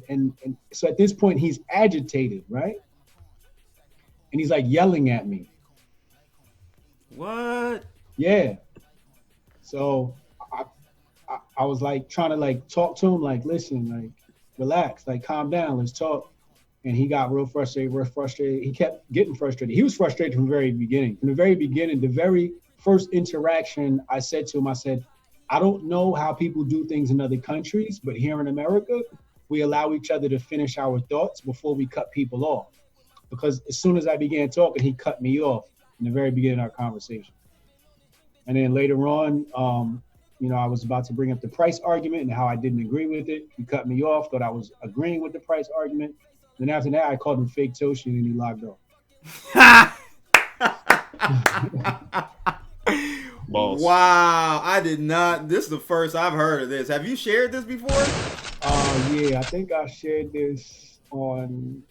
And so at this point he's agitated, right? And he's like yelling at me.
What?
Yeah. So I was like trying to like talk to him, like, listen, like relax, like calm down, let's talk. And he got real frustrated. He kept getting frustrated. He was frustrated from the very beginning. From the very beginning, the very first interaction I said to him, I said, I don't know how people do things in other countries, but here in America, we allow each other to finish our thoughts before we cut people off. Because as soon as I began talking, he cut me off in the very beginning of our conversation. And then later on, I was about to bring up the price argument and how I didn't agree with it. He cut me off, thought I was agreeing with the price argument. Then after that, I called him Faketoshi and he logged off.
Balls.
Wow, I did not. This is the first I've heard of this. Have you shared this before?
Yeah, I think I shared this on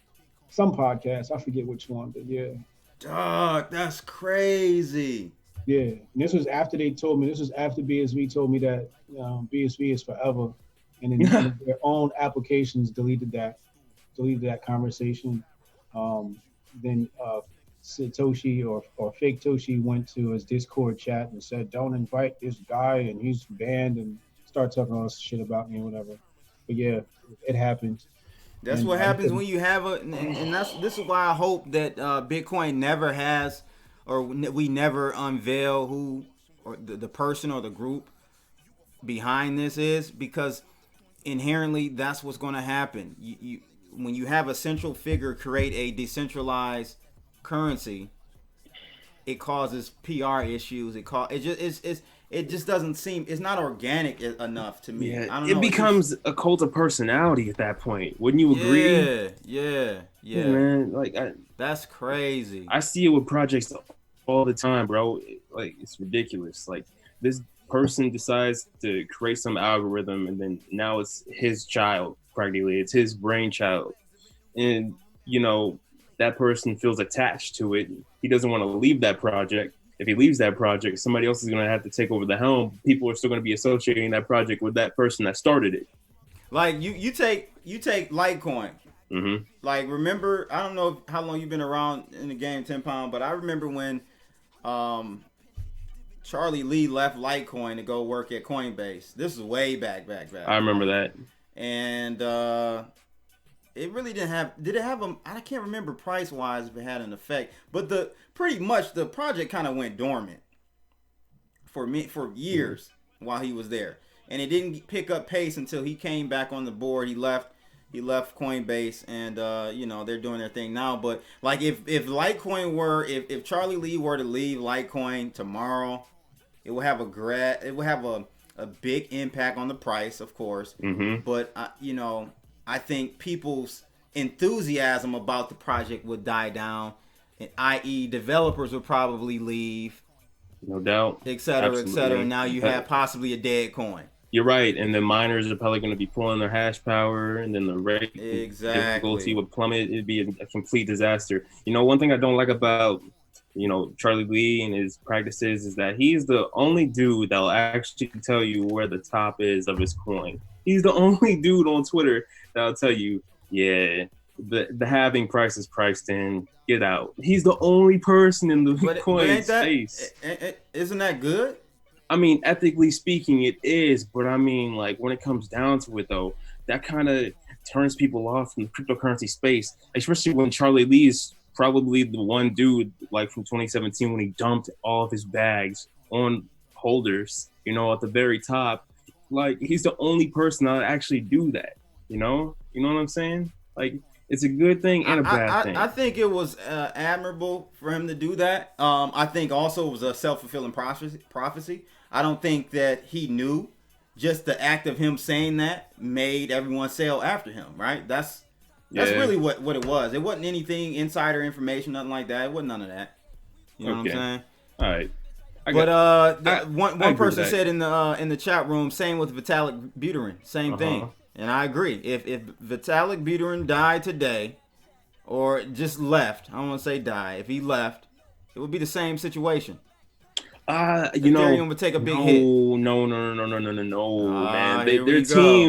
some podcast. I forget which one, but yeah.
Dog, that's crazy.
Yeah, and this was after they told me. This was after BSV told me that BSV is forever, and then their own applications deleted that conversation. Then Satoshi or Faketoshi went to his Discord chat and said, "Don't invite this guy, and he's banned," and start talking all this shit about me or whatever. But yeah, it happened.
That's what happens when you have and this is why I hope that Bitcoin never has, or we never unveil who or the person or the group behind this is, because inherently that's what's going to happen. You when you have a central figure create a decentralized currency, it causes PR issues. It just doesn't seem, it's not organic enough to me.
Yeah,
I don't know.
It becomes a cult of personality at that point. Wouldn't you agree?
Yeah,
man. Like
that's crazy.
I see it with projects all the time, bro. Like it's ridiculous. Like this person decides to create some algorithm, and then now it's his child. Practically, it's his brainchild, and that person feels attached to it. He doesn't want to leave that project. If he leaves that project, somebody else is going to have to take over the helm. People are still going to be associating that project with that person that started it.
Like you take Litecoin.
Mm-hmm.
Like, remember, I don't know how long you've been around in the game, 10 Pound, but I remember when Charlie Lee left Litecoin to go work at Coinbase. This is way back.
I remember
Right?
that.
And it really didn't have. Did it have a? I can't remember price wise if it had an effect, but pretty much the project kind of went dormant for years while he was there, and it didn't pick up pace until he came back on the board. He left Coinbase, and they're doing their thing now. But like if Litecoin were if Charlie Lee were to leave Litecoin tomorrow, it will have a big impact on the price, of course.
Mm-hmm.
But I think people's enthusiasm about the project would die down, and i.e. developers would probably leave,
no doubt,
et cetera, et cetera. And now you have possibly a dead coin.
You're right, and the miners are probably going to be pulling their hash power, and then the rate difficulty would plummet. It'd be a complete disaster. One thing I don't like about Charlie Lee and his practices is that he's the only dude that'll actually tell you where the top is of his coin. He's the only dude on Twitter that'll tell you, yeah, the halving price is priced in. Get out. He's the only person in the coin space.
Isn't that good?
I mean, ethically speaking, it is, but I mean, like, when it comes down to it, though, that kind of turns people off from the cryptocurrency space, especially when Charlie Lee is probably the one dude, like, from 2017 when he dumped all of his bags on holders, at the very top. Like, he's the only person that actually do that, You know what I'm saying? Like, it's a good thing and a bad thing.
I think it was admirable for him to do that. I think also it was a self-fulfilling prophecy. I don't think that he knew. Just the act of him saying that made everyone sell after him, right? That's really what it was. It wasn't anything insider information, nothing like that. It wasn't none of that. You know what I'm saying?
All right.
But one person said in the chat room, same with Vitalik Buterin, same thing. And I agree. If Vitalik Buterin died today, or just left, I don't want to say die. If he left, it would be the same situation. Ethereum would take a big hit.
No, man.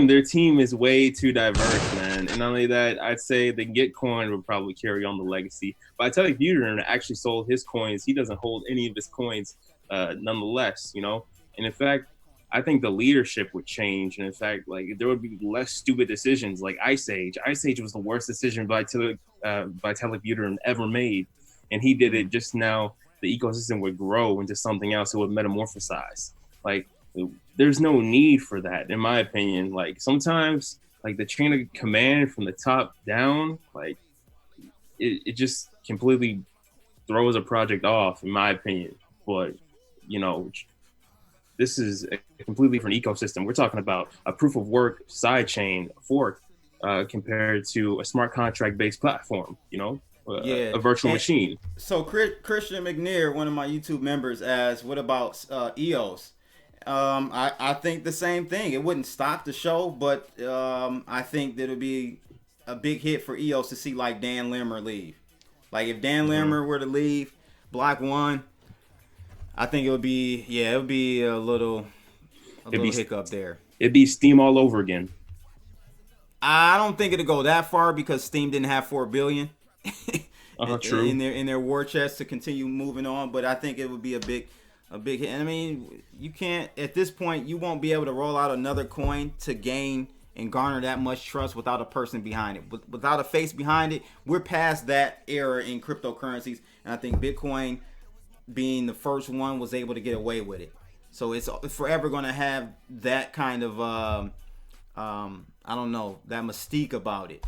Their team is way too diverse, man. And not only that, I'd say the Gitcoin would probably carry on the legacy. But Vitalik Buterin actually sold his coins. He doesn't hold any of his coins, nonetheless. And in fact, I think the leadership would change. And in fact, like, there would be less stupid decisions like Ice Age. Ice Age was the worst decision Vitalik Buterin ever made. And he did it just now. The ecosystem would grow into something else. It would metamorphosize. Like, there's no need for that, in my opinion. Like, sometimes, like, the chain of command from the top down, like, it just completely throws a project off, in my opinion. But, this is a completely different ecosystem. We're talking about a proof of work sidechain fork compared to a smart contract based platform, a virtual machine.
So Christian McNair, one of my YouTube members, asked, what about EOS? I think the same thing. It wouldn't stop the show, but I think that it would be a big hit for EOS to see, like, Dan Limmer leave. Like, if Dan Limmer were to leave Block 1, I think it would be a little hiccup there.
It'd be Steam all over again.
I don't think it'd go that far because Steam didn't have $4 billion
true.
in their war chest to continue moving on. But I think it would be a big hit. And I mean, you can't, at this point, you won't be able to roll out another coin to gain and garner that much trust without a person behind it. Without a face behind it, we're past that era in cryptocurrencies. And I think Bitcoin, being the first one, was able to get away with it. So it's forever going to have that kind of, I don't know, that mystique about it.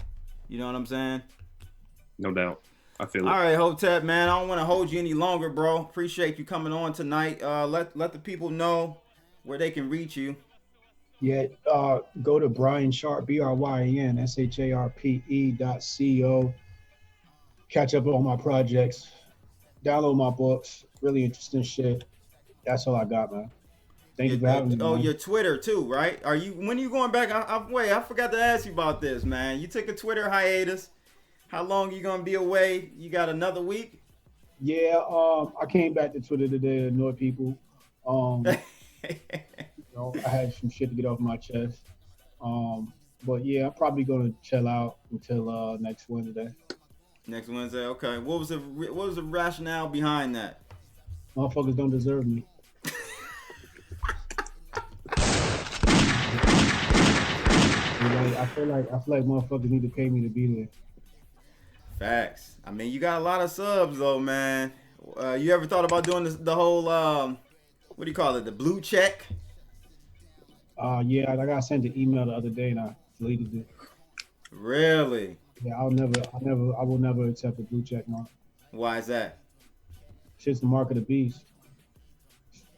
You know what I'm saying?
No doubt. I feel it.
All right, Hotep, man. I don't want to hold you any longer, bro. Appreciate you coming on tonight. Let the people know where they can reach you.
Yeah, go to Brian Sharp, BRYAN, SHARPE.co. Catch up on my projects. Download my books. Really interesting shit. That's all I got, man. Thank you for having me.
Oh,
man.
your Twitter too, right? When are you going back? I forgot to ask you about this, man. You took a Twitter hiatus. How long you gonna be away? You got another week?
Yeah, I came back to Twitter today to annoy people. I had some shit to get off my chest. But yeah, I'm probably gonna chill out until next Wednesday.
Next Wednesday, okay. What was the rationale behind that?
Motherfuckers don't deserve me. I feel like motherfuckers need to pay me to be there.
Facts. I mean, you got a lot of subs though, man. You ever thought about doing the whole what do you call it? The blue check?
Yeah, I got sent an email the other day and I deleted it.
Really?
Yeah, I will never accept the blue check mark.
Why is that?
Shit's the mark of the beast.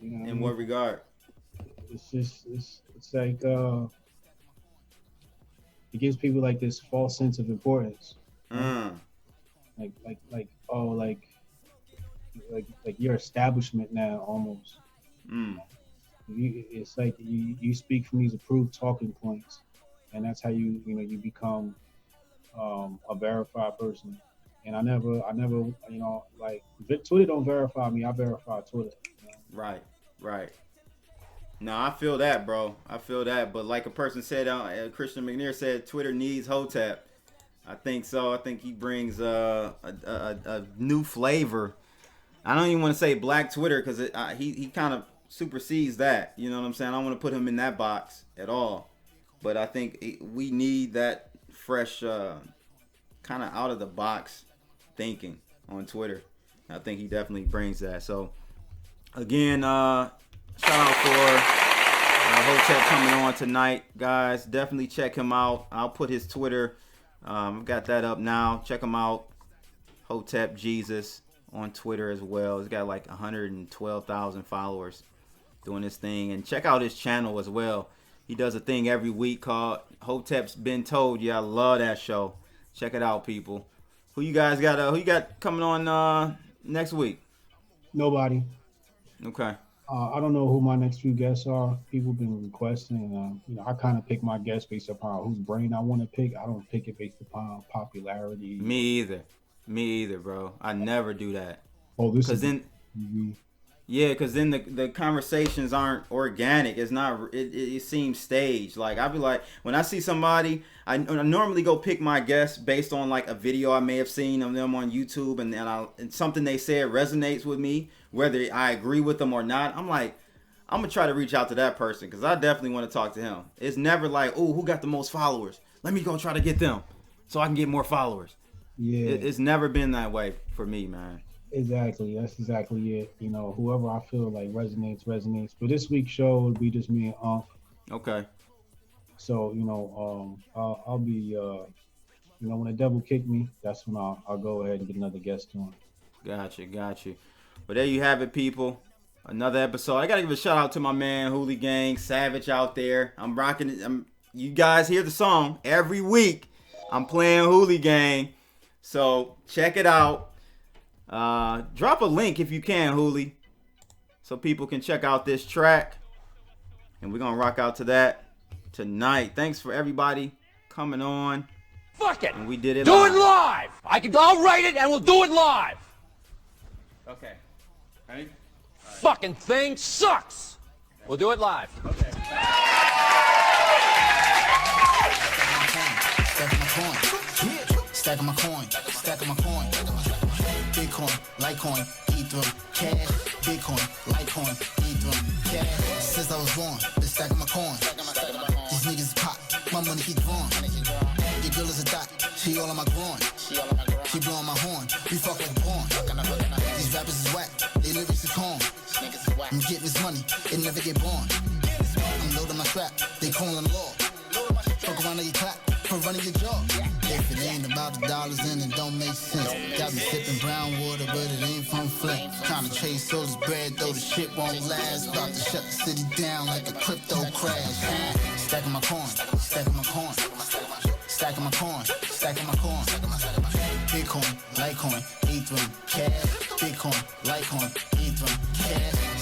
You know
In what regard?
It's like it gives people like this false sense of importance. Like your establishment now almost. It's like you speak from these approved talking points, and that's how you become a verified person. And I never like Twitter don't verify me. I verify Twitter. You know?
Right. No, I feel that, bro. I feel that. But like a person said, Christian McNair said, Twitter needs Hotep. I think so. I think he brings a new flavor. I don't even want to say Black Twitter because he kind of supersedes that. You know what I'm saying? I don't want to put him in that box at all. But I think we need that fresh, kind of out of the box thinking on Twitter. I think he definitely brings that. So again, shout out for Hotep coming on tonight, guys. Definitely check him out. I'll put his Twitter. Got that up now. Check him out. Hotep Jesus on Twitter as well. He's got like 112,000 followers doing this thing. And check out his channel as well. He does a thing every week called Hotep's Been Told You. I love that show. Check it out, people. Who you guys got? Who you got coming on next week?
Nobody.
Okay.
I don't know who my next few guests are. People have been requesting. I kind of pick my guests based upon whose brain I want to pick. I don't pick it based upon popularity.
Me either, bro. I never do that.
Oh, this
is then. Yeah, because then the conversations aren't organic. It's not. It seems staged. Like I'd be like, when I see somebody, I normally go pick my guests based on like a video I may have seen of them on YouTube, and something they said resonates with me, whether I agree with them or not. I'm like, I'm gonna try to reach out to that person because I definitely want to talk to him. It's never like, oh, who got the most followers? Let me go try to get them so I can get more followers.
Yeah,
it's never been that way for me, man.
Exactly. That's exactly it. Whoever I feel like resonates. But this week's show will be just me and Unc.
Okay.
So, I'll be, when the devil kick me, that's when I'll go ahead and get another guest on.
Gotcha. Well, there you have it, people. Another episode. I got to give a shout out to my man, Hooli Gang, Savage out there. I'm rocking it. You guys hear the song every week. I'm playing Hooli Gang. So check it out. Drop a link if you can, Hooli, so people can check out this track. And we're going to rock out to that tonight. Thanks for everybody coming on.
Fuck it.
And we did it
Do
live.
it live. I'll write it and we'll do it live.
Okay. Ready?
Fucking thing sucks. We'll do it live.
Okay.
Stacking my coin. Bitcoin, Litecoin, Ethereum, cash. Bitcoin, Litecoin, Ethereum, cash. Since I was born, been stacking my coin. These niggas pop, my money keep growing. Your girl is a dot, she all on my groin. She blowing my horn, we fuck like porn. These rappers is whack, they lyrics is corn. I'm getting this money, it never get born. I'm loading my strap, they calling law. Fuck around on your clap, for running your jaw. If it ain't about the dollars, then it don't make sense. Got me sipping brown water, but it ain't from Flint. Trying to chase all this bread, though the shit won't last. About to shut the city down like a crypto crash. Stacking my coin. Bitcoin, Litecoin, Ethereum, cash. Bitcoin, Litecoin, Ethereum, cash.